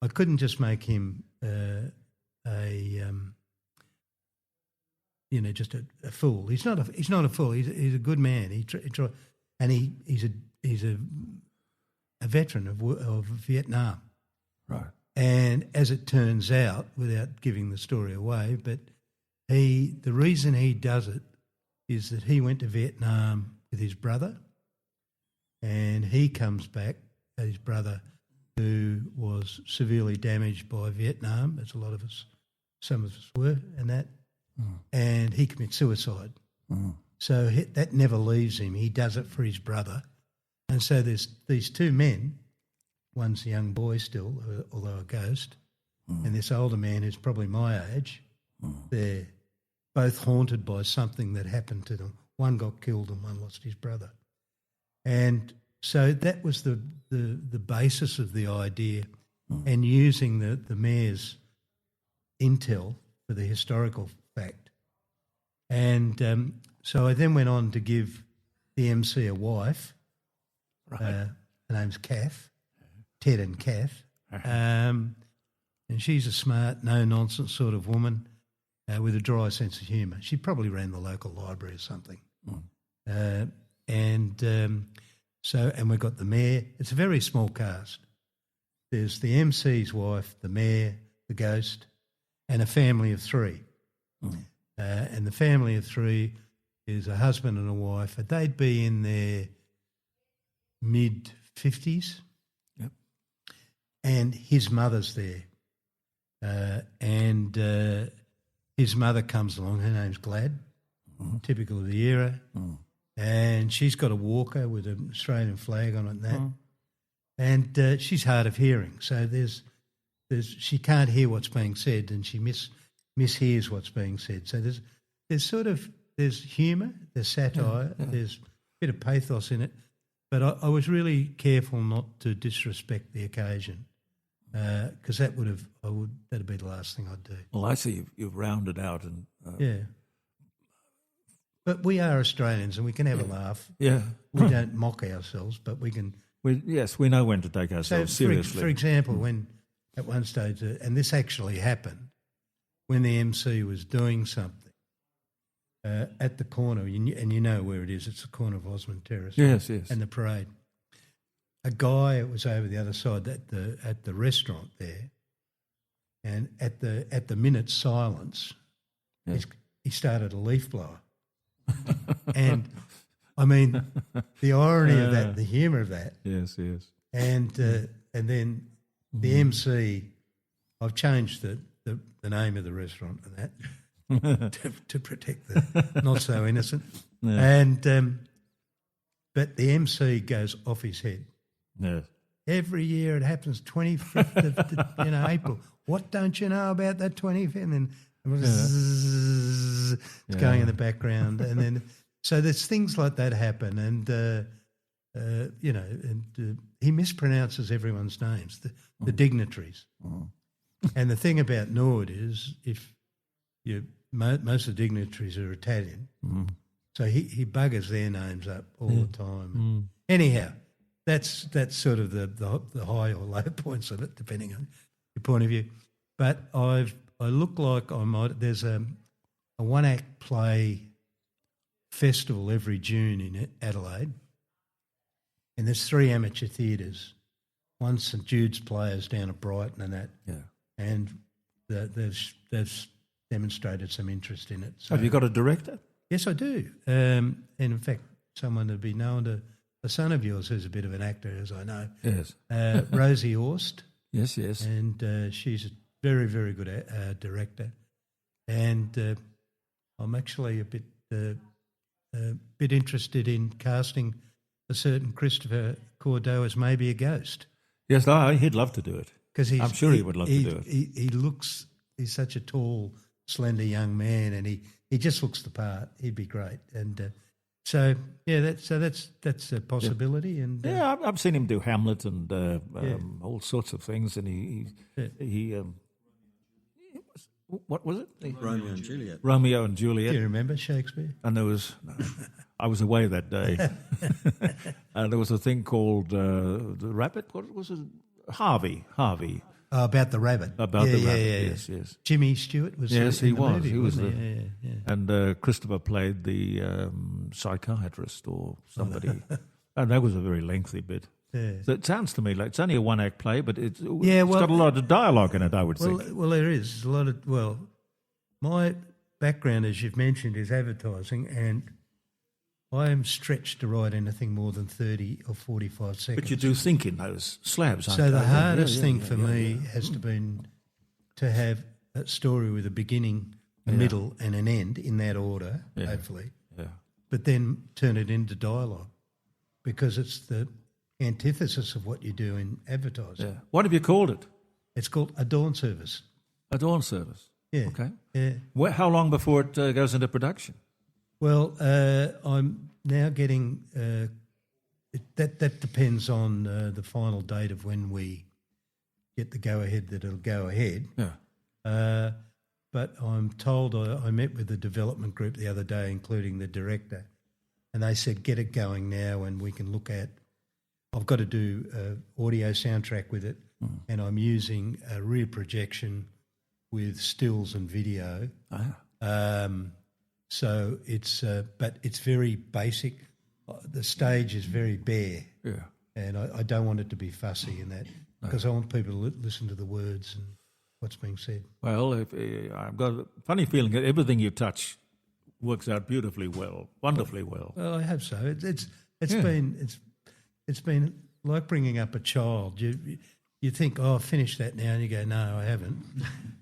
I couldn't just make him just a fool. He's not a fool. He's a good man. He's a veteran of Vietnam. Right. And as it turns out, without giving the story away, but the reason he does it is that he went to Vietnam with his brother, and he comes back, his brother, who was severely damaged by Vietnam, as some of us were, and he commits suicide. So that never leaves him. He does it for his brother. And so there's these two men, one's a young boy still, although a ghost, and this older man who's probably my age. They're both haunted by something that happened to them. One got killed and one lost his brother. And so that was the basis of the idea, and using the mayor's intel for the historical fact. And so I then went on to give the MC a wife. Right. Her name's Kath, Ted and Kath. And she's a smart, no-nonsense sort of woman with a dry sense of humour. She probably ran the local library or something. And we've got the mayor. It's a very small cast. There's the MC's wife, the mayor, the ghost, and a family of three. And the family of three is a husband and a wife. They'd be in their mid-50s. Yep. And his mother's there. His mother comes along. Her name's Glad, typical of the era. And she's got a walker with an Australian flag on it and that. And she's hard of hearing. So she can't hear what's being said, and she mishears what's being said. So there's humour, there's satire, there's a bit of pathos in it. But I was really careful not to disrespect the occasion, because that'd be the last thing I'd do. Well, I see you've rounded out and yeah. But we are Australians, and we can have a laugh. Yeah, we don't mock ourselves, but we can. We know when to take ourselves seriously. For example, when at one stage, and this actually happened, when the MC was doing something at the corner, and you know where it is. It's the corner of Osmond Terrace. Yes. And the parade. A guy was over the other side at the restaurant there, and at the minute's silence, he started a leaf blower. And I mean, the irony of that, the humour of that. Yes, yes. And then the MC, I've changed the name of the restaurant and that to protect the not so innocent. Yeah. And but the MC goes off his head. Yes. Every year it happens, 25th of April. What don't you know about that 25th? And then it's going in the background. And then, so there's things like that happen. And, he mispronounces everyone's names, the dignitaries. And the thing about Nord is most of the dignitaries are Italian. So he buggers their names up all the time. Anyhow, that's sort of the high or low points of it, depending on your point of view. But I look like I might. There's a one-act play festival every June in Adelaide, and there's 3 amateur theatres. One St Jude's Players down at Brighton and that. Yeah. And they've demonstrated some interest in it. So, have you got a director? Yes, I do. And in fact, someone that'd be known to a son of yours who's a bit of an actor, as I know. Yes. Rosie Orst. Yes, yes. And she's a very, very good director. And I'm actually a bit interested in casting a certain Christopher Cordeaux as maybe a ghost. Yes, he'd love to do it. I'm sure he would love to do it. He's such a tall, slender young man, and he just looks the part. He'd be great. And that's a possibility. Yeah. And I've seen him do Hamlet and all sorts of things. And he what was it? Romeo and Juliet. Romeo and Juliet. Do you remember Shakespeare? And there was, I was away that day. And there was a thing called the rabbit. What was it? Harvey. Oh, about the rabbit. About the rabbit. Yeah. Yes. Jimmy Stewart was. Yes, he was. Movie, he was. Yeah. And Christopher played the psychiatrist or somebody, and that was a very lengthy bit. Yeah. So it sounds to me like it's only a one-act play, but it's got a lot of dialogue in it, I would think. Well, there is a lot of. Well, my background, as you've mentioned, is advertising, and I am stretched to write anything more than 30 or 45 seconds. But you do think in those slabs, aren't So you? the hardest thing for me has to been to have a story with a beginning, a middle, and an end in that order, hopefully. Yeah. But then turn it into dialogue, because it's the antithesis of what you do in advertising. Yeah. What have you called it? It's called a dawn service. A dawn service. Yeah. Okay. Yeah. How long before it goes into production? Well, I'm now getting that depends on the final date of when we get the go-ahead that it'll go ahead. Yeah. But I'm told I met with the development group the other day, including the director, and they said, get it going now and we can look at. I've got to do an audio soundtrack with it, and I'm using a rear projection with stills and video. So it's, but it's very basic. The stage is very bare, and I don't want it to be fussy in that, because I want people to listen to the words and what's being said. Well, I've got a funny feeling that everything you touch works out beautifully well, wonderfully well. Well, I hope so. It's been like bringing up a child. You think, oh, I've finished that now, and you go, no, I haven't.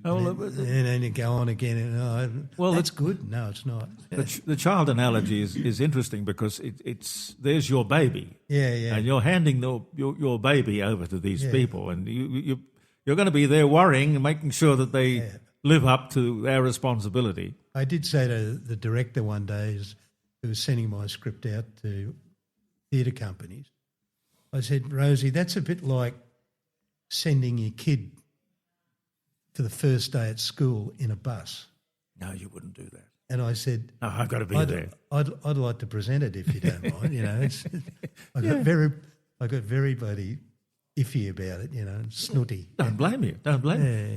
And then you go on again, and that's good. No, it's not. The child analogy is interesting because it's there's your baby, and you're handing your baby over to these people, and you're going to be there worrying and making sure that they live up to their responsibility. I did say to the director one day, who was sending my script out to theatre companies, I said, Rosie, that's a bit like sending your kid for the first day at school in a bus. No, you wouldn't do that. And I said, no, I've got to be there. I'd like to present it if you don't mind. I got very bloody iffy about it, snooty. Don't blame you.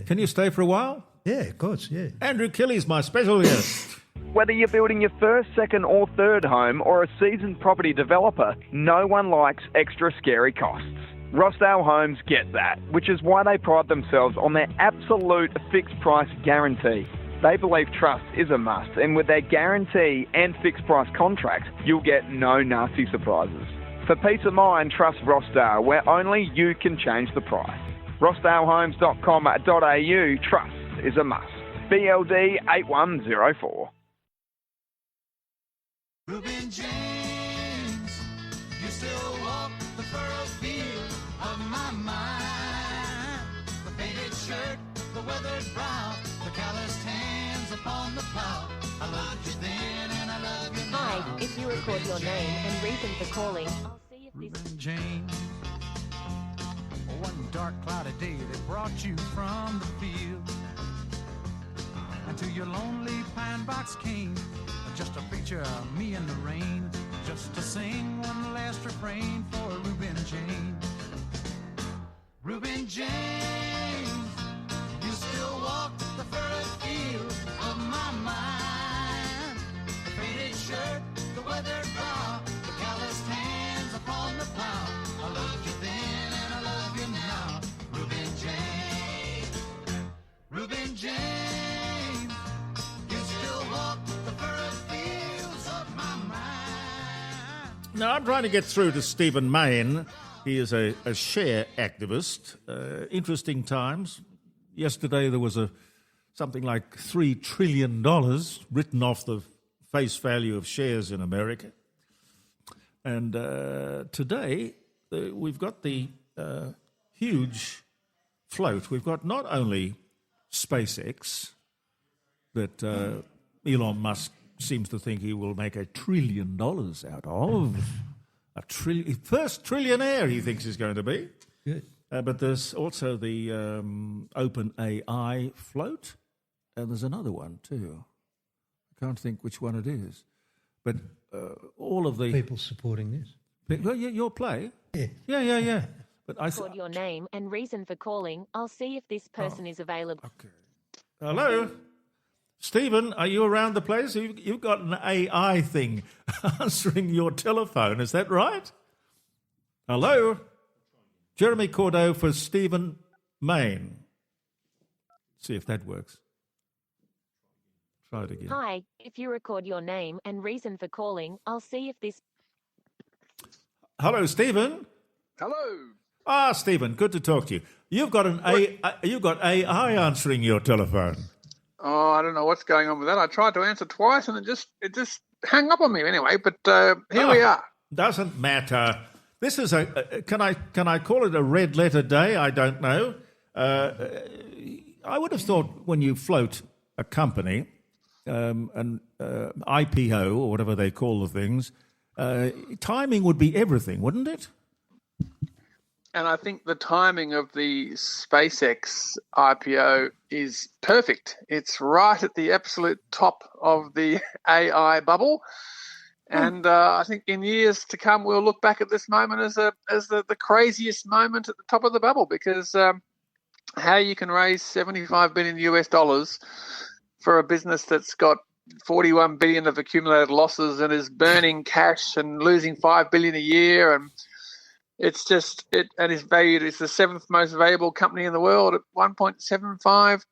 Can you stay for a while? Yeah, of course, yeah. Andrew Killey's my special guest. Whether you're building your first, second or third home or a seasoned property developer, no one likes extra scary costs. Rossdale Homes get that, which is why they pride themselves on their absolute fixed price guarantee. They believe trust is a must, and with their guarantee and fixed price contracts, you'll get no nasty surprises. For peace of mind, trust Rossdale, where only you can change the price. rossdalehomes.com.au, trust is a must. BLD 8104. Reuben James, you still walk the furrowed field of my mind. The faded shirt, the weathered brow, the calloused hands upon the plow. I loved you then and I love you now. Hi, if you record your name and reason for calling, I'll see if this... Reuben James, one dark cloudy day that brought you from the field, and to your lonely pine box came just a picture of me in the rain, just to sing one last refrain for Reuben James. Reuben James, you still walk the furrowed field of my mind. The faded shirt, the weathered brow, the calloused hands upon the plow. I loved you then and I love you now. Reuben James, Reuben James, you still walk the furrowed fields of my mind. Now, I'm trying to get through to Stephen Maine. He is a share activist. Interesting times. Yesterday there was something like $3 trillion written off the face value of shares in America. And today we've got the huge float. We've got not only SpaceX, that Elon Musk seems to think he will make $1 trillion out of. First trillionaire he thinks he's going to be. Good. But there's also the Open AI float, and there's another one too. I can't think which one it is. But all of the... People supporting this. Well, your play? Yeah. Yeah. But Record your name and reason for calling. I'll see if this person is available. Okay. Hello? Stephen, are you around the place? You've got an AI thing answering your telephone, is that right? Hello? Jeremy Cordeaux for Stephen Maine. See if that works. Try it again. Hi, if you record your name and reason for calling, I'll see if this... Hello, Stephen. Hello. Stephen, good to talk to you. You've got you've got AI answering your telephone. Oh, I don't know what's going on with that. I tried to answer twice and it just hung up on me anyway. But here we are. Doesn't matter. This is can I call it a red letter day? I don't know. I would have thought when you float a company, an IPO or whatever they call the things, timing would be everything, wouldn't it? And I think the timing of the SpaceX IPO is perfect. It's right at the absolute top of the AI bubble. And I think in years to come, we'll look back at this moment as the craziest moment at the top of the bubble, because how you can raise $75 billion US for a business that's got 41 billion of accumulated losses and is burning cash and losing 5 billion a year, and it's just and is valued as the seventh most valuable company in the world at $1.75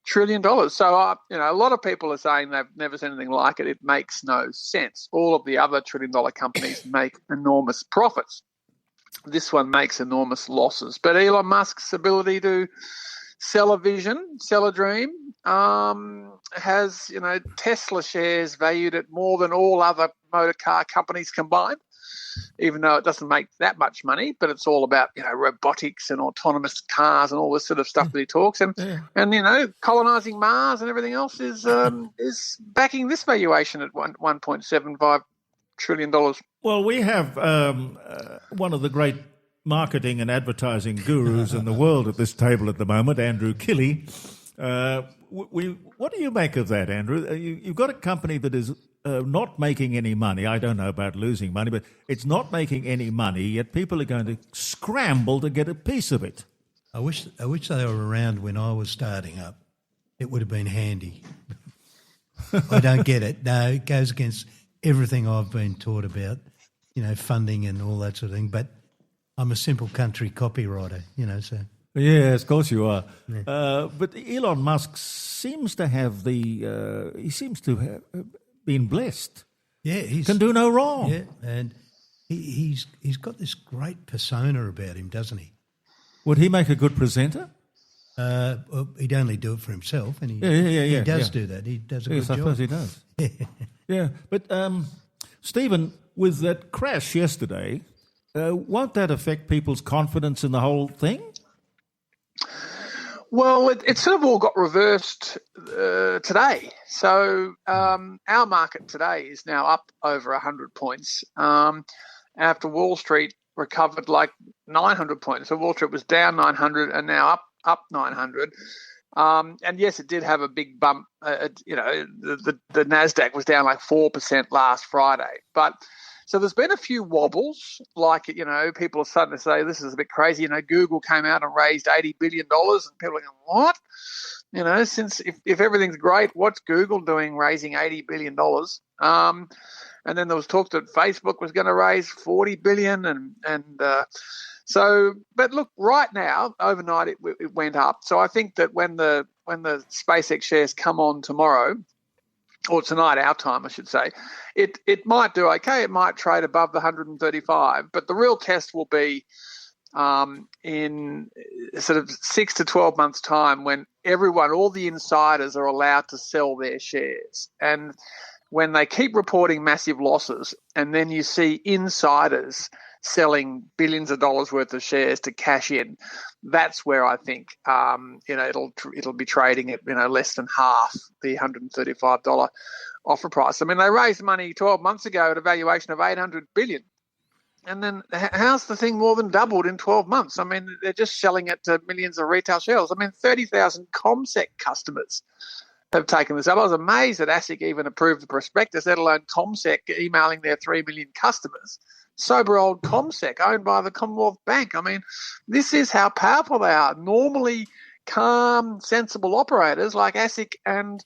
trillion. So a lot of people are saying they've never seen anything like it. It makes no sense. All of the other $1 trillion companies make enormous profits. This one makes enormous losses. But Elon Musk's ability to sell a vision, sell a dream, has Tesla shares valued at more than all other motor car companies combined, even though it doesn't make that much money, but it's all about, robotics and autonomous cars and all this sort of stuff that he talks. And colonizing Mars and everything else is backing this valuation at $1.75 trillion. Well, we have one of the great marketing and advertising gurus in the world at this table at the moment, Andrew Killey. What do you make of that, Andrew? You've got a company that is not making any money. I don't know about losing money, but it's not making any money, yet people are going to scramble to get a piece of it. I wish they were around when I was starting up. It would have been handy. I don't get it. No, it goes against everything I've been taught about, funding and all that sort of thing. But I'm a simple country copywriter, so... Yes, of course you are. But Elon Musk seems to have he seems to have been blessed. Yeah, he can do no wrong. Yeah, and he's got this great persona about him, doesn't he? Would he make a good presenter? Well, he'd only do it for himself, and he does do that. He does a good job. I suppose he does. Yeah, but Stephen, with that crash yesterday, won't that affect people's confidence in the whole thing? Well, it sort of all got reversed today. So our market today is now up over 100 points after Wall Street recovered like 900 points. So Wall Street was down 900 and now up 900. And yes, it did have a big bump. The NASDAQ was down like 4% last Friday. But so there's been a few wobbles, like, people are starting to say this is a bit crazy. Google came out and raised $80 billion and people are going, what? Since if everything's great, what's Google doing raising $80 billion? And then there was talk that Facebook was going to raise $40 billion but look, right now, overnight it went up. So I think that when the SpaceX shares come on tomorrow, or tonight, our time, I should say, it might do okay. It might trade above the 135, but the real test will be in sort of 6 to 12 months' time when all the insiders are allowed to sell their shares. And when they keep reporting massive losses and then you see insiders selling billions of dollars worth of shares to cash in, that's where I think it'll be trading at less than half the $135 offer price. I mean, they raised money 12 months ago at a valuation of $800 billion. And then how's the thing more than doubled in 12 months? I mean, they're just selling it to millions of retail shareholders. I mean, 30,000 CommSec customers have taken this up. I was amazed that ASIC even approved the prospectus, let alone CommSec emailing their 3 million customers. Sober old CommSec, owned by the Commonwealth Bank. I mean, this is how powerful they are. Normally calm, sensible operators like ASIC and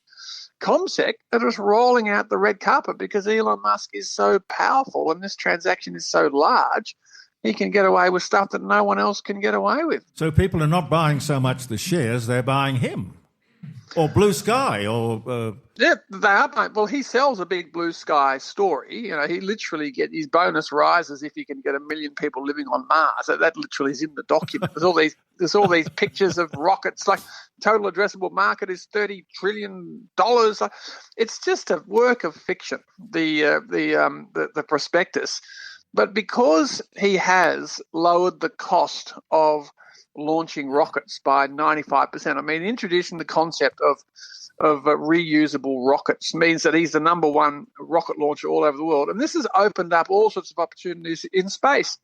CommSec are just rolling out the red carpet because Elon Musk is so powerful and this transaction is so large, he can get away with stuff that no one else can get away with. So people are not buying so much the shares, they're buying him. Or Blue Sky, or... Yeah, they are. Well, he sells a big Blue Sky story. He literally his bonus rises if he can get 1 million people living on Mars. So that literally is in the document. There's all these pictures of rockets. Like total addressable market is $30 trillion. It's just a work of fiction. The prospectus, but because he has lowered the cost of launching rockets by 95%. I mean, introducing the concept of reusable rockets means that he's the number one rocket launcher all over the world. And this has opened up all sorts of opportunities in space.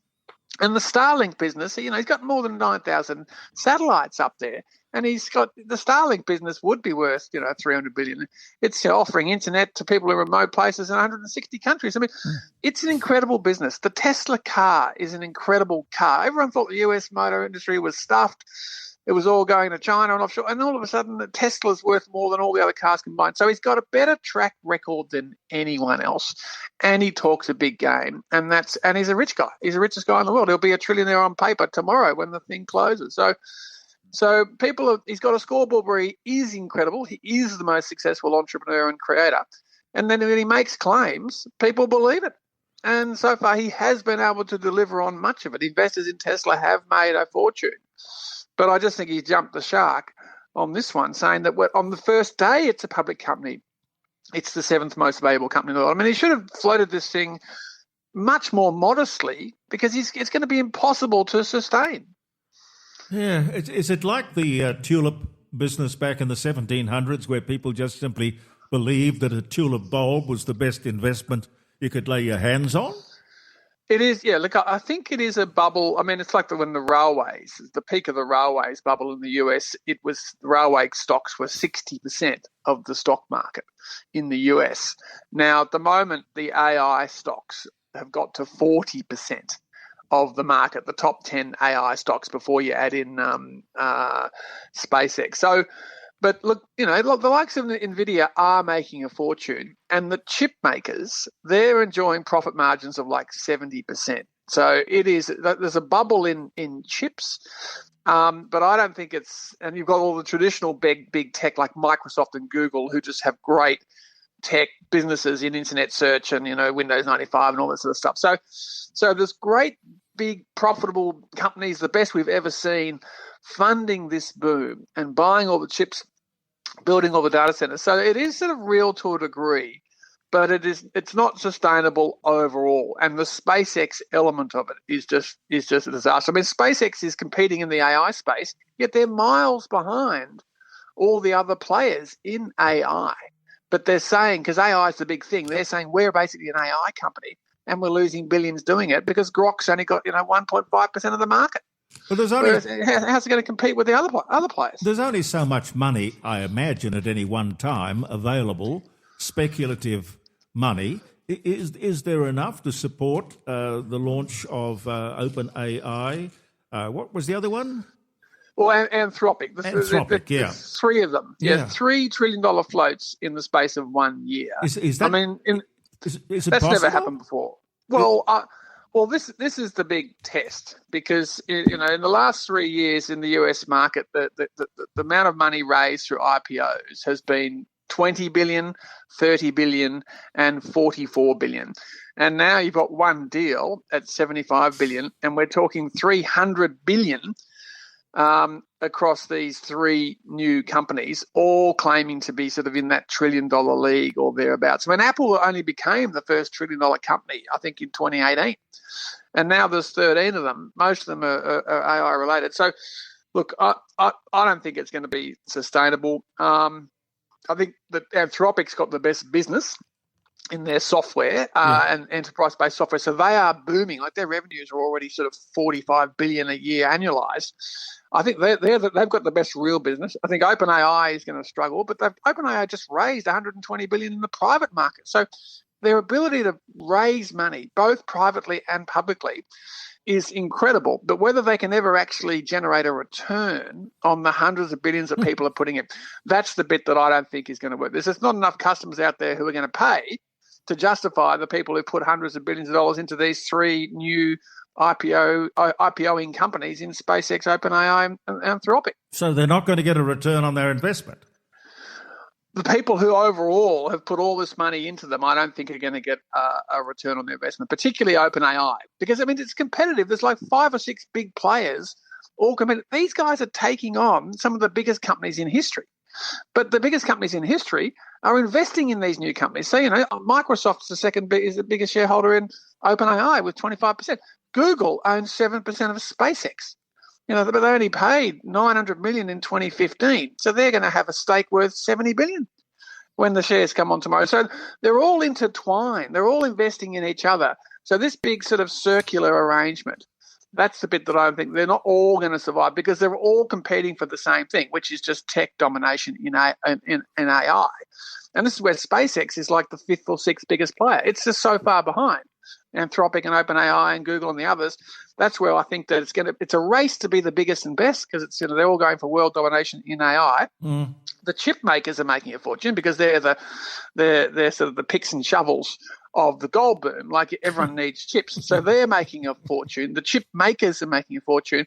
And the Starlink business, he's got more than 9,000 satellites up there. And he's got the Starlink business would be worth, $300 billion. It's offering internet to people in remote places in 160 countries. I mean, it's an incredible business. The Tesla car is an incredible car. Everyone thought the US motor industry was stuffed. It was all going to China and offshore. And all of a sudden, the Tesla's worth more than all the other cars combined. So he's got a better track record than anyone else. And he talks a big game. And he's a rich guy. He's the richest guy in the world. He'll be a trillionaire on paper tomorrow when the thing closes. So he's got a scoreboard where he is incredible. He is the most successful entrepreneur and creator. And then when he makes claims, people believe it. And so far, he has been able to deliver on much of it. Investors in Tesla have made a fortune. But I just think he jumped the shark on this one, saying that on the first day it's a public company, it's the 7th most valuable company in the world. I mean, he should have floated this thing much more modestly because it's going to be impossible to sustain. Yeah. Is it like the tulip business back in the 1700s where people just simply believed that a tulip bulb was the best investment you could lay your hands on? It is, yeah. Look, I think it is a bubble. I mean, it's like when the peak of the railways bubble in the US, the railway stocks were 60% of the stock market in the US. Now, at the moment, the AI stocks have got to 40% of the market, the top 10 AI stocks before you add in SpaceX. So, but look, the likes of NVIDIA are making a fortune, and the chip makers, they're enjoying profit margins of like 70%. So it is. There's a bubble in chips, but I don't think it's. And you've got all the traditional big tech like Microsoft and Google who just have great tech businesses in internet search and Windows 95 and all that sort of stuff. So there's great big profitable companies, the best we've ever seen, funding this boom and buying all the chips, building all the data centers. So it is sort of real to a degree, but it's not sustainable overall. And the SpaceX element of it is just a disaster. I mean, SpaceX is competing in the AI space, yet they're miles behind all the other players in AI. But they're saying, because AI is the big thing, they're saying we're basically an AI company and we're losing billions doing it because Grok's only got 1.5% of the market. But how's it going to compete with the other players? There's only so much money, I imagine, at any one time available, speculative money. Is there enough to support the launch of OpenAI? What was the other one? Well, Anthropic. There's three of them. Yeah, $3 trillion floats in the space of 1 year. Is that? I mean, is it that's possible? never happened before. Well, this is the big test because in the last 3 years in the US market, the amount of money raised through IPOs has been 20 billion, 30 billion, and 44 billion. And now you've got one deal at 75 billion, and we're talking 300 billion across these three new companies, all claiming to be sort of in that $1 trillion league or thereabouts. I mean, Apple only became the first $1 trillion company, I think, in 2018. And now there's 13 of them. Most of them are AI related. So, look, I don't think it's going to be sustainable. I think that Anthropic's got the best business in their software and enterprise-based software. So they are booming. Like their revenues are already sort of $45 billion a year annualized. I think they've got the best real business. I think OpenAI is going to struggle, but OpenAI just raised $120 billion in the private market. So their ability to raise money, both privately and publicly, is incredible. But whether they can ever actually generate a return on the hundreds of billions that people are putting in, that's the bit that I don't think is going to work. There's just not enough customers out there who are going to pay to justify the people who put hundreds of billions of dollars into these three new IPOing companies in SpaceX, OpenAI, and Anthropic. So they're not going to get a return on their investment. The people who overall have put all this money into them, I don't think are going to get a return on their investment, particularly OpenAI, because, I mean, it's competitive. There's like 5 or 6 big players all competitive. These guys are taking on some of the biggest companies in history. But the biggest companies in history are investing in these new companies. So, Microsoft's is the biggest shareholder in OpenAI with 25%. Google owns 7% of SpaceX. But they only paid $900 million in 2015. So they're going to have a stake worth $70 billion when the shares come on tomorrow. So they're all intertwined. They're all investing in each other. So this big sort of circular arrangement, that's the bit that I think they're not all going to survive because they're all competing for the same thing, which is just tech domination in AI. And this is where SpaceX is like the 5th or 6th biggest player. It's just so far behind Anthropic and OpenAI and Google and the others. That's where I think that it's a race to be the biggest and best because it's they're all going for world domination in AI. The chip makers are making a fortune because they're sort of the picks and shovels of the gold boom. Like everyone needs chips, so they're making a fortune. The chip makers are making a fortune,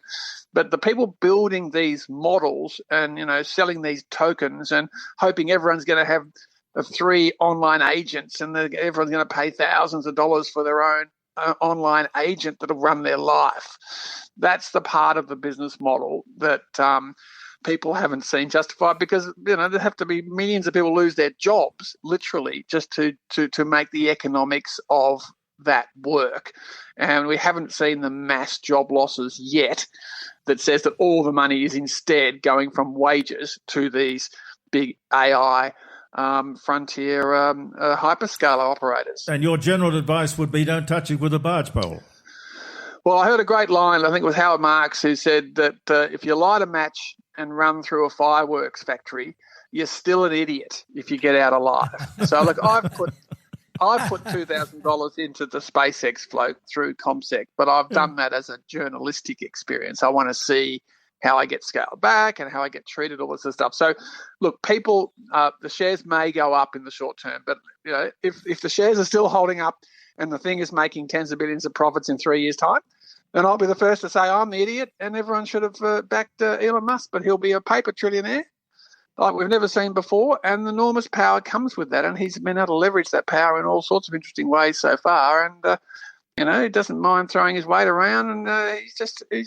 but the people building these models and selling these tokens and hoping everyone's going to have 3 online agents and everyone's going to pay thousands of dollars for their own online agent that'll run their life. That's the part of the business model that people haven't seen justified because there have to be millions of people lose their jobs literally just to make the economics of that work. And we haven't seen the mass job losses yet that says that all the money is instead going from wages to these big AI frontier hyperscaler operators. And your general advice would be don't touch it with a barge pole. Well, I heard a great line, I think it was Howard Marks, who said that if you light a match and run through a fireworks factory, you're still an idiot if you get out alive. So, look, I've put $2,000 into the SpaceX float through ComSec, but I've done that as a journalistic experience. I want to see how I get scaled back and how I get treated, all this sort of stuff. So, look, people, the shares may go up in the short term, but if the shares are still holding up and the thing is making tens of billions of profits in 3 years' time, then I'll be the first to say I'm the idiot and everyone should have backed Elon Musk, but he'll be a paper trillionaire like we've never seen before, and enormous power comes with that, and he's been able to leverage that power in all sorts of interesting ways so far, and he doesn't mind throwing his weight around, and he's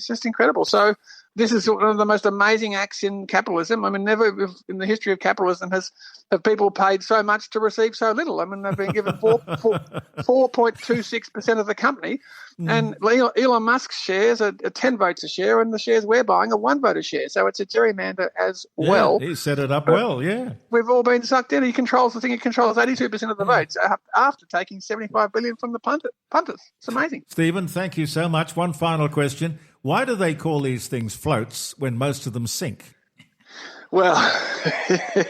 just incredible. So this is one of the most amazing acts in capitalism. I mean, never in the history of capitalism have people paid so much to receive so little. I mean, they've been given 4.26% of the company, and Elon Musk's shares are 10 votes a share, and the shares we're buying are 1 vote a share. So it's a gerrymander as well. He set it up well, yeah. We've all been sucked in. He controls the thing. He controls 82% of the votes after taking $75 billion from the punters. It's amazing. Stephen, thank you so much. One final question. Why do they call these things floats when most of them sink? Well,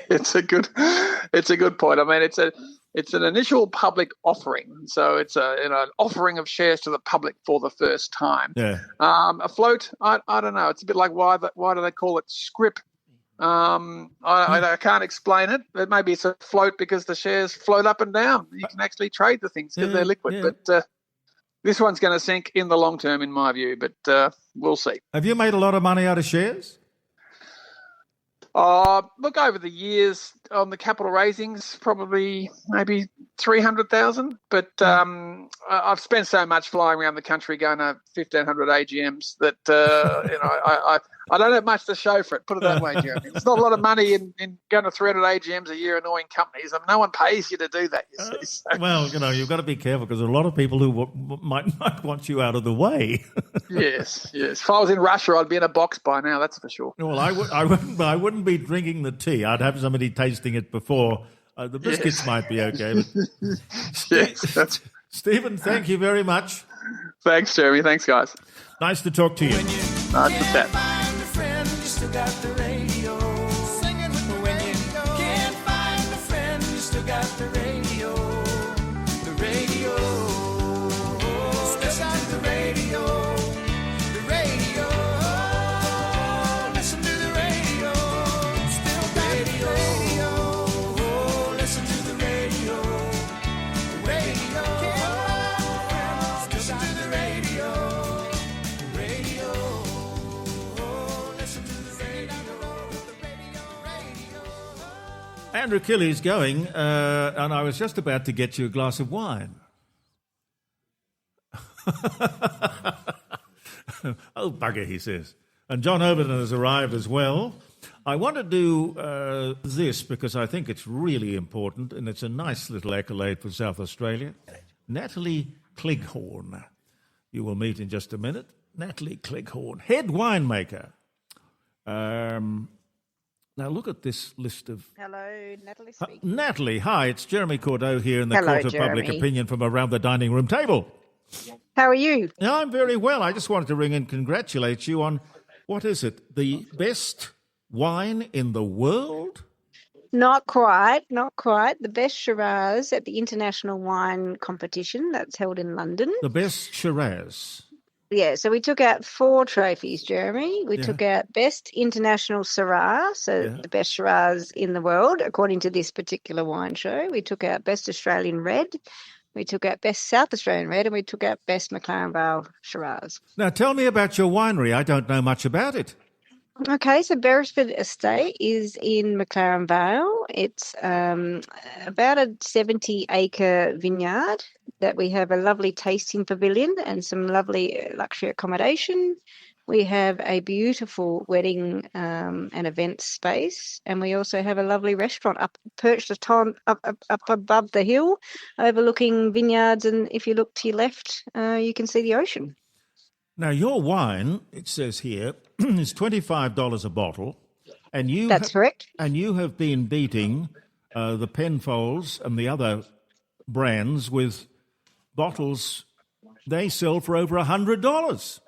it's a good point. I mean, it's an initial public offering, so it's an offering of shares to the public for the first time. Yeah. A float, I don't know. It's a bit like why do they call it scrip? I can't explain it, but maybe it's a float because the shares float up and down. You can actually trade the things because they're liquid, but. This one's going to sink in the long term, in my view, but we'll see. Have you made a lot of money out of shares? Look, over the years on the capital raisings, probably maybe 300,000. But I've spent so much flying around the country going to 1,500 AGMs that I don't have much to show for it. Put it that way, Jeremy. There's not a lot of money in going to 300 AGMs a year, annoying companies. I mean, no one pays you to do that. You see. So. Well, you've got to be careful because there are a lot of people who might want you out of the way. Yes. If I was in Russia, I'd be in a box by now. That's for sure. Well, I wouldn't be drinking the tea. I'd have somebody tasting it before. The biscuits might be okay. But Stephen, thank you very much. Thanks, Jeremy. Thanks, guys. Nice to talk to you. Nice to chat. Andrew Killey's going, and I was just about to get you a glass of wine. Oh, bugger, he says. And John Ovenden has arrived as well. I want to do this because I think it's really important, and it's a nice little accolade for South Australia. Natalie Cleghorn. You will meet in just a minute. Natalie Cleghorn, head winemaker. Now look at this list of... Hello, Natalie speaking. Natalie, hi, it's Jeremy Cordeaux here in the Court of Jeremy. Public Opinion from around the dining room table. How are you? Yeah, I'm very well. I just wanted to ring and congratulate you on, what is it, the best wine in the world? Not quite. The best Shiraz at the International Wine Competition that's held in London. The best Shiraz. Yeah, so we took out 4 trophies, Jeremy. We took out Best International Syrah, so the best Shiraz in the world, according to this particular wine show. We took out Best Australian Red. We took out Best South Australian Red, and we took out Best McLaren Vale Shiraz. Now, tell me about your winery. I don't know much about it. Okay, so Beresford Estate is in McLaren Vale. It's about a 70-acre vineyard that we have a lovely tasting pavilion and some lovely luxury accommodation. We have a beautiful wedding and event space, and we also have a lovely restaurant perched up above the hill, overlooking vineyards. And if you look to your left, you can see the ocean. Now, your wine, it says here, is $25 a bottle, and That's correct. And you have been beating the Penfolds and the other brands with bottles they sell for over $100.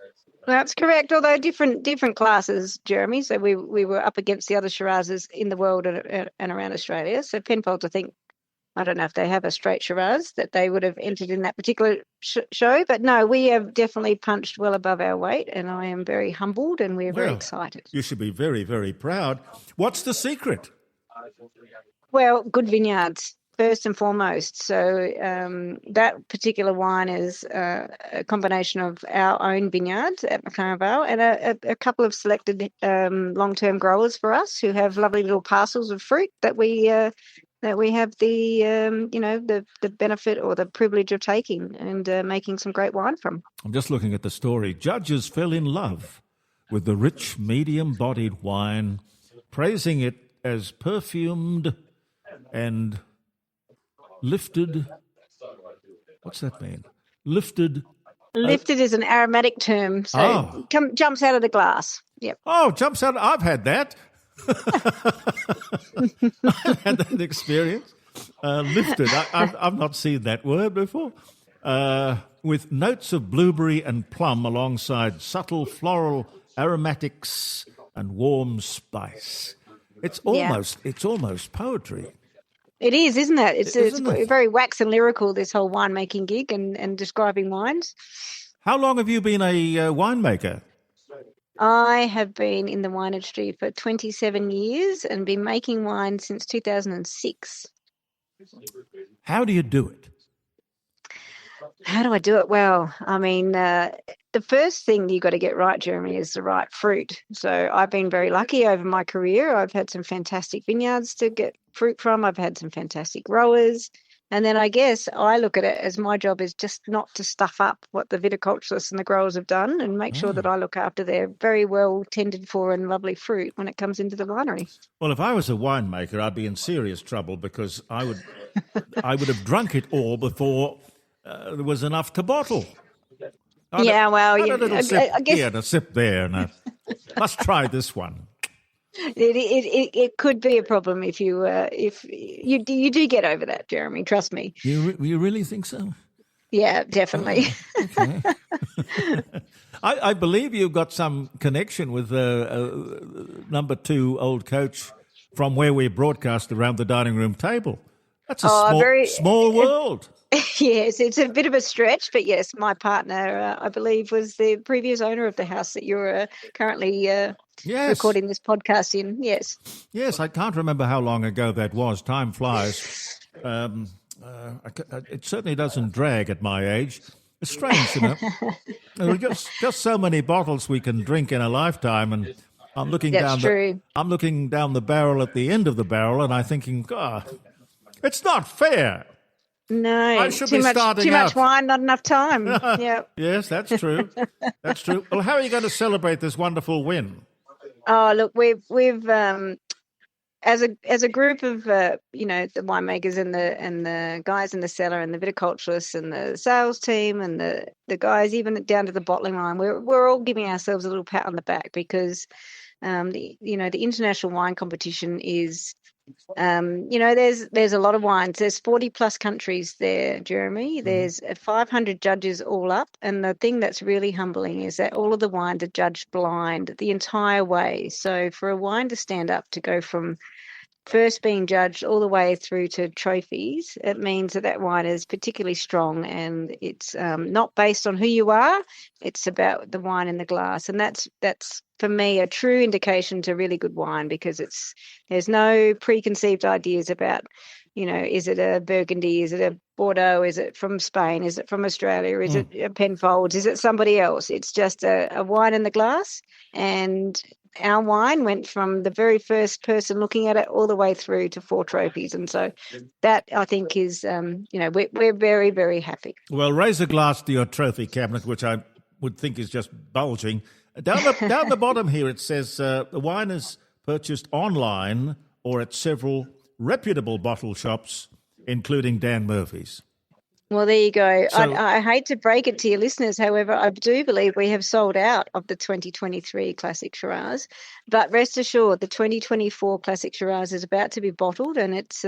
That's correct, although different classes, Jeremy. So we were up against the other Shirazes in the world and around Australia. So Penfolds, I don't know if they have a straight Shiraz that they would have entered in that particular show, but no, we have definitely punched well above our weight, and I am very humbled and we're very excited. You should be very, very proud. What's the secret? Well, good vineyards. first and foremost. So that particular wine is a combination of our own vineyards at McLaren Vale and a couple of selected long-term growers for us who have lovely little parcels of fruit that we have the benefit or the privilege of taking and making some great wine from. I'm just looking at the story. Judges fell in love with the rich, medium-bodied wine, praising it as perfumed and lifted. What's that mean? Lifted. Lifted is an aromatic term, so jumps out of the glass. Yep. Oh, jumps out. I've had that. I've had that experience. Lifted. I've not seen that word before. With notes of blueberry and plum alongside subtle floral aromatics and warm spice. It's almost poetry. It is, isn't it? It's it? very wax and lyrical, this whole winemaking gig and describing wines. How long have you been a winemaker? I have been in the wine industry for 27 years and been making wine since 2006. How do you do it? How do I do it? Well, I mean, the first thing you got to get right, Jeremy, is the right fruit. So I've been very lucky over my career. I've had some fantastic vineyards to get fruit from. I've had some fantastic growers. And then I guess I look at it as my job is just not to stuff up what the viticulturists and the growers have done and make sure that I look after their very well tended for and lovely fruit when it comes into the winery. Well, if I was a winemaker, I'd be in serious trouble because I would have drunk it all before there was enough to bottle. A sip there. And must try this one. It could be a problem if you do get over that, Jeremy. Trust me. You really think so? Yeah, definitely. Okay. I believe you've got some connection with number 2 old coach from where we broadcast around the dining room table. That's a small world. Yes, it's a bit of a stretch, but yes, my partner, I believe, was the previous owner of the house that you're currently recording this podcast in. Yes. Yes, I can't remember how long ago that was. Time flies. It certainly doesn't drag at my age. It's strange, you know. There are just so many bottles we can drink in a lifetime, and I'm looking I'm looking down the barrel at the end of the barrel, and I'm thinking, God, it's not fair. No, I should be starting too much wine, not enough time. Yeah. Yes, that's true. That's true. Well, how are you going to celebrate this wonderful win? Oh, look, we've as a group of the winemakers and the guys in the cellar and the viticulturists and the sales team and the guys even down to the bottling line, we're all giving ourselves a little pat on the back because the international wine competition is. There's a lot of wines. There's 40 plus countries there, Jeremy. There's 500 judges all up. And the thing that's really humbling is that all of the wines are judged blind the entire way. So for a wine to stand up to go from first being judged all the way through to trophies, it means that wine is particularly strong and it's not based on who you are. It's about the wine in the glass. And that's for me a true indication to really good wine because there's no preconceived ideas about, is it a Burgundy? Is it a Bordeaux? Is it from Spain? Is it from Australia? Is it a Penfolds? Is it somebody else? It's just a wine in the glass. And our wine went from the very first person looking at it all the way through to 4 trophies. And so that, I think, is, we're very, very happy. Well, raise a glass to your trophy cabinet, which I would think is just bulging. Down the bottom here, it says the wine is purchased online or at several reputable bottle shops, including Dan Murphy's. Well, there you go. So, I hate to break it to your listeners. However, I do believe we have sold out of the 2023 Classic Shiraz. But rest assured, the 2024 Classic Shiraz is about to be bottled and it's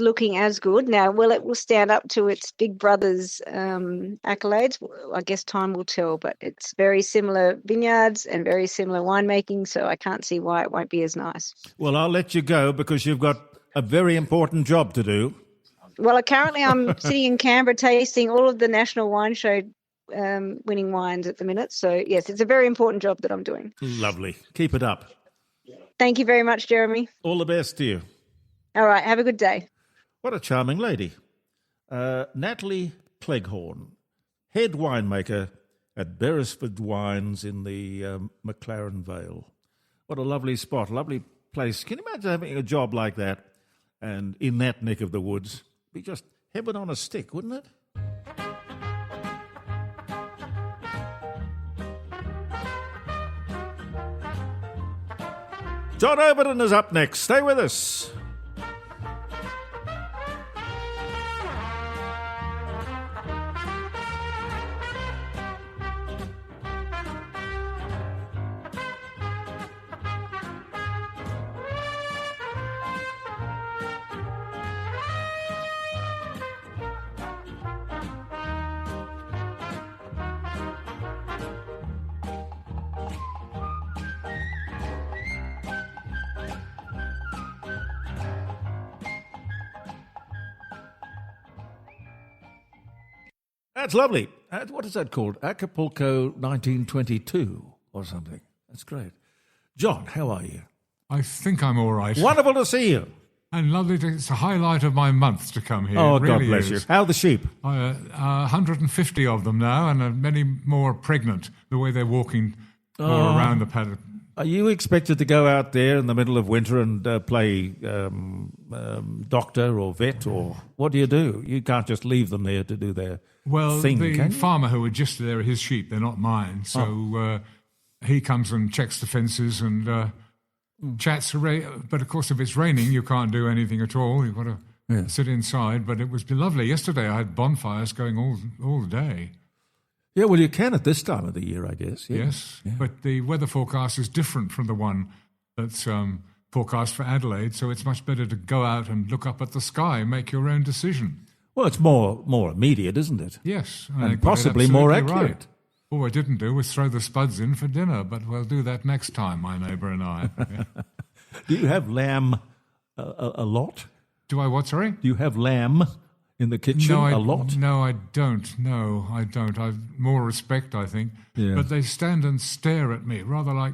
looking as good. Now, it will stand up to its big brother's accolades? I guess time will tell, but it's very similar vineyards and very similar winemaking, so I can't see why it won't be as nice. Well, I'll let you go because you've got a very important job to do. Well, currently I'm sitting in Canberra tasting all of the National Wine Show winning wines at the minute. So, yes, it's a very important job that I'm doing. Lovely. Keep it up. Thank you very much, Jeremy. All the best to you. All right. Have a good day. What a charming lady. Natalie Cleghorn, head winemaker at Beresford Wines in the McLaren Vale. What a lovely spot, lovely place. Can you imagine having a job like that and in that neck of the woods? Be just heaven on a stick, wouldn't it? John Ovenden is up next. Stay with us. That's lovely. What is that called? Acapulco 1922 or something. That's great. John, how are you? I think I'm all right. Wonderful to see you. And lovely. It's a highlight of my month to come here. Oh, It really God bless is. you. How are the sheep? 150 of them now, and many more pregnant, the way they're walking all Oh. around the paddock. Are you expected to go out there in the middle of winter and play doctor or vet, or what do? You can't just leave them there to do their thing, the can you? farmer who are just there are his sheep. They're not mine. So he comes and checks the fences and chats. But of course, if it's raining, you can't do anything at all. You've got to sit inside. But it was lovely. Yesterday, I had bonfires going all day. Yeah, well, you can at this time of the year, I guess. Yeah. Yes, but the weather forecast is different from the one that's forecast for Adelaide, so it's much better to go out and look up at the sky and make your own decision. Well, it's more immediate, isn't it? Yes. And possibly more accurate. Right. All I didn't do was throw the spuds in for dinner, but we'll do that next time, my neighbour and I. Yeah. Do you have lamb a lot? Do I what, sorry? Do you have lamb in the kitchen a lot? No, I don't. No, I don't. I've more respect, I think. Yeah. But they stand and stare at me, rather like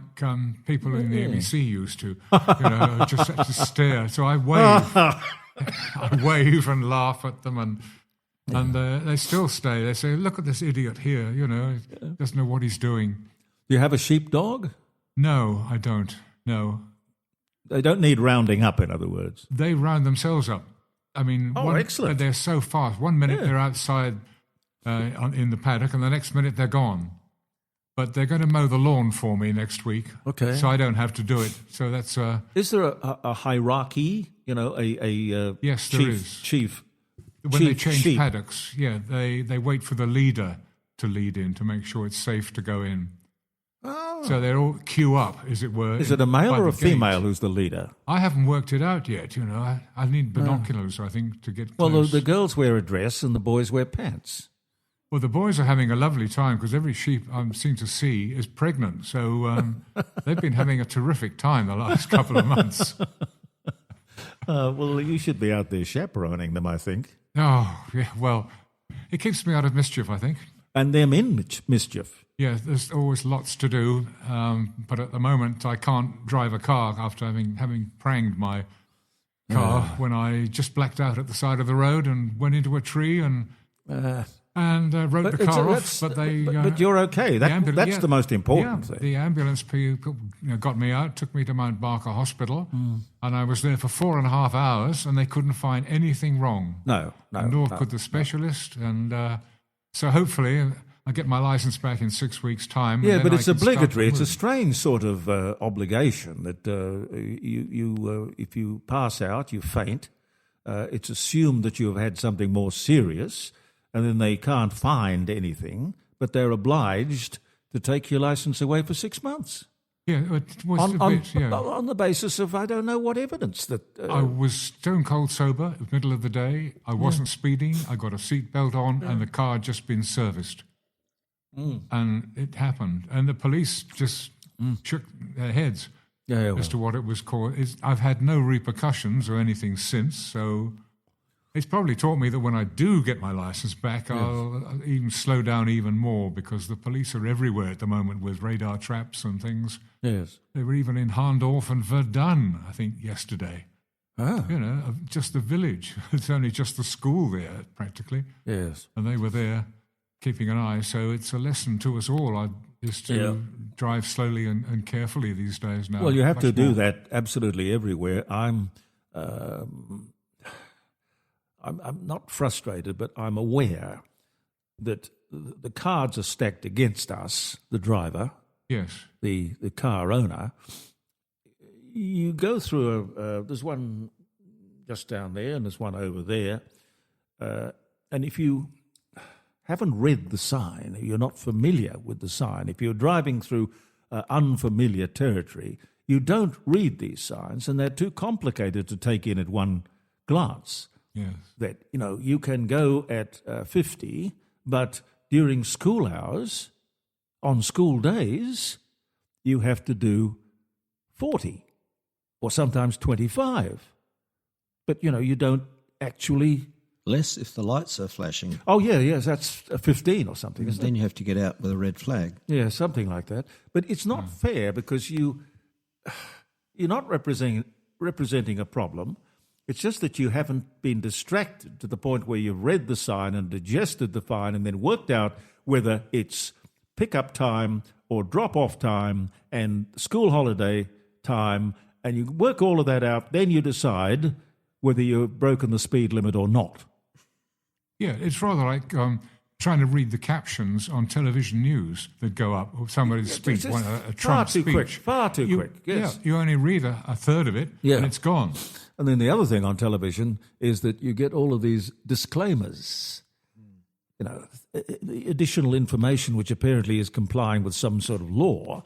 people in the ABC used to. You know, just stare. So I wave. I wave and laugh at them, and they still stay. They say, "Look at this idiot here. You know, doesn't know what he's doing." Do you have a sheepdog? No, I don't. No. They don't need rounding up, in other words. They round themselves up. I mean, excellent. They're so fast. 1 minute they're outside in the paddock, and the next minute they're gone. But they're going to mow the lawn for me next week, okay? So I don't have to do it. So that's. Is there a hierarchy? You know, yes, chief, there is. Chief. When they chief change sheep. paddocks, they wait for the leader to lead in to make sure it's safe to go in. Oh. So they all queue up, as it were. Is it a male by or the a female gate. who's the leader? I haven't worked it out yet. You know, I need binoculars, I think, to get close. Well, the girls wear a dress and the boys wear pants. Well, the boys are having a lovely time because every sheep I seem to see is pregnant. So they've been having a terrific time the last couple of months. Well, you should be out there chaperoning them, I think. Oh, yeah, well, it keeps me out of mischief, I think. And them in mischief. Yeah, there's always lots to do, but at the moment I can't drive a car after having pranged my car when I just blacked out at the side of the road and went into a tree and wrote the car off. But you're okay. That's the most important thing. The ambulance people got me out, took me to Mount Barker Hospital, and I was there for 4.5 hours, and they couldn't find anything wrong. No. Nor could the specialist, and so hopefully I get my licence back in 6 weeks' time. Yeah, and but then it's I can start obligatory. to It's a move. strange sort of obligation that if you pass out, you faint. It's assumed that you have had something more serious, and then they can't find anything, but they're obliged to take your licence away for 6 months. Yeah, it was a bit, yeah. On the basis of I don't know what evidence that... I was stone cold sober, middle of the day. I wasn't speeding. I got a seatbelt on, and the car had just been serviced. And it happened. And the police just shook their heads as to what it was called. I've had no repercussions or anything since, so it's probably taught me that when I do get my licence back, I'll even slow down even more because the police are everywhere at the moment with radar traps and things. Yes. They were even in Hahndorf and Verdun, I think, yesterday. You know, of just the village. It's only just the school there, practically. Yes. And they were there keeping an eye. So it's a lesson to us all is to drive slowly and carefully these days now. Well, you have Much to do more. that absolutely everywhere. I'm not frustrated, but I'm aware that the cards are stacked against us, the driver, yes, the car owner. You go through there's one just down there and there's one over there. And if you haven't read the sign, you're not familiar with the sign, if you're driving through unfamiliar territory, you don't read these signs and they're too complicated to take in at one glance. Yes. That, you can go at 50, but during school hours, on school days, you have to do 40 or sometimes 25. But, you don't actually... Less if the lights are flashing. Oh, yes, that's 15 or something, isn't Then it? you have to get out with a red flag. Yeah, something like that. But it's not fair because you're not representing a problem. It's just that you haven't been distracted to the point where you've read the sign and digested the fine and then worked out whether it's pick-up time or drop-off time and school holiday time, and you work all of that out, then you decide whether you've broken the speed limit or not. Yeah, it's rather like trying to read the captions on television news that go up, or somebody's speech, a Trump speech. Far too quick, yes. Yeah, you only read a third of it, and it's gone. And then the other thing on television is that you get all of these disclaimers, additional information which apparently is complying with some sort of law.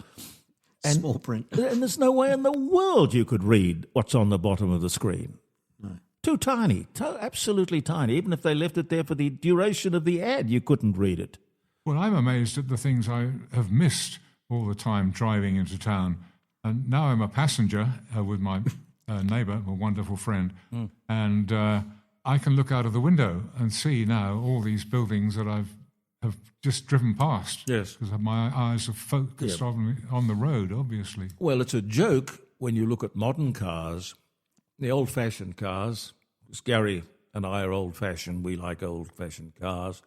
And, small print. And there's no way in the world you could read what's on the bottom of the screen. No. Too tiny, absolutely tiny. Even if they left it there for the duration of the ad, you couldn't read it. Well, I'm amazed at the things I have missed all the time driving into town. And now I'm a passenger with my neighbour, a wonderful friend, and I can look out of the window and see now all these buildings that have just driven past. Yes. Because my eyes are focused on the road, obviously. Well, it's a joke when you look at modern cars, the old-fashioned cars. Because Gary and I are old-fashioned. We like old-fashioned cars.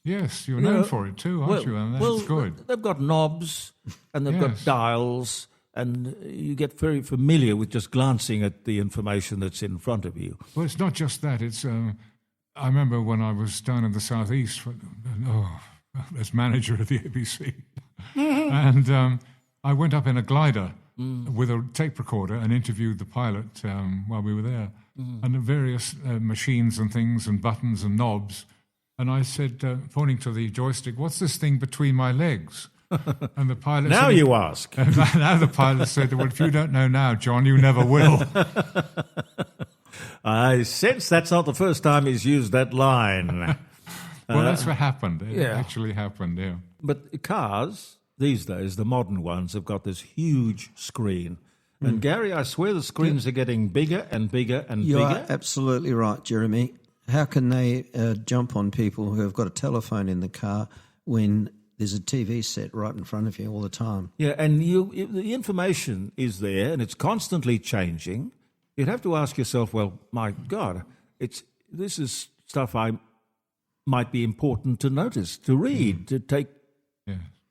Yes, you're known for it too, aren't you? And that's good. They've got knobs and they've got dials, and you get very familiar with just glancing at the information that's in front of you. Well, it's not just that. It's I remember when I was down in the southeast as manager of the ABC, and I went up in a glider with a tape recorder and interviewed the pilot while we were there, and the various machines and things and buttons and knobs. And I said, pointing to the joystick, "What's this thing between my legs?" And the pilot now said, you ask. Now the pilot said, "Well, if you don't know now, John, you never will." I sense that's not the first time he's used that line. Well, that's what happened. It actually happened, yeah. But cars, these days, the modern ones, have got this huge screen. And Gary, I swear the screens are getting bigger and bigger and You bigger. are absolutely right, Jeremy. How can they jump on people who have got a telephone in the car when there's a TV set right in front of you all the time? Yeah, and the information is there and it's constantly changing. You'd have to ask yourself, well, my God, this is stuff I might be important to notice, to read, to take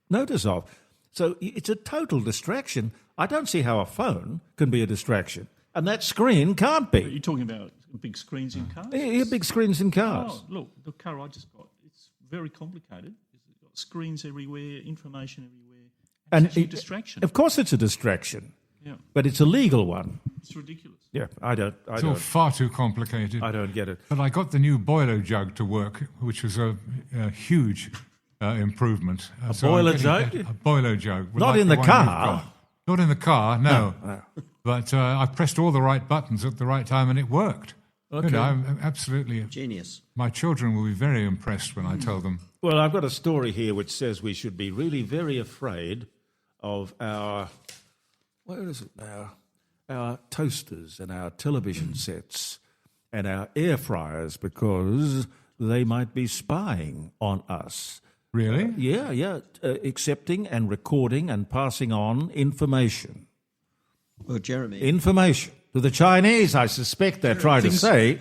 notice of. So it's a total distraction. I don't see how a phone can be a distraction, and that screen can't be. You're talking about big screens in cars? Yeah, big screens in cars. Oh, look, the car I just got, it's very complicated. It's got screens everywhere, information everywhere. It's actually a distraction. Of course it's a distraction. Yeah. But it's a legal one. It's ridiculous. Yeah, I don't. It's all far too complicated. I don't get it. But I got the new boiler jug to work, which was a huge improvement. A boiler jug? A boiler jug. Not in the car. Not in the car, no. No. But I pressed all the right buttons at the right time and it worked. Okay. You know, I'm absolutely... Genius. My children will be very impressed when I tell them. Well, I've got a story here which says we should be really very afraid of our... Where is it now? Our toasters and our television sets and our air fryers, because they might be spying on us. Really? Yeah. Accepting and recording and passing on information. Well, Jeremy... Information. To the Chinese, I suspect they're trying to say.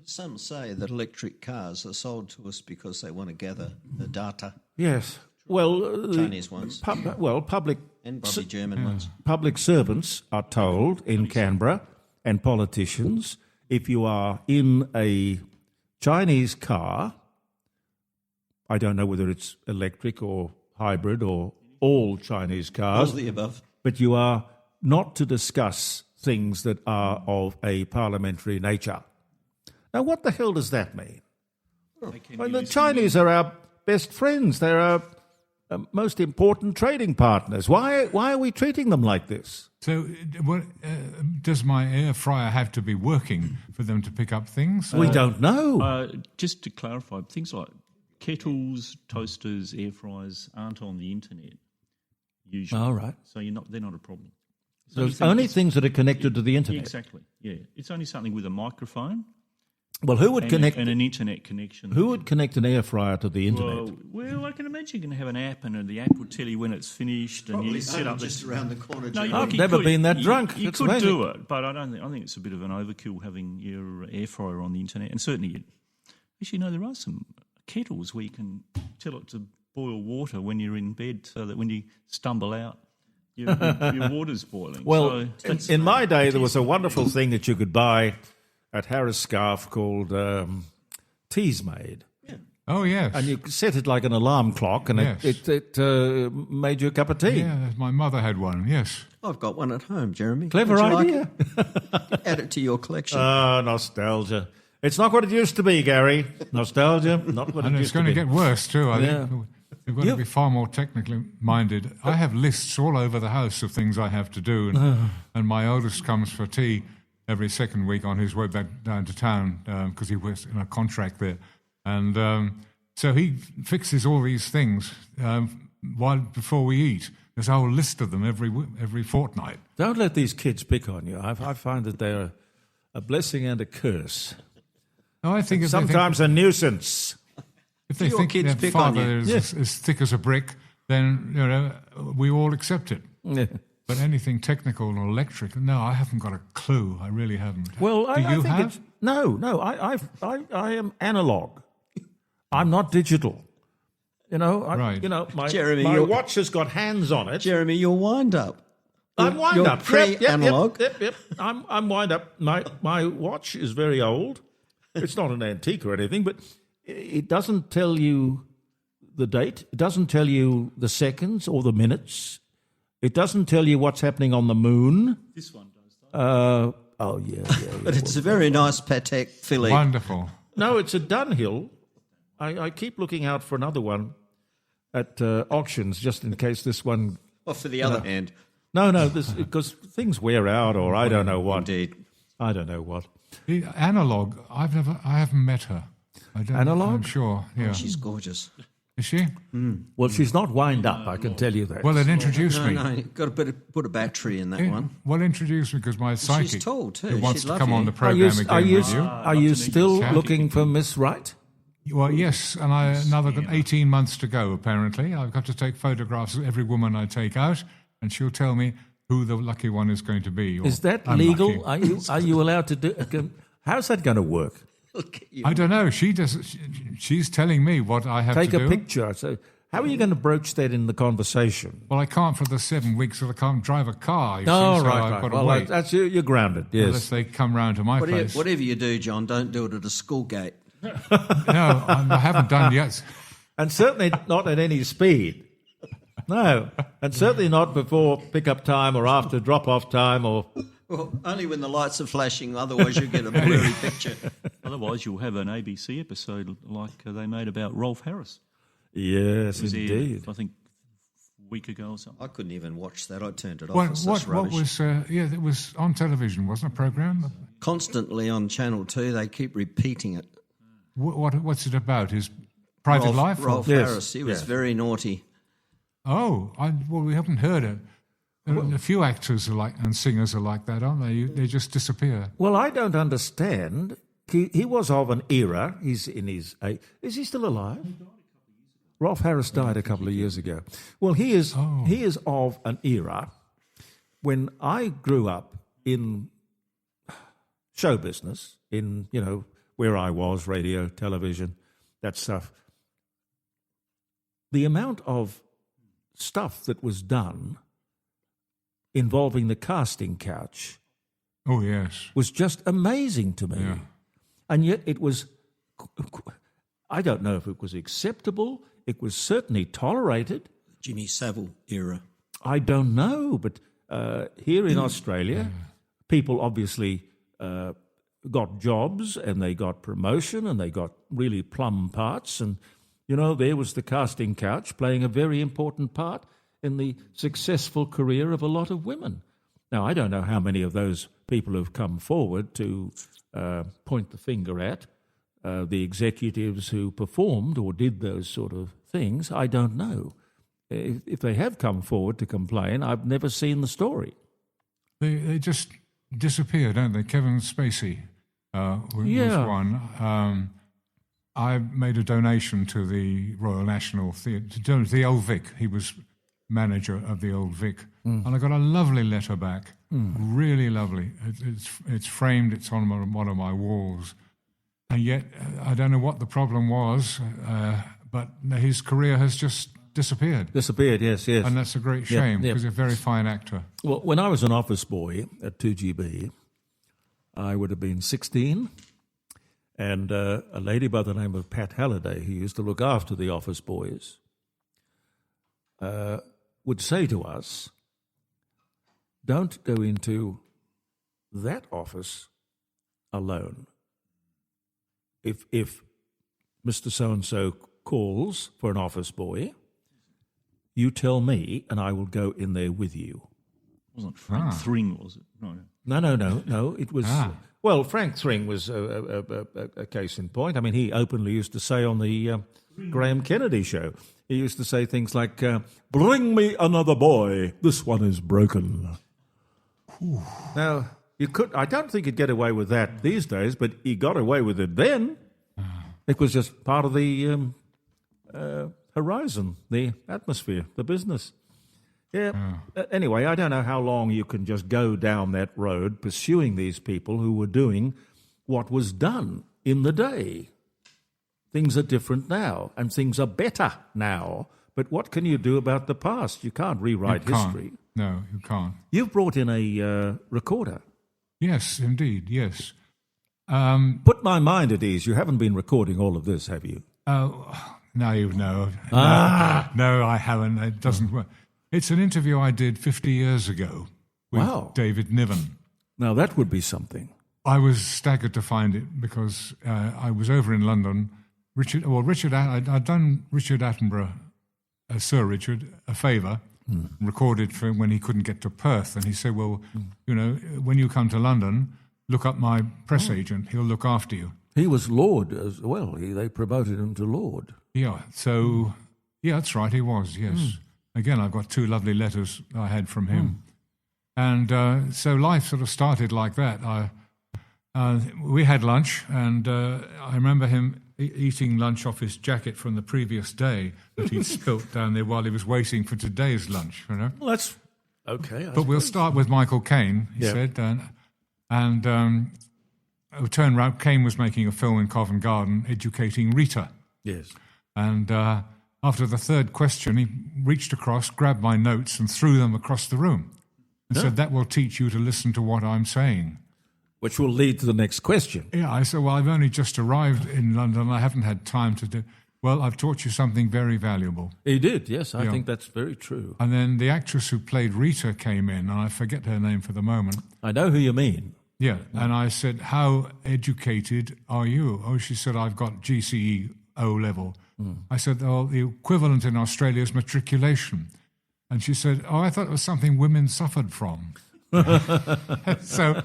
Some say that electric cars are sold to us because they want to gather the data. Yes. Well, Chinese ones. Public and probably German ones. Public servants are told in Canberra, and politicians, if you are in a Chinese car, I don't know whether it's electric or hybrid or all Chinese cars. All the above. But you are not to discuss things that are of a parliamentary nature. Now, what the hell does that mean? Well, the Chinese are our best friends. They're our most important trading partners. Why are we treating them like this? So, does my air fryer have to be working for them to pick up things? We don't know. Just to clarify, things like kettles, toasters, air fryers aren't on the internet usually. All right. So they're not a problem. So it's only things that are connected to the internet. Exactly. Yeah, it's only something with a microphone. Well, who would connect and an internet connection? Who would connect an air fryer to the internet? Well, I can imagine you can have an app, and the app will tell you when it's finished, and you set up just around the corner. No, I've never been that drunk. You could do it, but I think it's a bit of an overkill having your air fryer on the internet. And certainly, there are some kettles where you can tell it to boil water when you're in bed, so that when you stumble out, your water's boiling. Well, in my day, there was a wonderful thing that you could buy at Harris Scarf called Teas Made. Yeah. Oh, yes. And you set it like an alarm clock, and it made you a cup of tea. Yeah, my mother had one, yes. I've got one at home, Jeremy. Clever idea. Add it to your collection. Nostalgia. It's not what it used to be, Gary. Nostalgia, not what it used to be. And it's going to get worse, too, I think. We've got to be far more technically minded. I have lists all over the house of things I have to do, and my oldest comes for tea every second week on his way back down to town because he works in a contract there. And so he fixes all these things before we eat. There's a whole list of them every fortnight. Don't let these kids pick on you. I find that they're a blessing and a curse. No, I think sometimes a nuisance. If they think their father is as thick as a brick, then we all accept it. Yeah. But anything technical or electric, no, I haven't got a clue. I really haven't. Well, Do you think have? No. I am analog. I'm not digital. Right. Jeremy, my watch has got hands on it. Jeremy, you're wind up. I'm wind up. Pre-analog. Yep. I'm wind up. My watch is very old. It's not an antique or anything, but it doesn't tell you the date. It doesn't tell you the seconds or the minutes. It doesn't tell you what's happening on the moon. This one does, though. Yeah. But it's a very nice Patek Philippe. Wonderful. No, it's a Dunhill. I keep looking out for another one at auctions, just in case this one... Or for the other hand. No, because things wear out, or I don't know what. Indeed. I don't know what. The analog, I haven't met her. Analog? I'm sure, yeah. Oh, she's gorgeous. Is she? Well, she's not wind up, I can tell you that. Well, then introduce me. No, you've got to put a battery in that one. Well, introduce me, because my psychic She's tall too. who wants She'd to love come you. on the program again with you. Are you still looking for Miss Wright? Well, yes, and another 18 months to go, apparently. I've got to take photographs of every woman I take out, and she'll tell me who the lucky one is going to be. Is that unlucky. legal? Are you allowed to do... How's that going to work? I don't know. She's telling me what I have to do. Take a picture. So how are you going to broach that in the conversation? Well, I can't for the 7 weeks that I can't drive a car. Right. Got to well, wait. that's you're grounded, yes. Unless they come round to my place. Whatever you do, John, don't do it at a school gate. No, I haven't done yet. And certainly not at any speed. No, and certainly not before pick-up time or after drop-off time or... Well, only when the lights are flashing, otherwise you'll get a blurry picture. Otherwise you'll have an ABC episode like they made about Rolf Harris. Yes, indeed. I think a week ago or something. I couldn't even watch that. I turned it off. What was... it was on television, wasn't it, a program? Constantly on Channel 2, they keep repeating it. What's it about? His private life? Rolf Harris, he was very naughty. Oh, we haven't heard it. A few actors and singers are like that, aren't they? They just disappear. Well, I don't understand. He was of an era. He's in his... Is he still alive? Rolf Harris died a couple of years ago. Well, he is of an era when I grew up in show business in, where I was, radio, television, that stuff. The amount of stuff that was done involving the casting couch Oh, yes. was just amazing to me. Yeah. And yet it was, I don't know if it was acceptable, it was certainly tolerated. Jimmy Savile era. I don't know, but here in Australia, people obviously got jobs and they got promotion and they got really plum parts. And, there was the casting couch playing a very important part in the successful career of a lot of women. Now, I don't know how many of those people have come forward to point the finger at the executives who performed or did those sort of things. I don't know. If they have come forward to complain, I've never seen the story. They just disappear, don't they? Kevin Spacey was one. I made a donation to the Royal National Theatre, to the Old Vic. He was manager of the Old Vic. And I got a lovely letter back, really lovely. It's framed, it's on one of my walls. And yet, I don't know what the problem was, but his career has just disappeared. Disappeared, yes. And that's a great shame, because he's a very fine actor. Well, when I was an office boy at 2GB, I would have been 16, and a lady by the name of Pat Halliday, who used to look after the office boys, would say to us, don't go into that office alone. If Mr. So-and-so calls for an office boy, you tell me and I will go in there with you. Wasn't Frank Thring, was it? No. It was... Well, Frank Thring was a case in point. I mean, he openly used to say on the Graham Kennedy show, he used to say things like, bring me another boy, this one is broken. Whew. Now, I don't think you'd get away with that these days, but he got away with it then. It was just part of the horizon, the atmosphere, the business. Yeah. Anyway, I don't know how long you can just go down that road pursuing these people who were doing what was done in the day. Things are different now, and things are better now. But what can you do about the past? You can't rewrite history. No, you can't. You've brought in a recorder. Yes, indeed, yes. Put my mind at ease. You haven't been recording all of this, have you? Oh, no, no. No, I haven't. It doesn't work. It's an interview I did 50 years ago with David Niven. Now, that would be something. I was staggered to find it because I was over in London. I'd done Richard Attenborough, Sir Richard, a favour, recorded for him when he couldn't get to Perth. And he said, well, when you come to London, look up my press agent. He'll look after you. He was Lord as well. They promoted him to Lord. Yeah, so, that's right, he was, yes. Again, I've got 2 lovely letters I had from him. And so life sort of started like that. We had lunch, and I remember him eating lunch off his jacket from the previous day that he'd spilt down there while he was waiting for today's lunch, Well, that's okay. But we'll start with Michael Caine, he said. And we turned round, Caine was making a film in Covent Garden educating Rita. Yes. And after the third question, he reached across, grabbed my notes and threw them across the room and said, that will teach you to listen to what I'm saying. Which will lead to the next question. Yeah, I said, well, I've only just arrived in London. I haven't had time to do... Well, I've taught you something very valuable. He did, yes. I think that's very true. And then the actress who played Rita came in, and I forget her name for the moment. I know who you mean. Yeah, and I said, how educated are you? Oh, she said, I've got GCE O-level. I said, oh, the equivalent in Australia is matriculation. And she said, oh, I thought it was something women suffered from. So...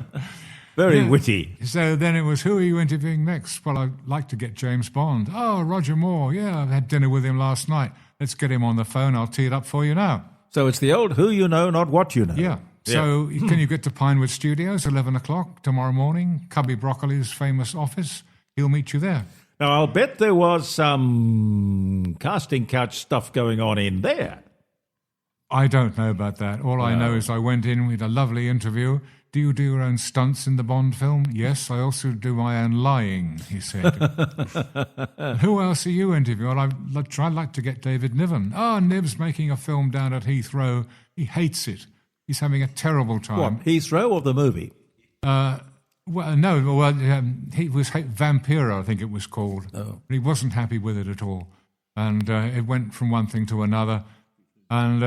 Very witty. So then it was, who are you interviewing next? Well, I'd like to get James Bond. Oh, Roger Moore. Yeah, I had dinner with him last night. Let's get him on the phone. I'll tee it up for you now. So it's the old who you know, not what you know. Yeah. So can you get to Pinewood Studios, 11 o'clock tomorrow morning? Cubby Broccoli's famous office. He'll meet you there. Now, I'll bet there was some casting couch stuff going on in there. I don't know about that. All I know is I went in with a lovely interview. Do you do your own stunts in the Bond film? Yes, I also do my own lying, he said. Who else are you interviewing? Well, I'd like to get David Niven. Oh, Nib's making a film down at Heathrow. He hates it. He's having a terrible time. What, Heathrow or the movie? Well, no, well, he was Vampiro, I think it was called. Oh. He wasn't happy with it at all. And it went from one thing to another. And,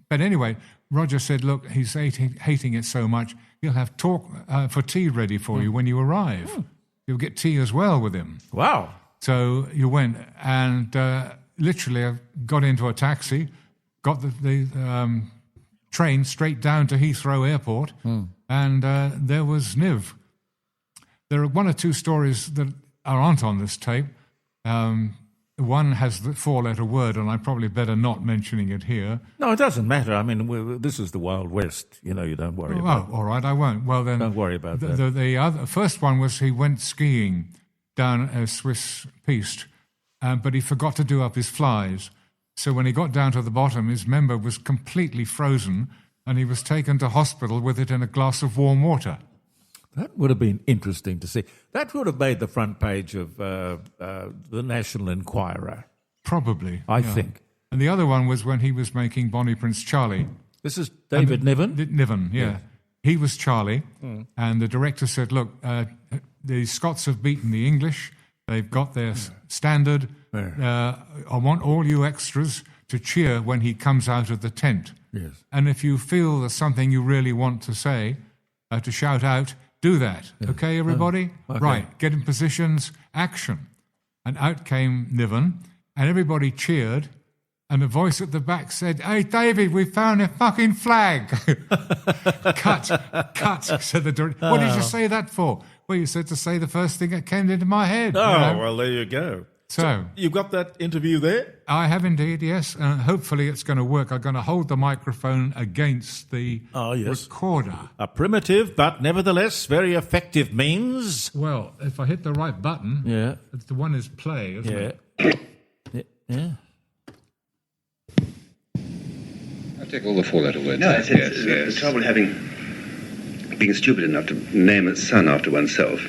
but anyway, Roger said, look, he's hating it so much, he'll have talk for tea ready for you when you arrive. You'll get tea as well with him. Wow. So you went and literally I got into a taxi, got the train straight down to Heathrow Airport, and there was Niv. There are one or two stories that aren't on this tape. One has the four-letter word, and I probably better not mentioning it here. No, it doesn't matter. I mean, this is the Wild West. You know, you don't worry about it. Oh, all right, I won't. Well, then... Don't worry about that. The first one was he went skiing down a Swiss piste, but he forgot to do up his flies. So when he got down to the bottom, his member was completely frozen, and he was taken to hospital with it in a glass of warm water. That would have been interesting to see. That would have made the front page of the National Enquirer. Probably. I think. And the other one was when he was making Bonnie Prince Charlie. This is David Niven? Niven, yeah. He was Charlie, and the director said, look, the Scots have beaten the English. They've got their standard. I want all you extras to cheer when he comes out of the tent. Yes. And if you feel there's something you really want to say, to shout out, do that. Yeah. Okay, everybody? Okay. Right, get in positions, action. And out came Niven, and everybody cheered, and a voice at the back said, hey, David, we found a fucking flag. Cut, said the director. What did you say that for? Well, you said to say the first thing that came into my head. Oh, you know? well, there you go. So you got that interview there? I have indeed, yes. And hopefully it's going to work. I'm going to hold the microphone against the recorder. A primitive but nevertheless very effective means. Well, if I hit the right button, the one is play, isn't it? Yeah. I take all the four-letter words. No, it's the trouble being stupid enough to name a son after oneself.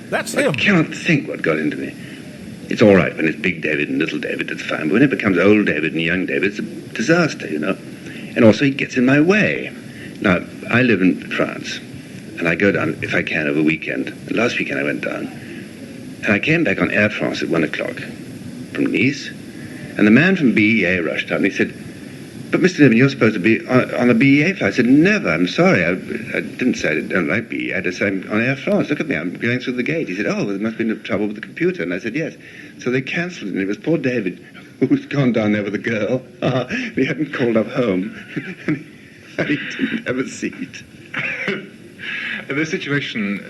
That's him. I can't think what got into me. It's all right when it's Big David and Little David, that's fine. But when it becomes Old David and Young David, it's a disaster, you know. And also, he gets in my way. Now, I live in France, and I go down, if I can, over a weekend. And last weekend I went down, and I came back on Air France at 1 o'clock from Nice, and the man from BEA rushed out, and he said, but Mr. Niven, you're supposed to be on a BEA flight. I said, never, I'm sorry. I didn't say I don't like BEA. I just said, I'm on Air France. Look at me, I'm going through the gate. He said, oh, there must have been trouble with the computer. And I said, yes. So they cancelled it, and it was poor David, who's gone down there with a girl. He hadn't called up home. And he didn't have a seat. The situation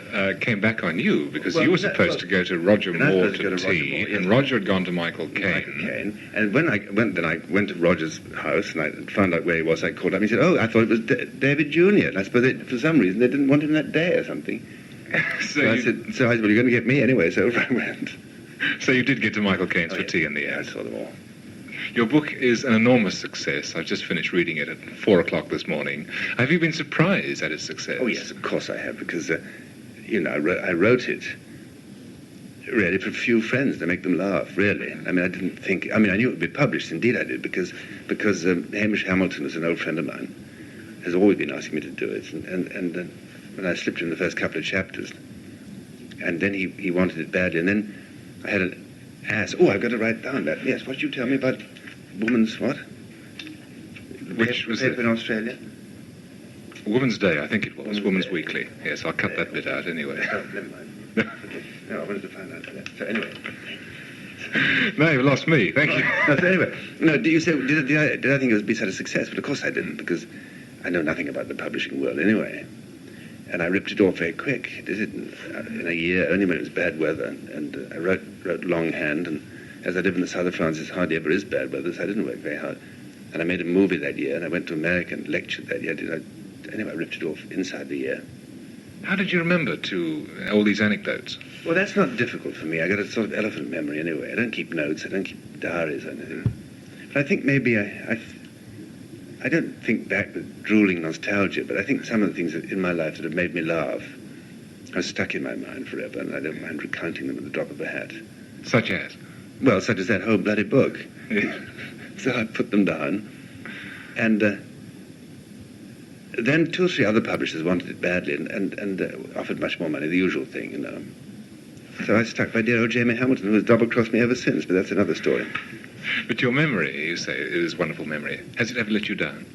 came back on you because you were supposed to go to Roger Moore to tea, and Roger had gone to Michael Caine. And when I went to Roger's house and I found out where he was. I called up. And he said, "Oh, I thought it was David Jr." And I suppose for some reason they didn't want him that day or something. So I said, "Well, you're going to get me anyway." So over I went. So you did get to Michael Caine's for tea in the end. I saw them all. Your book is an enormous success. I've just finished reading it at 4 o'clock this morning. Have you been surprised at its success? Oh, yes, of course I have, because, I wrote it really for a few friends to make them laugh, really. I mean, I knew it would be published. Indeed I did, because Hamish Hamilton is an old friend of mine, has always been asking me to do it. And I slipped in the first couple of chapters. And then he wanted it badly. And then I had an ass. Oh, I've got to write down that. Yes, what did you tell me about Woman's what? Which was it in Australia? Woman's Day, I think it was. Woman's Weekly. Yes, I'll cut that bit out anyway. Oh, never mind. Okay. No, I wanted to find out that. So anyway. No, you've lost me. Thank you. No, so anyway, did you say, did I think it would be such a success? But of course I didn't, because I know nothing about the publishing world anyway. And I ripped it off very quick. Did it in a year, only when it was bad weather. And I wrote longhand, and as I live in the south of France, it hardly ever is bad weather, so I didn't work very hard. And I made a movie that year, and I went to America and lectured that year. Anyway, I ripped it off inside the year. How did you remember all these anecdotes? Well, that's not difficult for me. I got a sort of elephant memory anyway. I don't keep notes. I don't keep diaries or anything. But I think maybe I I don't think back with drooling nostalgia, but I think some of the things in my life that have made me laugh are stuck in my mind forever, and I don't mind recounting them at the drop of a hat. Such as? Well, such as that whole bloody book. So I put them down, and then 2 or 3 other publishers wanted it badly and offered much more money, the usual thing, you know. So I stuck by dear old Jamie Hamilton, who has double-crossed me ever since, but that's another story. But your memory, you say, is wonderful memory. Has it ever let you down?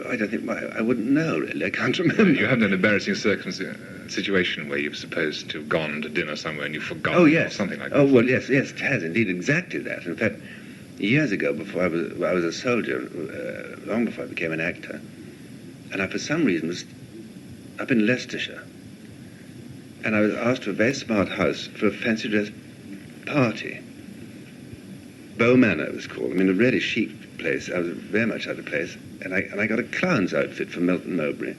I don't think, I wouldn't know, really. I can't remember. You had an embarrassing situation where you were supposed to have gone to dinner somewhere and you forgot. Oh, yes. Or something like that. Oh, well, yes, it has indeed, exactly that. In fact, years ago, before I was a soldier, long before I became an actor, and I, for some reason, was up in Leicestershire, and I was asked to a very smart house for a fancy dress party. Bow Manor it was called. I mean, a really chic place. I was very much out of place, and I got a clown's outfit from Milton Mowbray,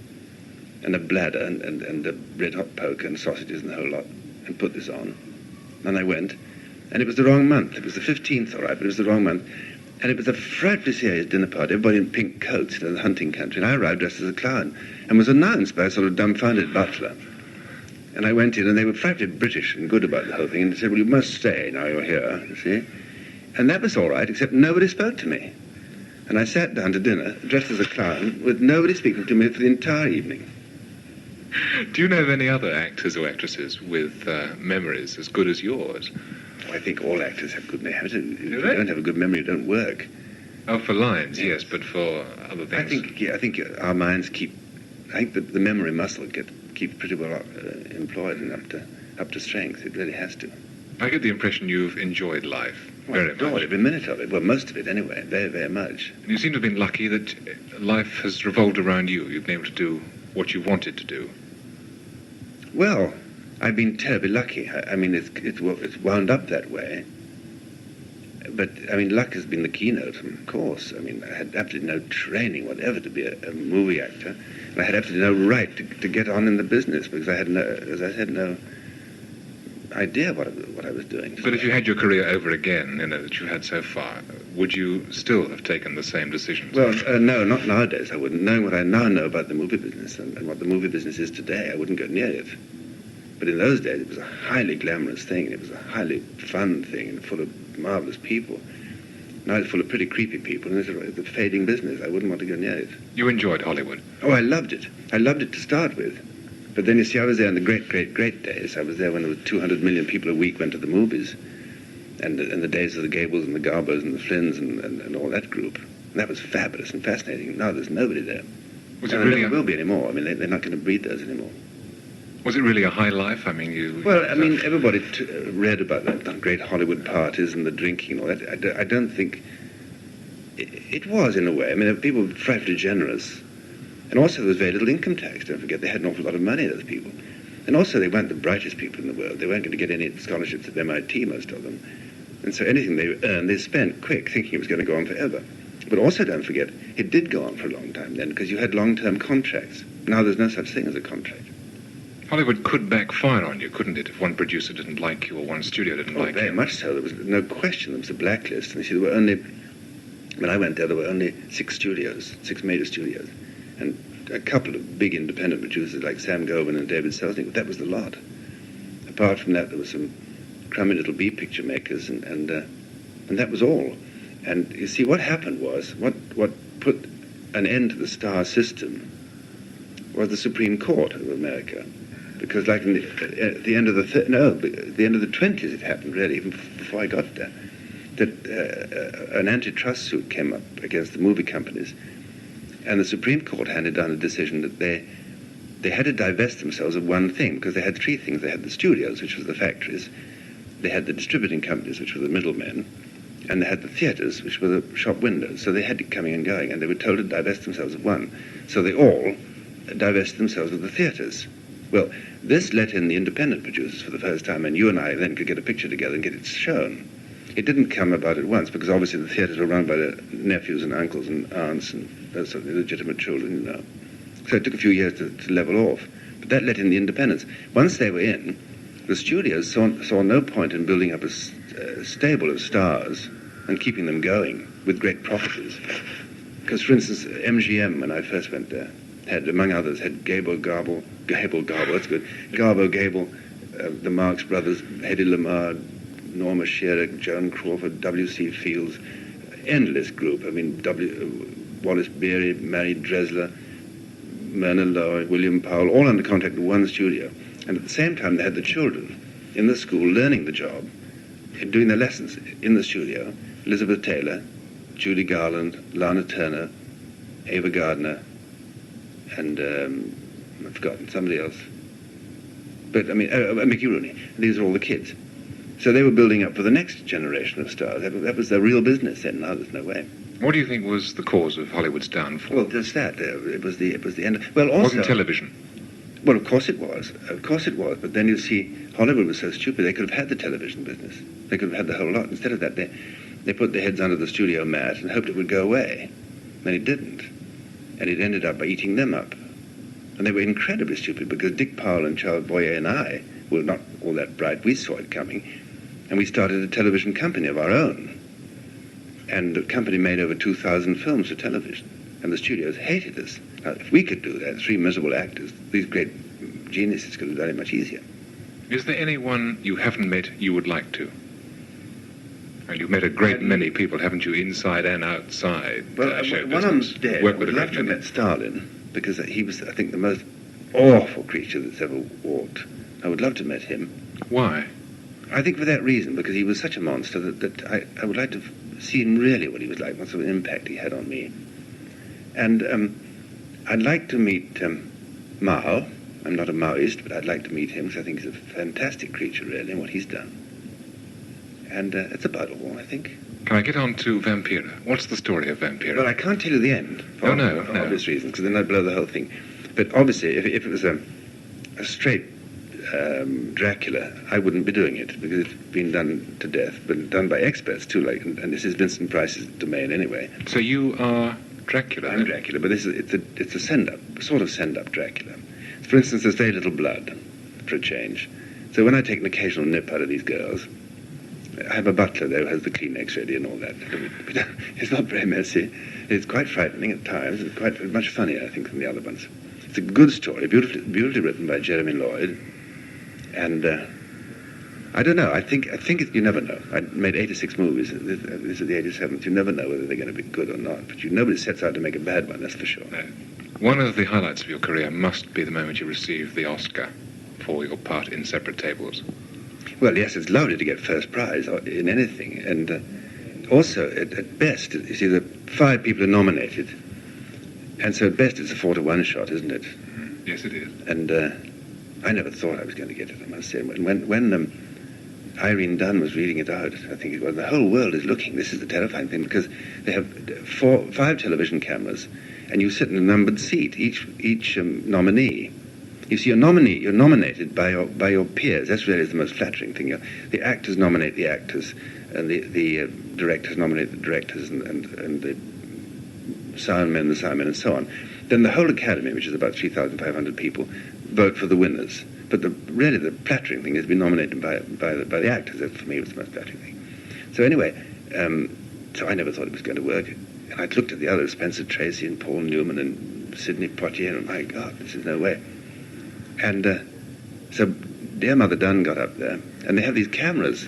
and a bladder and a red hot poker and sausages and the whole lot, and put this on. And I went, and it was the wrong month. It was the 15th, all right, but it was the wrong month. And it was a frightfully serious dinner party, everybody in pink coats in the hunting country, and I arrived dressed as a clown, and was announced by a sort of dumbfounded butler. And I went in, and they were frightfully British and good about the whole thing, and they said, well, you must stay now you're here, you see. And that was all right, except nobody spoke to me. And I sat down to dinner, dressed as a clown, with nobody speaking to me for the entire evening. Do you know of any other actors or actresses with memories as good as yours? I think all actors have good memories. If you don't have a good memory, you don't work. Oh, for lines, yes, but for other things? I think our minds keep... I think the memory muscle keeps pretty well employed and up to strength. It really has to. I get the impression you've enjoyed life very much. Every minute of it. Well, most of it anyway, very, very much. And you seem to have been lucky that life has revolved around you. You've been able to do what you wanted to do. Well, I've been terribly lucky. I mean, it's wound up that way. But, I mean, luck has been the keynote, of course. I mean, I had absolutely no training whatever to be a movie actor. And I had absolutely no right to get on in the business because I had no idea what I was doing. But if you had your career over again, that you had so far, would you still have taken the same decisions? Well, no, not nowadays. I wouldn't. Knowing what I now know about the movie business and what the movie business is today, I wouldn't go near it. But in those days, it was a highly glamorous thing. It was a highly fun thing and full of marvellous people. Now it's full of pretty creepy people, and it's a fading business. I wouldn't want to go near it. You enjoyed Hollywood? Oh, I loved it. I loved it to start with. But then, you see, I was there in the great, great, great days. I was there when there were 200 million people a week went to the movies. And the days of the Gables and the Garbos and the Flynns and all that group. And that was fabulous and fascinating. Now there's nobody there. Was it really? There will be anymore. I mean, they're not going to breed those anymore. Was it really a high life? I mean, Well, I mean, everybody read about the great Hollywood parties and the drinking and all that. I don't think... It was, in a way. I mean, people were frightfully generous. And also there was very little income tax, don't forget. They had an awful lot of money, those people. And also they weren't the brightest people in the world. They weren't going to get any scholarships at MIT, most of them. And so anything they earned, they spent quick, thinking it was going to go on forever. But also don't forget, it did go on for a long time then, because you had long-term contracts. Now there's no such thing as a contract. Hollywood could backfire on you, couldn't it, if one producer didn't like you or one studio didn't like you? Very much so. There was no question. There was a blacklist. And you see, there were only... When I went there were only 6 major studios. And a couple of big independent producers like Sam Govan and David Selznick, but that was the lot. Apart from that, there were some crummy little B-picture makers, and that was all. And you see, what happened was, what put an end to the star system was the Supreme Court of America. Because like at the end of the 20s it happened, really, even before I got there, that an antitrust suit came up against the movie companies. And the Supreme Court handed down a decision that they had to divest themselves of one thing, because they had 3 things. They had the studios, which was the factories. They had the distributing companies, which were the middlemen. And they had the theatres, which were the shop windows. So they had it coming and going, and they were told to divest themselves of one. So they all divested themselves of the theatres. Well, this let in the independent producers for the first time, and you and I then could get a picture together and get it shown. It didn't come about at once, because obviously the theatres were run by their nephews and uncles and aunts and those sort of illegitimate children, you know. So it took a few years to level off. But that let in the independents. Once they were in, the studios saw no point in building up a stable of stars and keeping them going with great properties. Because, for instance, MGM, when I first went there, had, among others, had Gable Garbo, that's good, Garbo Gable, the Marx Brothers, Hedy Lamarr, Norma Shearer, Joan Crawford, W.C. Fields, endless group. I mean, Wallace Beery, Mary Dresler, Myrna Loy, William Powell, all under contract with one studio. And at the same time, they had the children in the school learning the job, doing their lessons in the studio. Elizabeth Taylor, Judy Garland, Lana Turner, Ava Gardner, and I've forgotten somebody else. But I mean, Mickey Rooney. These are all the kids. So they were building up for the next generation of stars. That was their real business then. Now there's no way. What do you think was the cause of Hollywood's downfall? Well, just that. It was the end. Well, also, wasn't television? Well, of course it was. Of course it was. But then you see, Hollywood was so stupid. They could have had the television business. They could have had the whole lot. Instead of that, they put their heads under the studio mat and hoped it would go away. And it didn't. And it ended up by eating them up. And they were incredibly stupid because Dick Powell and Charles Boyer and I were not all that bright. We saw it coming. And we started a television company of our own. And the company made over 2,000 films for television. And the studios hated us. Now, if we could do that, three miserable actors, these great geniuses could have done it much easier. Is there anyone you haven't met you would like to? And you've met a great many people, haven't you, inside and outside? Well, show one of them's business. dead. Work I with would a love great to have many. met Stalin, because he was, I think, the most awful creature that's ever walked. I would love to have met him. Why? I think for that reason, because he was such a monster that I would like to have seen really what he was like, what sort of impact he had on me. And I'd like to meet Mao. I'm not a Maoist, but I'd like to meet him because I think he's a fantastic creature, really, and what he's done. And that's about all, I think. Can I get on to Vampira? What's the story of Vampira? Well, I can't tell you the end. For No. obvious reasons, because then I'd blow the whole thing. But obviously, if it was a straight Dracula, I wouldn't be doing it, because it's been done to death, but done by experts too, and this is Vincent Price's domain anyway. So you are Dracula? I'm Dracula, but it's a send-up, sort of send-up Dracula. For instance, there's very little blood, for a change. So when I take an occasional nip out of these girls, I have a butler there who has the Kleenex ready and all that. It's not very messy. It's quite frightening at times, and quite much funnier, I think, than the other ones. It's a good story, beautifully written by Jeremy Lloyd, and I don't know. I think you never know. I made 86 movies. This is the 87th. You never know whether they're going to be good or not. But nobody sets out to make a bad one. That's for sure. No. One of the highlights of your career must be the moment you received the Oscar for your part in Separate Tables. Well, yes, it's lovely to get first prize in anything. And also, at best, you see, the 5 people are nominated. And so at best, it's a 4-to-1 shot, isn't it? Yes, it is. And I never thought I was going to get it, I must say. When Irene Dunn was reading it out, I think it was, the whole world is looking. This is the terrifying thing, because they have 5 television cameras, and you sit in a numbered seat, each nominee. You see, you're nominated by your peers. That's really the most flattering thing. The actors nominate the actors, and the directors nominate the directors, and the soundmen, and so on. Then the whole Academy, which is about 3,500 people, vote for the winners. But really the flattering thing is to be nominated by the actors. That, for me, was the most flattering thing. So anyway, so I never thought it was going to work. And I looked at the others, Spencer Tracy and Paul Newman and Sidney Poitier, and my God, this is no way. And so dear Mother Dunn got up there, and they have these cameras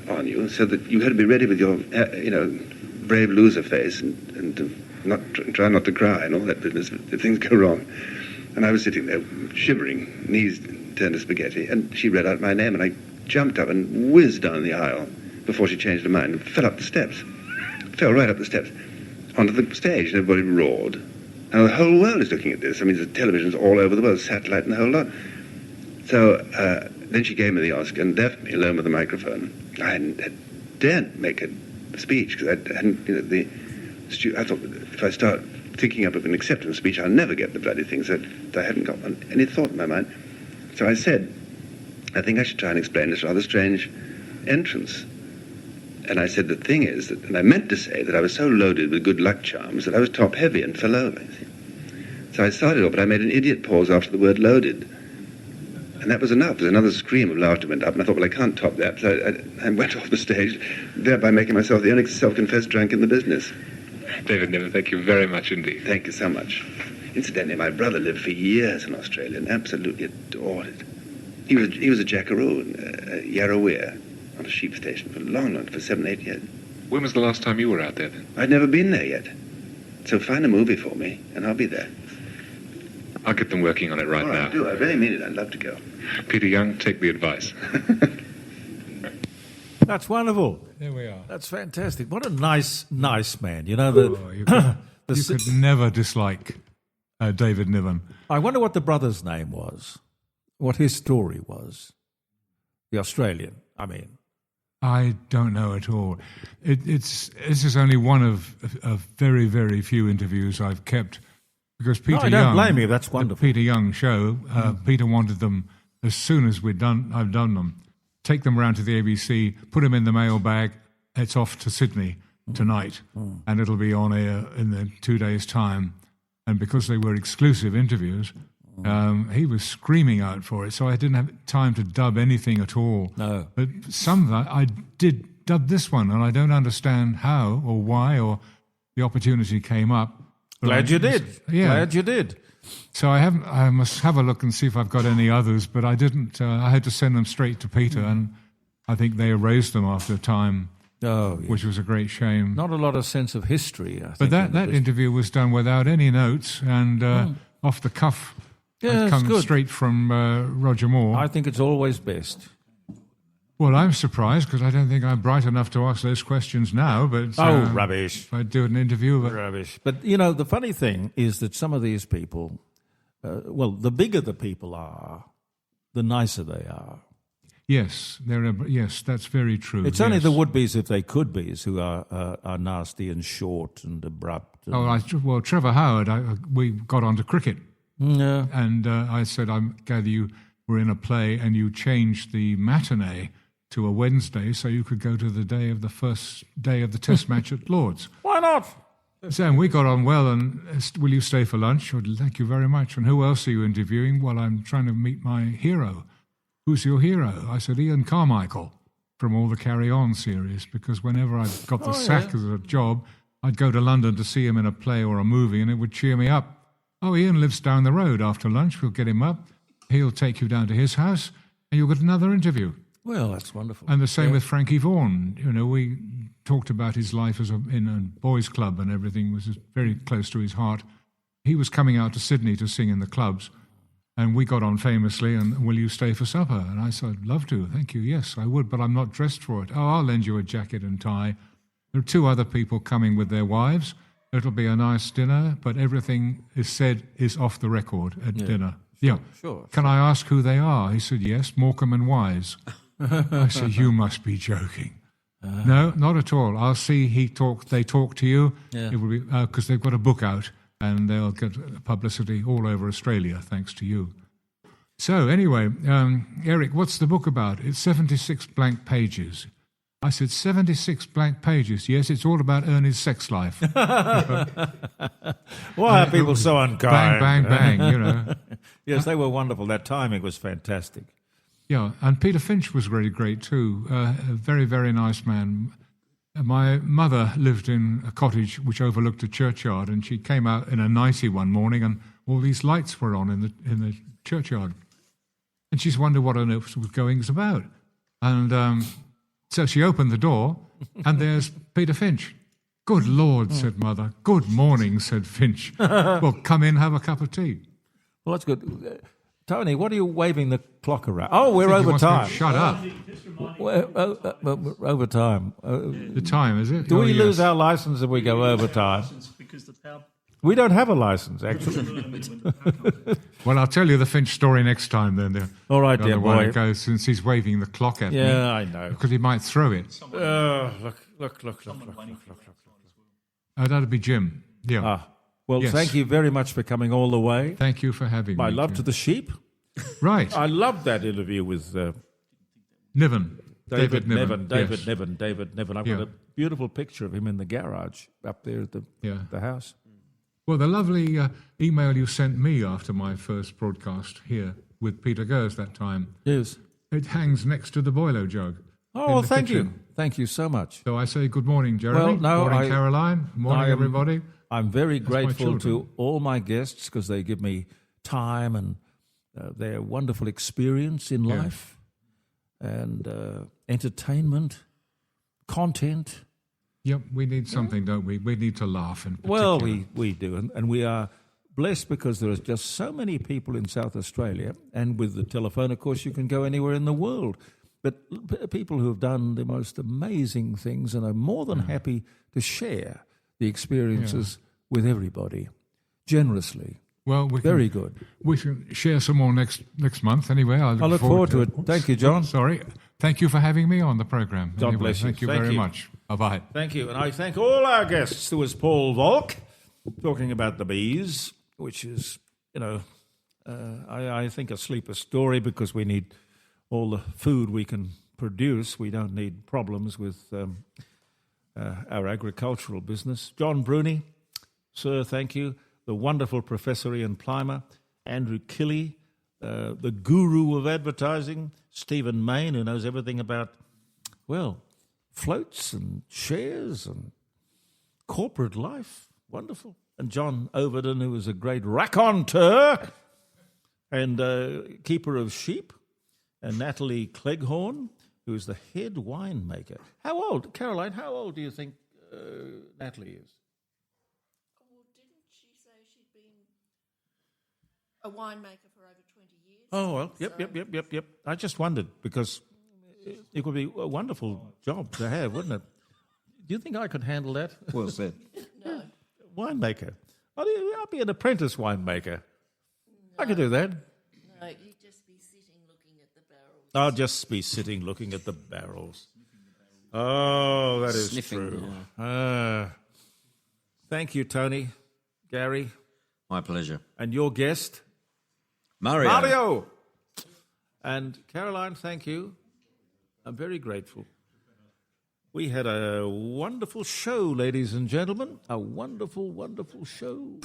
on you, so that you had to be ready with your, brave loser face, and to try not to cry and all that business if things go wrong. And I was sitting there shivering, knees turned to spaghetti, and she read out my name, and I jumped up and whizzed down the aisle before she changed her mind, and fell up the steps, fell right up the steps onto the stage, and everybody roared. And the whole world is looking at this. I mean, there's televisions all over the world, satellite and the whole lot. So then she gave me the Oscar and left me alone with the microphone. I daren't make a speech because I hadn't, I thought if I start thinking up of an acceptance speech, I'll never get the bloody thing. So I hadn't got any thought in my mind. So I said, I think I should try and explain this rather strange entrance. And I said, the thing is, and I meant to say that I was so loaded with good luck charms that I was top heavy and fell over. So I started off, but I made an idiot pause after the word loaded. And that was enough. There was another scream of laughter went up, and I thought, well, I can't top that. So I went off the stage, thereby making myself the only self-confessed drunk in the business. David Niven, thank you very much indeed. Thank you so much. Incidentally, my brother lived for years in Australia and absolutely adored it. He was a jackaroo in Yarrawea on a sheep station for for 7-8 years. When was the last time you were out there then? I'd never been there yet. So find a movie for me, and I'll be there. I'll get them working on it right now. Do. I really mean it. I'd love to go. Peter Young, take the advice. That's wonderful. There we are. That's fantastic. What a nice man. You know, you could never dislike David Niven. I wonder what the brother's name was, what his story was. The Australian, I mean. I don't know at all. This is only one of very, very few interviews I've kept because Peter I don't blame you. That's wonderful. The Peter Young show. Peter wanted them as soon as I've done them. Take them round to the ABC, put them in the mailbag. It's off to Sydney tonight, and it'll be on air in 2 days' time. And because they were exclusive interviews, he was screaming out for it, so I didn't have time to dub anything at all. No. But some of that, I did dub this one, and I don't understand how or why or the opportunity came up. Glad you did. Yeah. Glad you did. So I must have a look and see if I've got any others, but I didn't. I had to send them straight to Peter, and I think they erased them after a time. Oh, yeah. Which was a great shame. Not a lot of sense of history, I think. But that interview was done without any notes and off the cuff. Yeah, I'd come good. straight from Roger Moore. I think it's always best. Well, I'm surprised because I don't think I'm bright enough to ask those questions now. But rubbish! If I do an interview, rubbish. But you know, the funny thing is that some of these people, the bigger the people are, the nicer they are. Yes, that's very true. It's only the would-be's, if they could be's, who are nasty and short and abrupt. And Trevor Howard, we got onto cricket. Yeah. And I said, I gather you were in a play and you changed the matinee to a Wednesday so you could go to the first day of the Test match at Lord's. Why not? So and we got on well, and will you stay for lunch? Well, thank you very much. And who else are you interviewing? Well, I'm trying to meet my hero. Who's your hero? I said, Ian Carmichael from all the Carry On series, because whenever I got the sack as a job, I'd go to London to see him in a play or a movie, and it would cheer me up. Oh, Ian lives down the road. After lunch, we'll get him up. He'll take you down to his house, and you'll get another interview. Well, that's wonderful. And the same with Frankie Vaughan. You know, we talked about his life in a boys' club and everything was very close to his heart. He was coming out to Sydney to sing in the clubs, and we got on famously, and will you stay for supper? And I said, I'd love to. Thank you. Yes, I would, but I'm not dressed for it. Oh, I'll lend you a jacket and tie. There are 2 other people coming with their wives. It'll be a nice dinner, but everything is said is off the record at dinner. Sure. Can I ask who they are? He said, yes, Morecambe and Wise. I said, you must be joking. No, not at all. I'll see they talk to you. Yeah. It will be because they've got a book out and they'll get publicity all over Australia thanks to you. So anyway, Eric, what's the book about? It's 76 blank pages. I said, 76 blank pages. Yes, it's all about Ernie's sex life. Why are people so unkind? Bang, bang, bang, you know. Yes, they were wonderful. That timing was fantastic. Yeah, and Peter Finch was really great too. A very, very nice man. My mother lived in a cottage which overlooked a churchyard, and she came out in a nightie one morning, and all these lights were on in the churchyard, and she's wondered what on earth was going about. And so she opened the door, and there's Peter Finch. Good Lord, said Mother. Good morning, said Finch. Well, come in, have a cup of tea. Well, that's good. Tony, what are you waving the clock around? Oh, we're over time. Shut up. Over time. The time, is it? Do we lose our licence if we go over time? We don't have a licence, actually. Well, I'll tell you the Finch story next time, then. All right, dear boy. Goes, since he's waving the clock at me. Yeah, I know. Because he might throw it. Look. Oh, that'd be Jim. Yeah. Well, yes. Thank you very much for coming all the way. Thank you for having me. My love to the sheep. Right. I loved that interview with Niven. David Niven. Yes. David Niven. I've got a beautiful picture of him in the garage up there at the house. Well, the lovely email you sent me after my first broadcast here with Peter Gers that time. Yes. It hangs next to the boiler jug. Oh, in well, the thank kitchen. you. Thank you so much. So I say good morning, Jeremy. Well, no, morning, Caroline. Morning, everybody. I'm very That's my grateful children. to all my guests because they give me time and their wonderful experience in Yeah. life and entertainment, content. Yep, we need something, don't we? We need to laugh in particular. Well, we do. And we are blessed because there are just so many people in South Australia. And with the telephone, of course, you can go anywhere in the world. But people who have done the most amazing things and are more than happy to share the experiences with everybody generously. Well, very good. We can share some more next month anyway. I look forward to it. Thank you, John. Sorry. Thank you for having me on the programme. God bless you. Thank you Thank very you. much. Bye-bye. Thank you. And I thank all our guests. There was Paul Volk talking about the bees, which is, I think a sleeper story because we need all the food we can produce. We don't need problems with our agricultural business. John Bruni, sir, thank you. The wonderful Professor Ian Plimer, Andrew Killey, the guru of advertising, Stephen Maine, who knows everything about, floats and shares and corporate life. Wonderful. And John Ovenden, who is a great raconteur and keeper of sheep. And Natalie Cleghorn, who is the head winemaker. How old, Caroline, how old do you think Natalie is? Well, didn't she say she'd been a winemaker for over 20 years? Oh, well, yep. I just wondered because it would be a wonderful job to have, wouldn't it? Do you think I could handle that? Well said. No. Winemaker. I'd be an apprentice winemaker. I could do that. No, you'd just be sitting looking at the barrels. I'll just be sitting looking at the barrels. Oh, that is Sniffing, true. Thank you, Tony, Gary. My pleasure. And your guest? Mario. And Caroline, thank you. I'm very grateful. We had a wonderful show, ladies and gentlemen. A wonderful, wonderful show.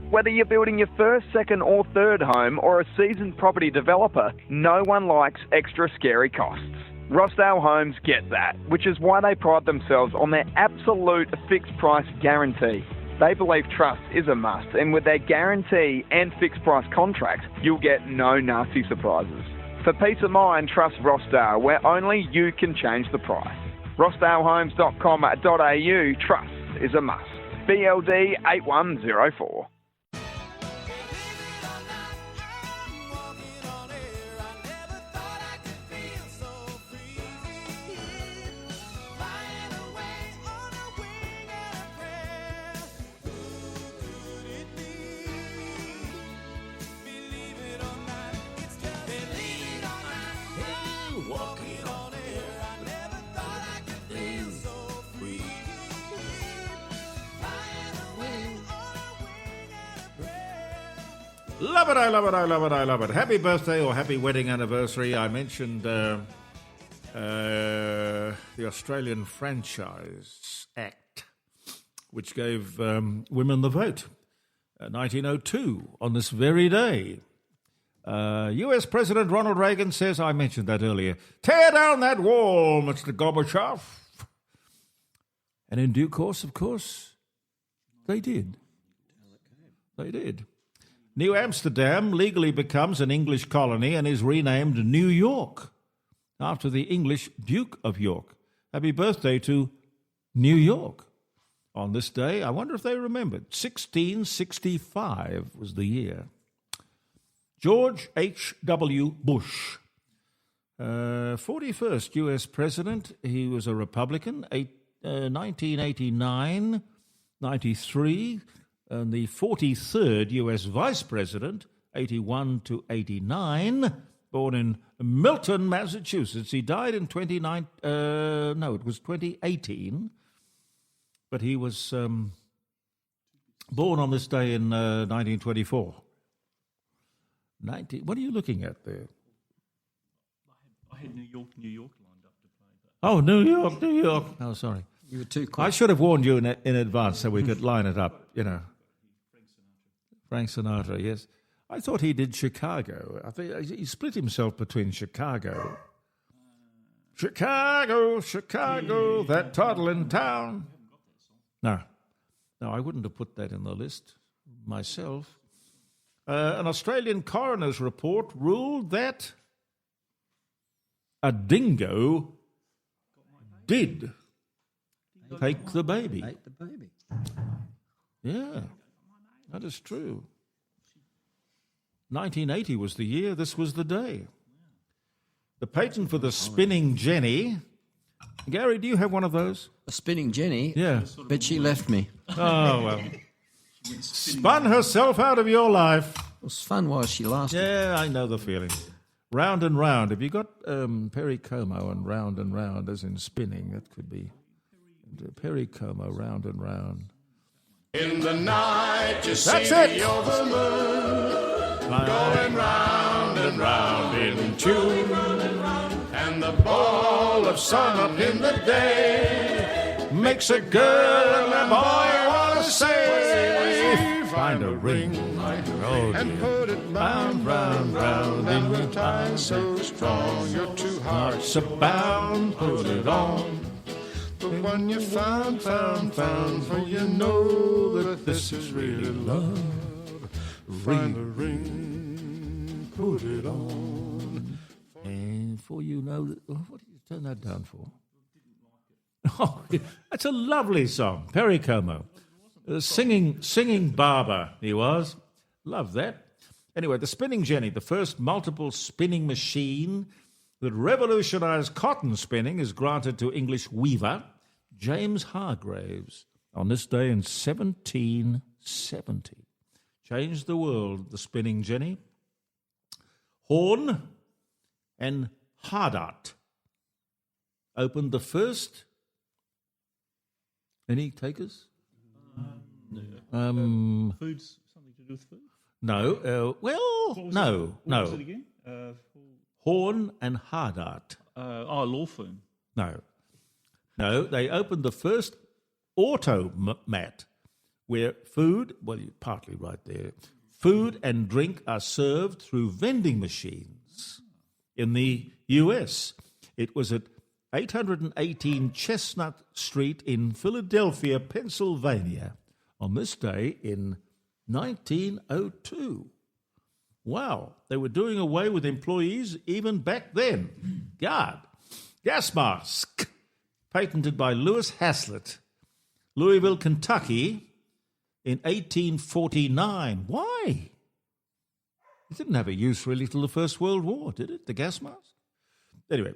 Whether you're building your first, second or third home or a seasoned property developer, no one likes extra scary costs. Rossdale Homes get that, which is why they pride themselves on their absolute fixed price guarantee. They believe trust is a must, and with their guarantee and fixed price contract, you'll get no nasty surprises. For peace of mind, trust Rossdale, where only you can change the price. rossdalehomes.com.au, trust is a must. BLD 8104. Love it, I love it, I love it, I love it. Happy birthday or happy wedding anniversary. I mentioned the Australian Franchise Act, which gave women the vote, 1902, on this very day. US President Ronald Reagan says, I mentioned that earlier, tear down that wall, Mr. Gorbachev. And in due course, of course, they did. They did. New Amsterdam legally becomes an English colony and is renamed New York after the English Duke of York. Happy birthday to New York. On this day, I wonder if they remembered, 1665 was the year. George H.W. Bush, 41st U.S. President. He was a Republican, 1989, 93, and the 43rd U.S. Vice President, 81 to 89, born in Milton, Massachusetts. He died in 2018, but he was born on this day in 1924. What are you looking at there? I had New York lined up to play that. Oh, New York. Oh, sorry. You were too quick. I should have warned you in advance so we could line it up, you know. Frank Sinatra, yes. I thought he did Chicago. I think he split himself between Chicago. Chicago, that toddling town. No, I wouldn't have put that in the list myself. An Australian coroner's report ruled that a dingo did take the baby. Ate the baby. Yeah, that is true. 1980 was the year, this was the day. The patent for the spinning jenny. Gary, do you have one of those? A spinning jenny? Yeah. But she left me. Oh, well. Spun herself out of your life. It was fun while she lasted. Yeah, I know the feeling. Round and round. Have you got pericomo and round, as in spinning? That could be pericomo, round and round. In the night you see That's the it. over moon going round and round in tune, and the ball of sun up in the day makes a girl and a boy want to say, find a ring, and put it round, round, round, and the tie so strong your two hearts are bound, put it on. The one you found, for you know that this is really love. Find a ring, put it on. And for you know that, what did you turn that down for? Oh, that's a lovely song, Pericomo. Singing barber he was. Love that. Anyway, the spinning jenny, the first multiple spinning machine that revolutionised cotton spinning, is granted to English weaver James Hargreaves on this day in 1770. Changed the world, the spinning jenny. Horn and Hardart opened the first. Any takers? Food's something to do with food? No. No. What was it again? Horn and Hardart. Law firm. No, they opened the first automat where food, well, you're partly right there, food and drink are served through vending machines in the US. It was at 818 Chestnut Street in Philadelphia, Pennsylvania, on this day in 1902. Wow, they were doing away with employees even back then. God. Gas mask, patented by Lewis Haslett, Louisville, Kentucky, in 1849. Why? It didn't have a use really till the First World War, did it, the gas mask? Anyway,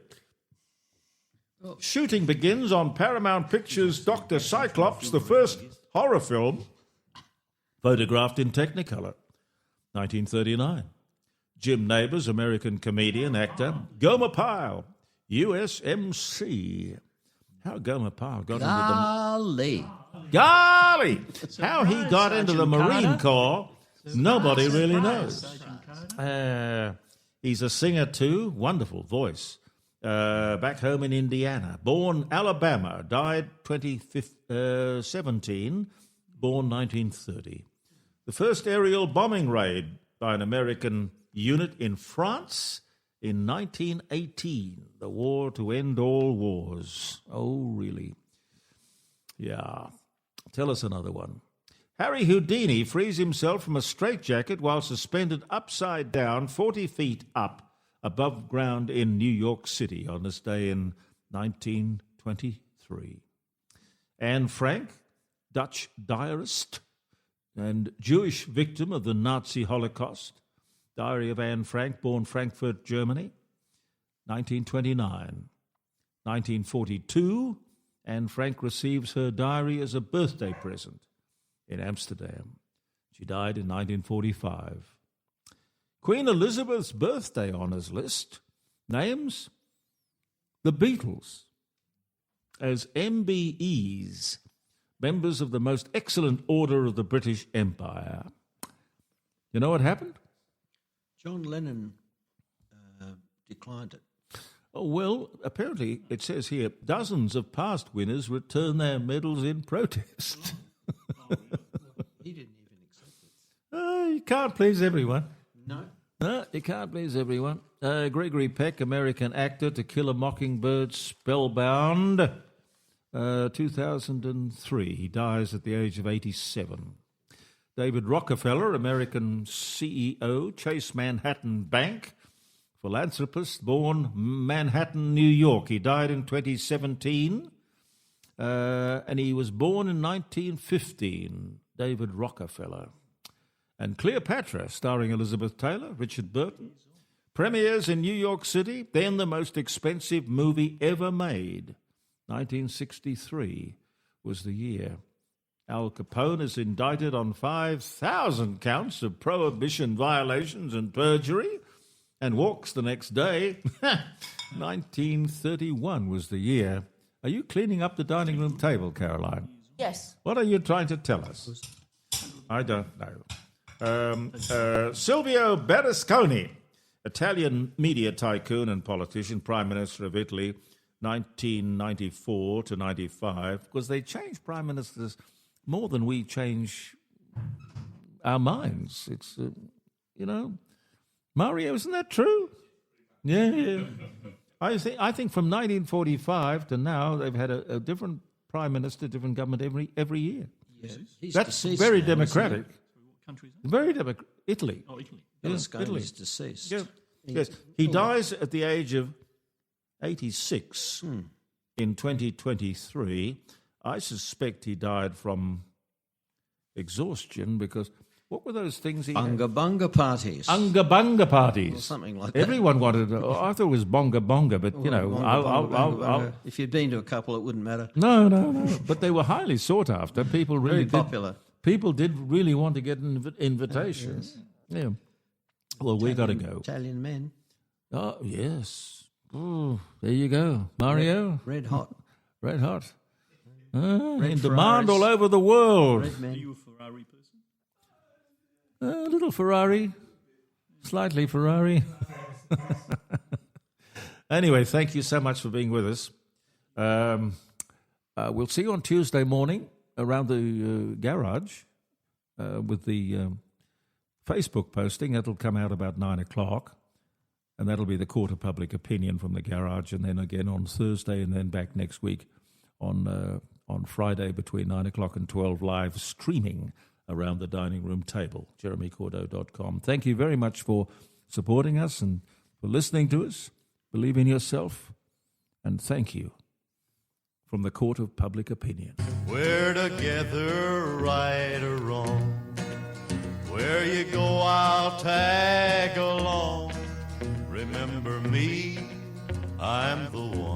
shooting begins on Paramount Pictures' Dr. Cyclops, the first horror film, photographed in Technicolor, 1939. Jim Nabors, American comedian, actor. Gomer Pyle, USMC. How Gomer Pyle got Golly! How he got into the Marine Corps, nobody really knows. He's a singer too, wonderful voice. Back home in Indiana. Born Alabama, died 2017, born 1930. The first aerial bombing raid by an American unit in France in 1918. The war to end all wars. Oh, really? Yeah. Tell us another one. Harry Houdini frees himself from a straitjacket while suspended upside down 40 feet up above ground in New York City on this day in 1923. Anne Frank, Dutch diarist and Jewish victim of the Nazi Holocaust. Diary of Anne Frank, born Frankfurt, Germany, 1929. 1942, Anne Frank receives her diary as a birthday present in Amsterdam. She died in 1945. Queen Elizabeth's birthday honours list names the Beatles as MBEs, members of the most excellent order of the British Empire. You know what happened? John Lennon declined it. Oh, well, apparently it says here, dozens of past winners return their medals in protest. He didn't even accept it. You can't please everyone. No, you can't please everyone. Gregory Peck, American actor, To Kill a Mockingbird, Spellbound, 2003. He dies at the age of 87. David Rockefeller, American CEO, Chase Manhattan Bank, philanthropist, born Manhattan, New York. He died in 2017, and he was born in 1915, David Rockefeller. And Cleopatra, starring Elizabeth Taylor, Richard Burton, premieres in New York City, then the most expensive movie ever made. 1963 was the year. Al Capone is indicted on 5,000 counts of prohibition violations and perjury and walks the next day. 1931 was the year. Are you cleaning up the dining room table, Caroline? Yes. What are you trying to tell us? I don't know. Silvio Berlusconi, Italian media tycoon and politician, Prime Minister of Italy, 1994 to 95, because they change prime ministers more than we change our minds. It's, Mario, isn't that true? Yeah. I think from 1945 to now, they've had a different prime minister, different government every year. Yes. That's very now, democratic. Countries? Very democratic. Italy. Oh, Italy. Berlusconi is deceased. Yeah. Yes. He dies at the age of 86 in 2023. I suspect he died from exhaustion because what were those things he Bunga bunga parties. Unga bunga parties. Or something like that. Everyone wanted I thought it was bonga bonga, but, Bunga. If you'd been to a couple, it wouldn't matter. No. But they were highly sought after. People really Very popular. People did really want to get an invitation. Yes. Yeah. Well, we got to go. Italian men. Oh, yes. Oh, there you go. Mario? Red hot. Red hot. Red In demand Ferraris. all over the world. Red men. Are you a Ferrari person? A little Ferrari. Slightly Ferrari. Anyway, thank you so much for being with us. We'll see you on Tuesday morning around the garage with the Facebook posting. That'll come out about 9 o'clock, and that'll be the Court of Public Opinion from the garage, and then again on Thursday, and then back next week on Friday between 9 o'clock and 12, live streaming around the dining room table, jeremycordeaux.com. Thank you very much for supporting us and for listening to us. Believe in yourself, and thank you from the Court of Public Opinion. We're together, right or wrong. Where you go, I'll tag along. Remember me, I'm the one.